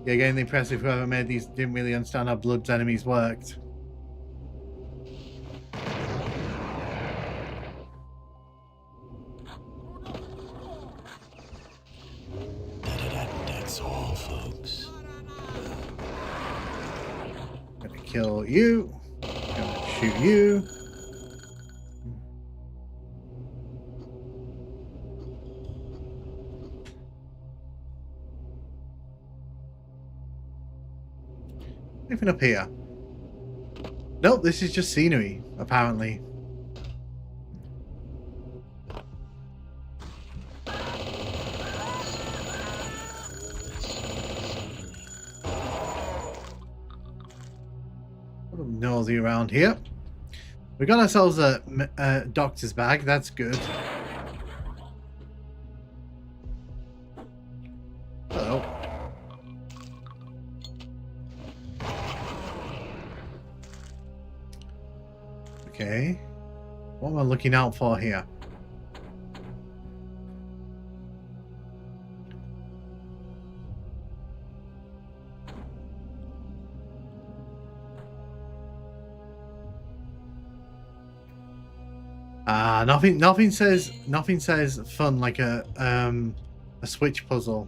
Yeah, getting the impressive whoever made these didn't really understand how Blood's enemies worked. That's all, folks. Gonna kill you. Gonna shoot you. Anything up here? Nope, this is just scenery, apparently. nosy around here. We got ourselves a doctor's bag. That's good. Hello. Okay. What am I looking out for here? Nothing says fun like a switch puzzle.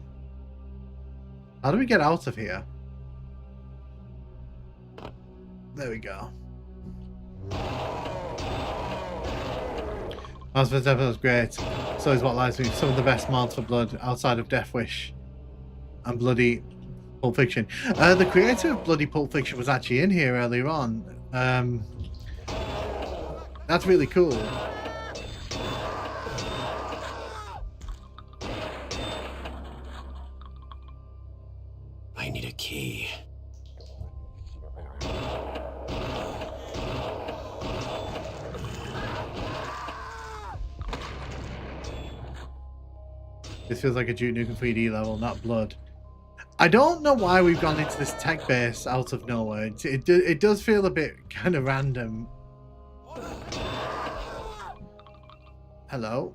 How do we get out of here? There we go. Mods for Devil is great. So is what lies me. Some of the best mods for Blood outside of Death Wish and Bloody Pulp Fiction. The creator of Bloody Pulp Fiction was actually in here earlier on. That's really cool. I need a key. This feels like a Duke Nukem 3D level, not Blood. I don't know why we've gone into this tech base out of nowhere. It does feel a bit kind of random. Hello?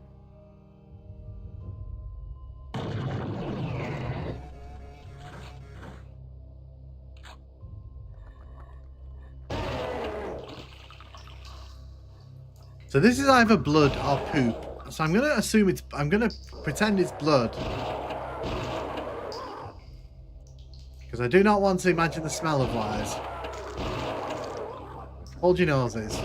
So this is either blood or poop. So I'm gonna assume it's... I'm gonna pretend it's blood. Because I do not want to imagine the smell of wires. Hold your noses.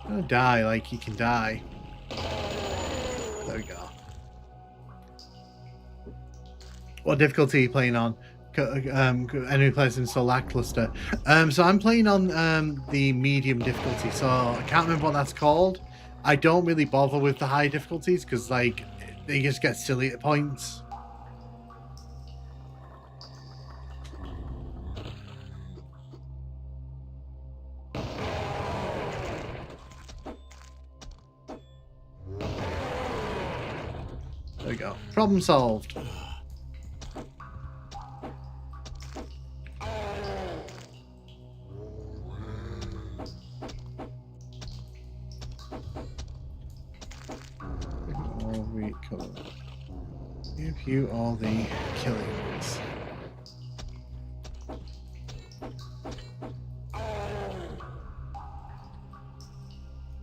Don't die like you can die. There we go. What difficulty are you playing on? Enemy players in so lackluster. So I'm playing on the medium difficulty, so I can't remember what that's called. I don't really bother with the high difficulties because like they just get silly at points. There we go. Problem solved. Give you all the killings.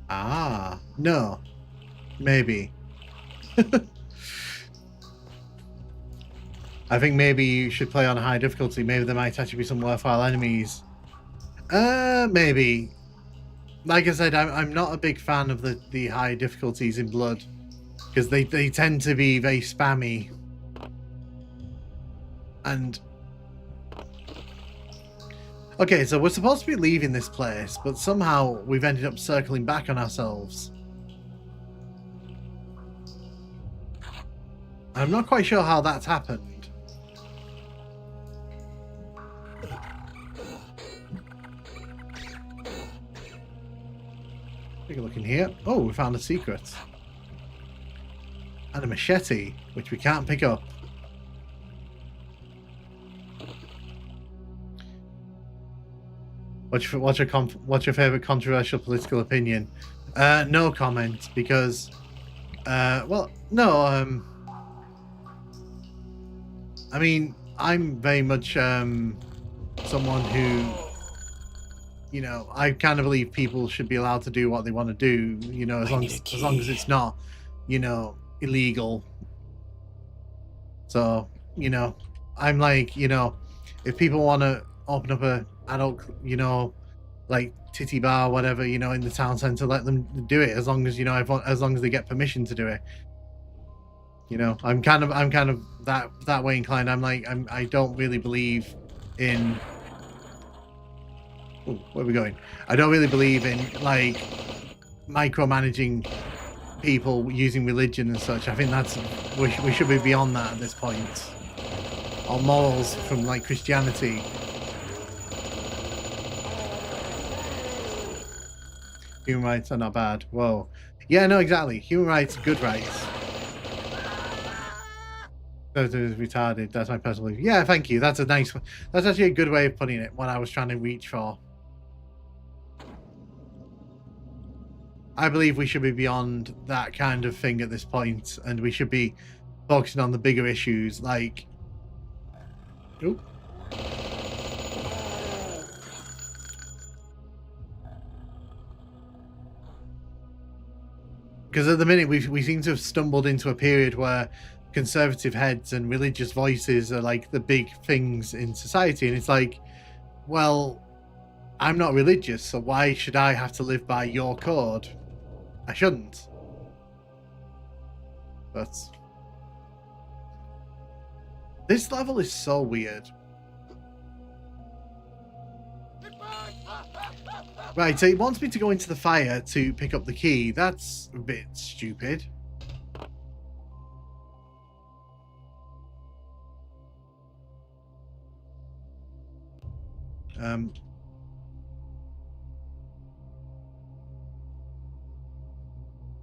Ah, no. Maybe. I think maybe you should play on high difficulty. Maybe there might actually be some worthwhile enemies. Maybe. Like I said, I'm not a big fan of the high difficulties in Blood. Because they tend to be very spammy. And... Okay, so we're supposed to be leaving this place, but somehow we've ended up circling back on ourselves. I'm not quite sure how that's happened. Take a look in here. Oh, we found a secret. And a machete, which we can't pick up. What's your favorite controversial political opinion? No comment, because well, no. I mean, I'm very much someone who, you know, I kind of believe people should be allowed to do what they want to do. You know, as long as it's not, you know, illegal. So, you know, I'm like, you know, if people want to open up a adult, you know, like titty bar, whatever, you know, in the town centre. Let them do it as long as, you know, as long as they get permission to do it. You know, I'm kind of that way inclined. I don't really believe in. Ooh, where are we going? I don't really believe in like micromanaging people using religion and such. I think that's we should be beyond that at this point. Or morals from like Christianity. Human rights are not bad. Whoa. Yeah, no, exactly. Human rights, good rights. Those are retarded. That's my personal belief. Yeah, thank you. That's a nice one. That's actually a good way of putting it. What I was trying to reach for. I believe we should be beyond that kind of thing at this point, and we should be focusing on the bigger issues, like. Ooh. Because at the minute we seem to have stumbled into a period where conservative heads and religious voices are like the big things in society, and it's like, well, I'm not religious, so why should I have to live by your code? I shouldn't. But this level is so weird. Right, so it wants me to go into the fire to pick up the key. That's a bit stupid.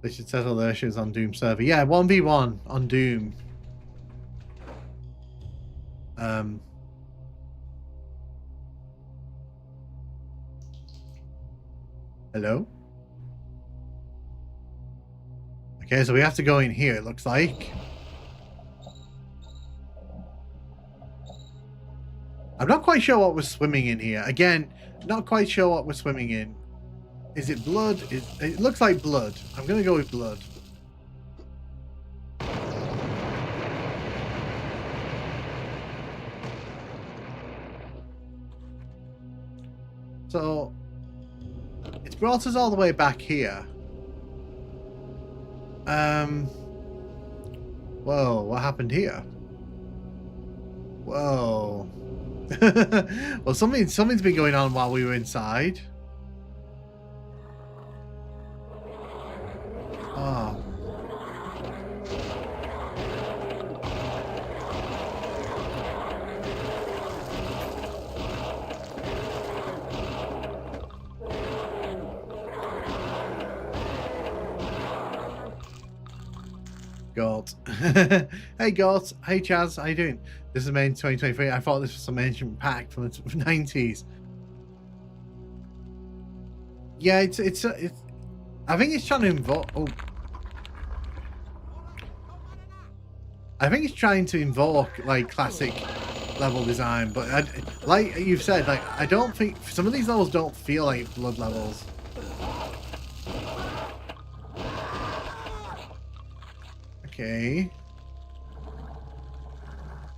They should settle their issues on Doom server. Yeah, 1v1 on Doom. Hello? Okay, so we have to go in here, it looks like. I'm not quite sure what we're swimming in here. Again, not quite sure what we're swimming in. Is it blood? It looks like blood. I'm going to go with blood. So, it's brought us all the way back here. Whoa, what happened here? Whoa. Well, something's been going on while we were inside. Oh. Gort. Hey Gort. Hey Chaz, how you doing? This is May 2023. I thought this was some ancient pack from the 90s. Yeah, it's I think it's trying to invoke. Oh. I think it's trying to invoke like classic level design, but like you've said, like I don't think some of these levels don't feel like blood levels. Okay.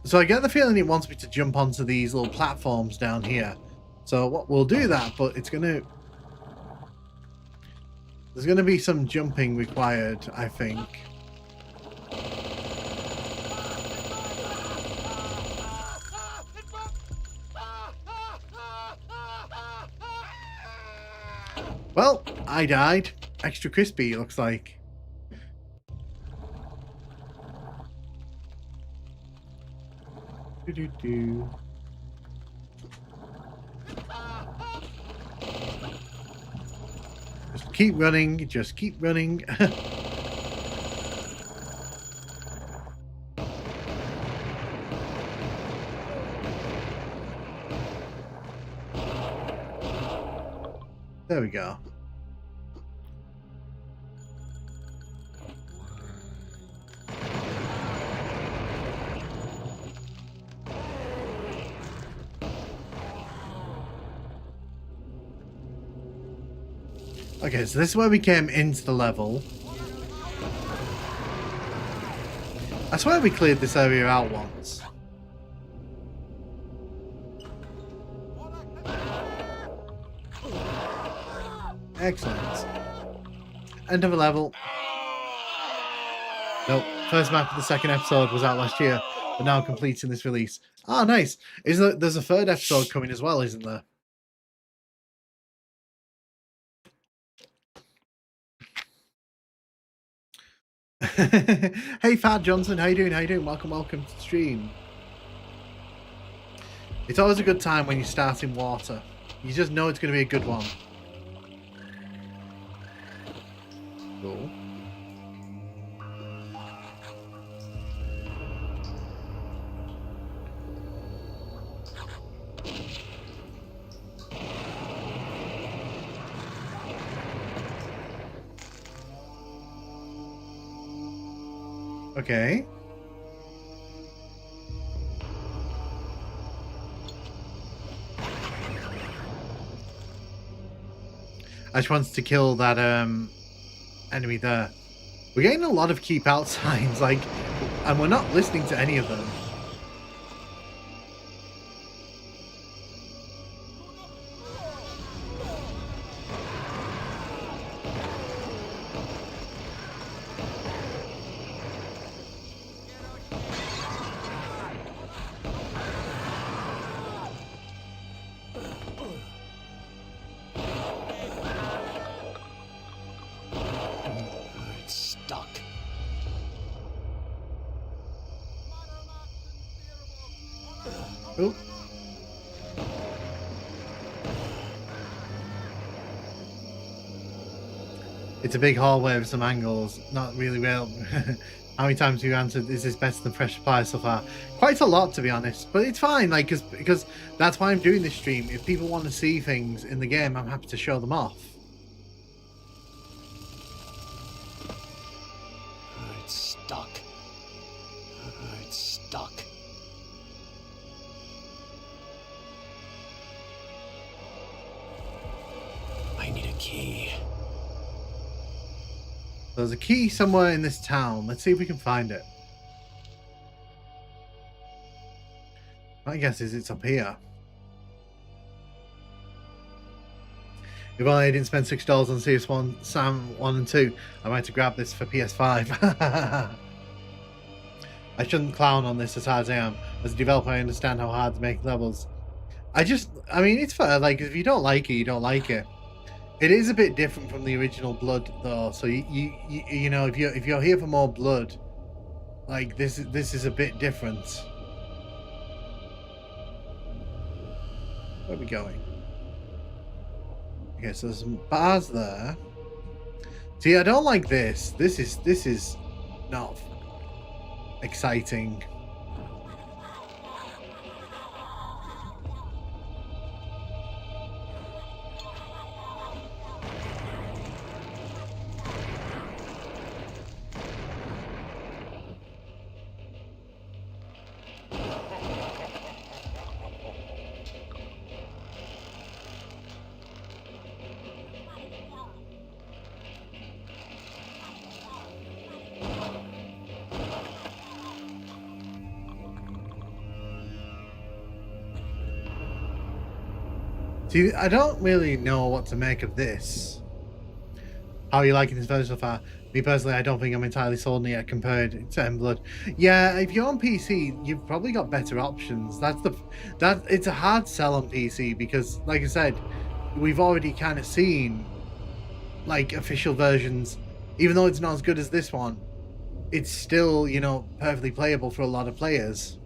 So I get the feeling it wants me to jump onto these little platforms down here. So what we'll do that, but there's gonna be some jumping required, I think. Well, I died. Extra crispy, it looks like. Do-do-do. Just keep running, just keep running. There we go. Okay, so this is where we came into the level. I swear we cleared this area out once. Excellent. End of a level. Nope. First map of the second episode was out last year, but now completing this release. Ah, nice. There's a third episode coming as well, isn't there? Hey, Fat Johnson, how you doing? How you doing? Welcome to the stream. It's always a good time when you start in water. You just know it's going to be a good one. Cool. Okay. I just wanted to kill that enemy there. We're getting a lot of keep out signs, like, and we're not listening to any of them. Oh. It's a big hallway with some angles. Not really well. How many times have you answered, is this better than Fresh Supply so far? Quite a lot, to be honest. But it's fine, like, because that's why I'm doing this stream. If people want to see things in the game, I'm happy to show them off. It's stuck. It's stuck. I need a key. There's a key somewhere in this town. Let's see if we can find it. My guess is it's up here. If only I didn't spend $6 on CS1, Sam 1 and 2, I might have grabbed this for PS5. I shouldn't clown on this as hard as I am. As a developer, I understand how hard to make levels. I mean, it's fair. Like, if you don't like it, you don't like it. It is a bit different from the original Blood, though. So you know, if you're here for more Blood, like this is a bit different. Where are we going? Okay, so there's some bars there. See, I don't like this. This is not exciting. See, I don't really know what to make of this. How are you liking this version so far? Me personally, I don't think I'm entirely sold on it yet compared to Blood. Yeah, if you're on PC, you've probably got better options. It's a hard sell on PC because, like I said, we've already kind of seen like official versions. Even though it's not as good as this one, it's still, you know, perfectly playable for a lot of players.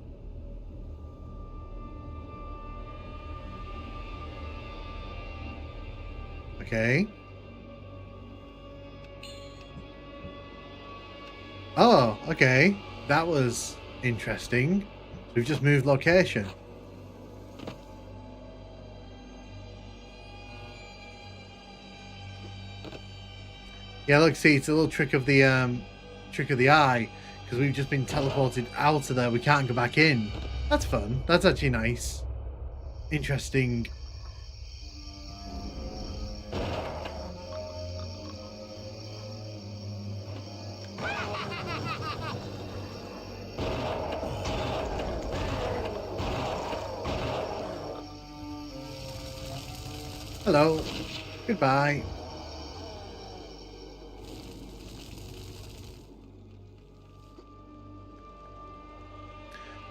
Okay. Oh, okay. That was interesting. We've just moved location. Yeah, look, see, it's a little trick of the eye, because we've just been teleported out of there. We can't go back in. That's fun. That's actually nice. Interesting. Hello. Goodbye.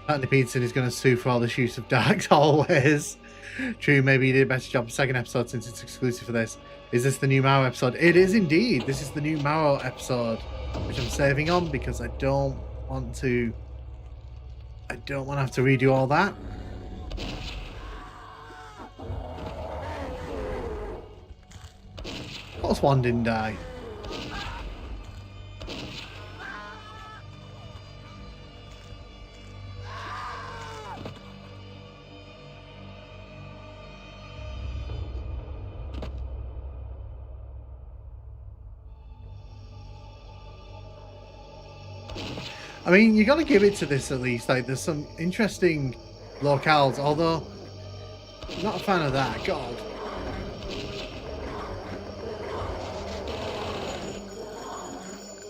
Anthony Peterson is going to sue for all the use of dark hallways. True, maybe he did a better job the second episode since it's exclusive for this. Is this the new Marrow episode? It is indeed. This is the new Marrow episode, which I'm saving on because I don't want to have to redo all that. Of course one didn't die. I mean, you got to give it to this at least. Like, there's some interesting locales, although I'm not a fan of that. God.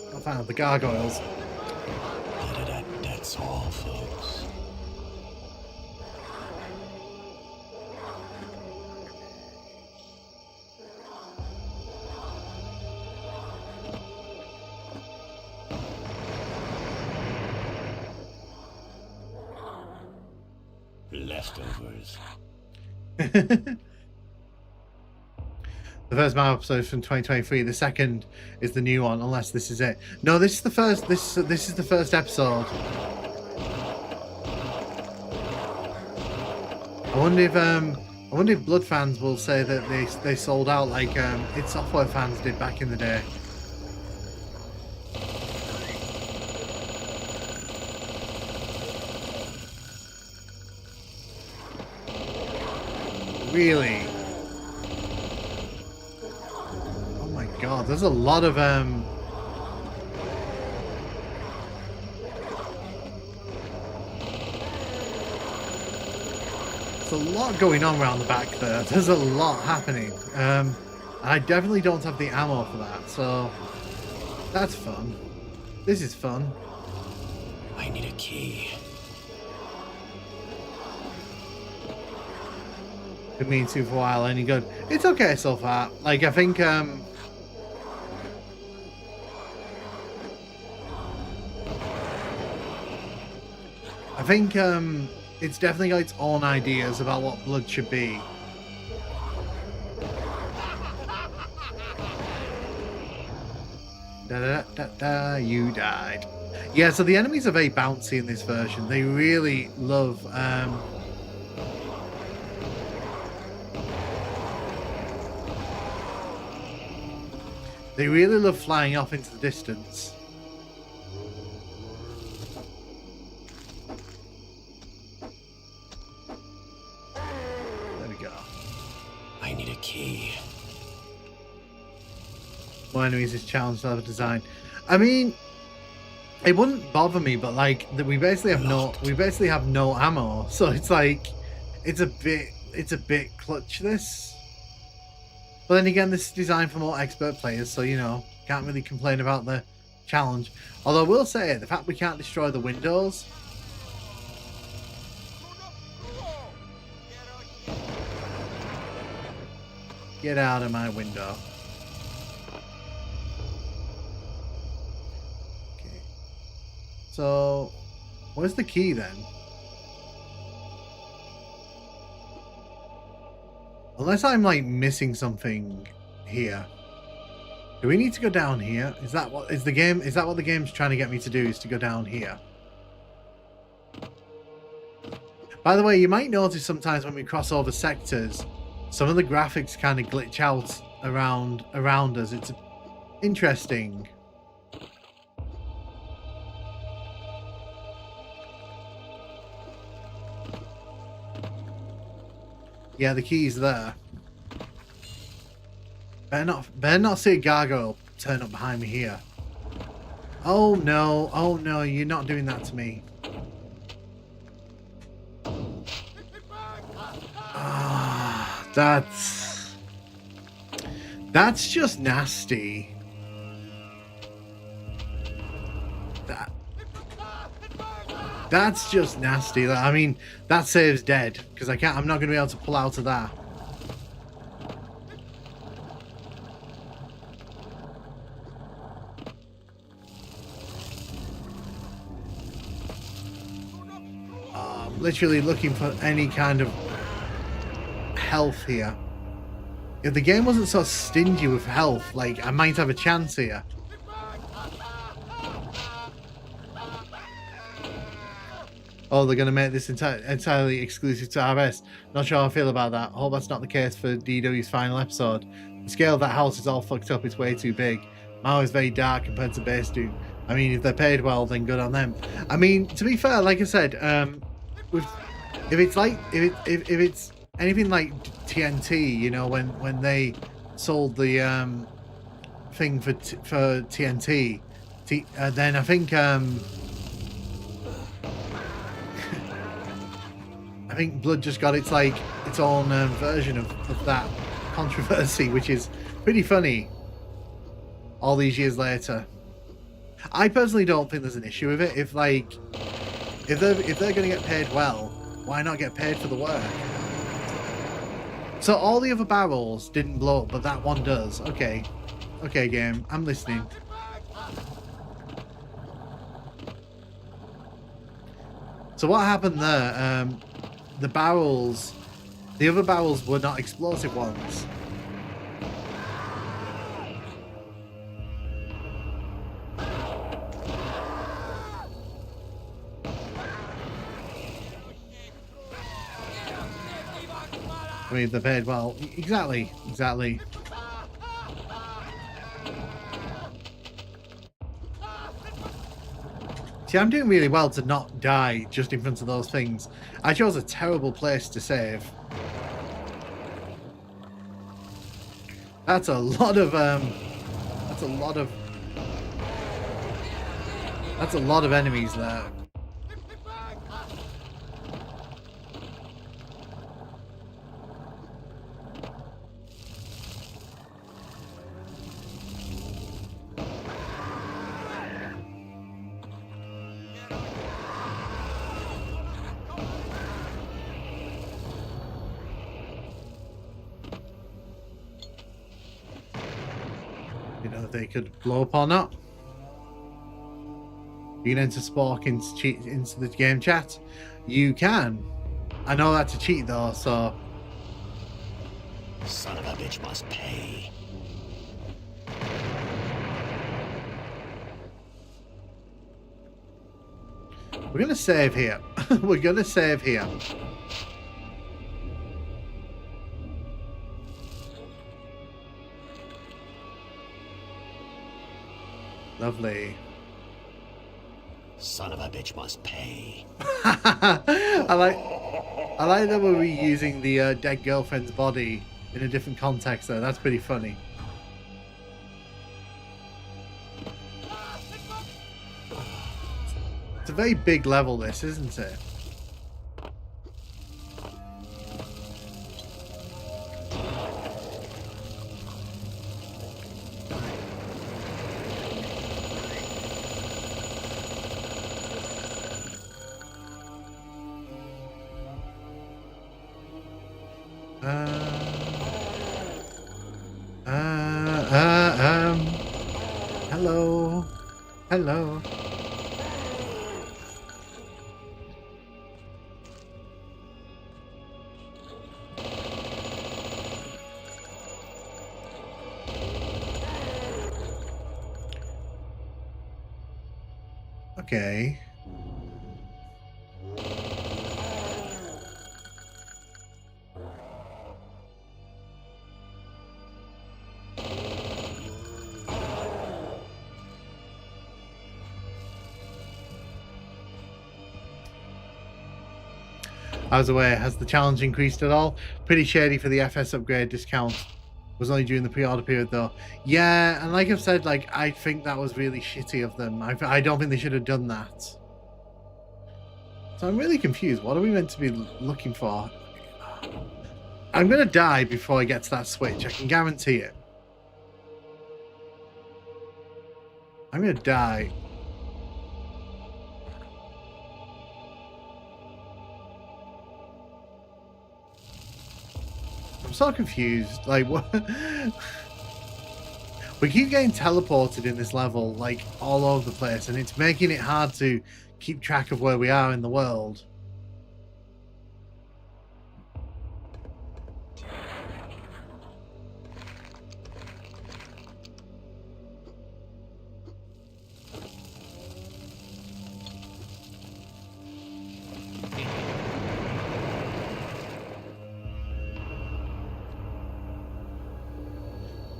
Not a fan of the gargoyles. That's all, folks. Leftovers. The first Marvel episode is from 2023. The second is the new one, unless this is it. No, this is the first. This is the first episode. I wonder if Blood fans will say that they sold out like id Software fans did back in the day. Really? Oh my god, there's a lot of there's a lot going on around the back there. There's a lot happening. I definitely don't have the ammo for that, so that's fun. This is fun. I need a key. Been meaning to for a while. Any good? It's okay so far. Like, I think it's definitely got its own ideas about what blood should be. You died. Yeah, so the enemies are very bouncy in this version. They really love they really love flying off into the distance. There we go. I need a key. More enemies is challenge level design. I mean, it wouldn't bother me, but like we basically have no ammo, so it's like it's a bit clutch this. But then again, this is designed for more expert players, so you know, can't really complain about the challenge. Although I will say, the fact we can't destroy the windows. Get out of my window. Okay. So, where's the key then? Unless I'm like missing something here. Do we need to go down here? Is that what the game's trying to get me to do, is to go down here? By the way, you might notice sometimes when we cross over sectors, some of the graphics kind of glitch out around us. It's interesting. Yeah, the key's there. Better not see a gargoyle turn up behind me here. Oh no, you're not doing that to me. Ah, that's just nasty. That's just nasty. I mean, that save's dead because I'm not going to be able to pull out of that. literally looking for any kind of health here. If the game wasn't so stingy with health, like, I might have a chance here. Oh, they're going to make this entirely exclusive to RS. Not sure how I feel about that. Hope that's not the case for DW's final episode. The scale of that house is all fucked up. It's way too big. Mao is very dark compared to Base Doom. I mean, if they're paid well, then good on them. I mean, to be fair, like I said, if it's anything like TNT, you know, when they sold the thing for TNT, then I think I think Blood just got its own version of that controversy, which is pretty funny. All these years later, I personally don't think there's an issue with it. If they're going to get paid well, why not get paid for the work? So all the other barrels didn't blow up, but that one does. Okay, game, I'm listening. So what happened there? The other barrels were not explosive ones. I mean, they're paid well. Exactly. See, I'm doing really well to not die just in front of those things. I chose a terrible place to save. That's a lot of enemies there. You know, they could blow up or not. You can enter Spork into the game chat. You can. I know that's a cheat though, so. Son of a bitch must pay. We're gonna save here. We're gonna save here. Lovely. Son of a bitch must pay. I like that we're reusing the dead girlfriend's body in a different context though. That's pretty funny. It's a very big level, this, isn't it? Hello. Okay. I was aware. Has the challenge increased at all? Pretty shady for the FS upgrade discount. Was only during the pre-order period though. Yeah, and like I've said, like I think that was really shitty of them. I don't think they should have done that. So I'm really confused. What are we meant to be looking for? I'm gonna die before I get to that switch. I can guarantee it. I'm gonna die. I'm so confused. Like, what? We keep getting teleported in this level, like, all over the place, and it's making it hard to keep track of where we are in the world.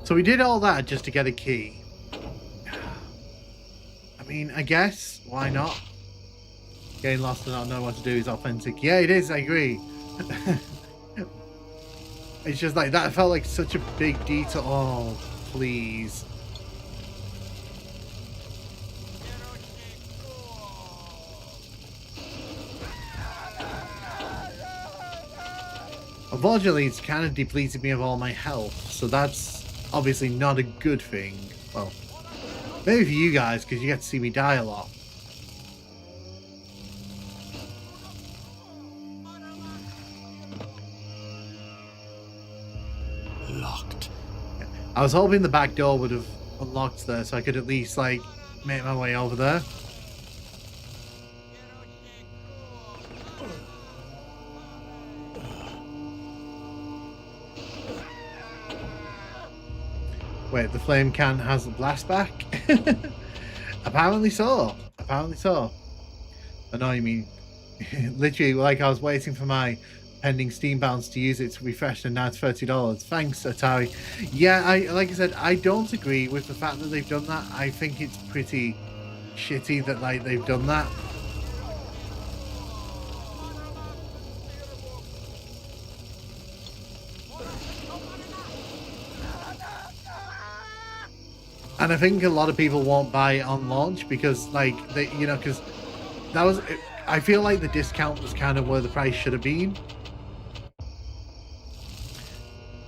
So we did all that just to get a key. I mean, I guess, why not? Getting lost and not knowing what to do is authentic. Yeah, it is, I agree. It's just like, that felt like such a big detail. Oh, please. Unfortunately, it's kind of depleted me of all my health, so that's obviously not a good thing. Well, maybe for you guys, because you get to see me die a lot. Locked. I was hoping the back door would have unlocked there, so I could at least, like, make my way over there. Wait, the flame can has the blast back? Apparently so. Apparently so. I know you mean. Literally, like I was waiting for my pending Steam bounce to use it to refresh, and now it's $30. Thanks, Atari. Yeah, like I said, I don't agree with the fact that they've done that. I think it's pretty shitty that like they've done that. And I think a lot of people won't buy it on launch because, like, they, you know, because that was. I feel like the discount was kind of where the price should have been.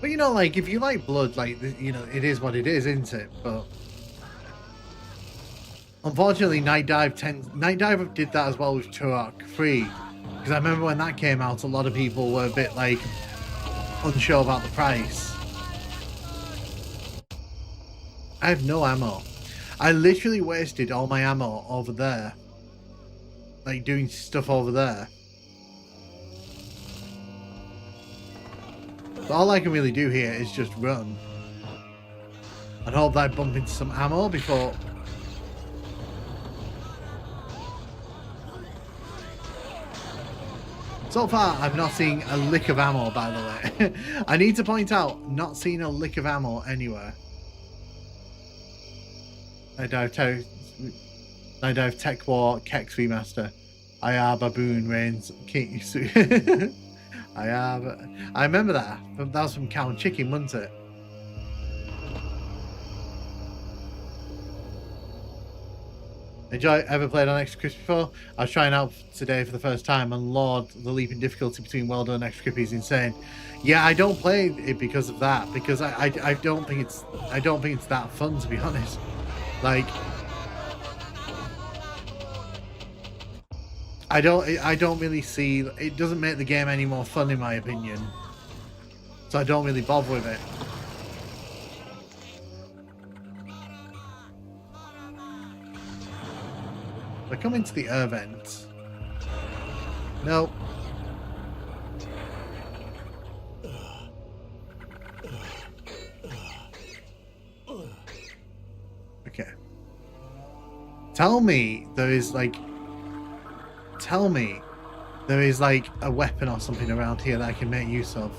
But you know, like, if you like blood, like, you know, it is what it is, isn't it? But unfortunately, Nightdive did that as well with Turok 3. Because I remember when that came out, a lot of people were a bit like unsure about the price. I have no ammo. I literally wasted all my ammo over there. Like, doing stuff over there. So all I can really do here is just run. And hope that I bump into some ammo before... So far, I'm not seeing a lick of ammo, by the way. I need to point out, not seeing a lick of ammo anywhere. Nightdive Tech War Kex Remaster. Baboon Reigns King. I remember that. That was from Cow and Chicken, wasn't it? Ever played on Extra Crisp before? I was trying out today for the first time, and Lord, the leap in difficulty between Well Done and Extra Crisp is insane. Yeah, I don't play it because of that, because I don't think it's that fun, to be honest. Like, I don't really see, it doesn't make the game any more fun in my opinion, so I don't really bother with it. I come into the air vent. Nope. Okay. Tell me there is like a weapon or something around here that I can make use of.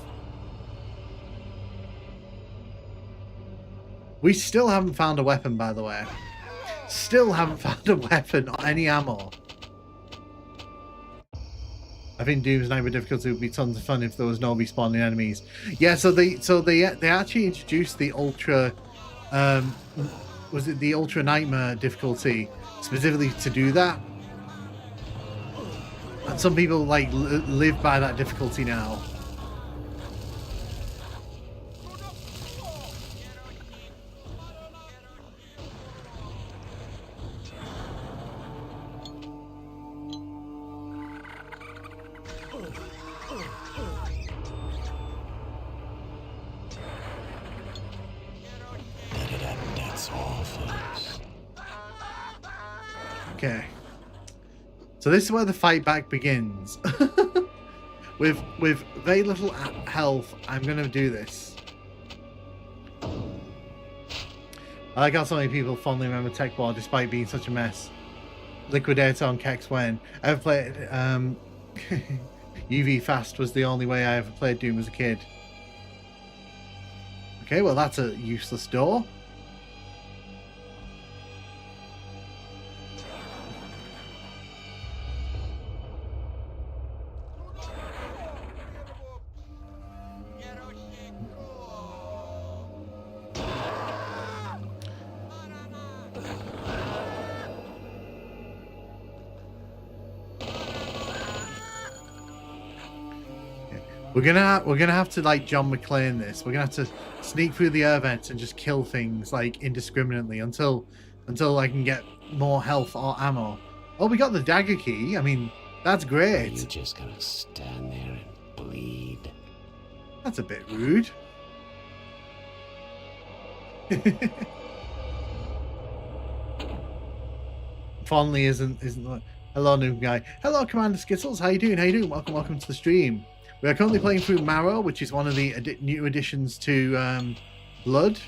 We still haven't found a weapon, by the way. Still haven't found a weapon or any ammo. I think Doom's Nightmare difficulty would be tons of fun if there was no respawning enemies. Yeah, so they actually introduced the ultra, was it the Ultra Nightmare difficulty specifically to do that? And some people like live by that difficulty now. That's all, folks. Okay. So this is where the fight back begins. with very little health, I'm gonna do this. I like how so many people fondly remember Tech War despite being such a mess. Liquidator on Kex when I ever played UV Fast was the only way I ever played Doom as a kid. Okay, Okay, well that's a useless door. We're gonna have to like John McClane this. We're gonna have to sneak through the air vents and just kill things like indiscriminately until I can get more health or ammo. Oh, we got the dagger key. I mean, that's Are great. you just gonna stand there and bleed? That's a bit rude. Fondly isn't like, hello new guy. Hello Commander Skittles, how you doing? How you doing? Welcome to the stream. We are currently playing through Marrow, which is one of the new additions to Blood.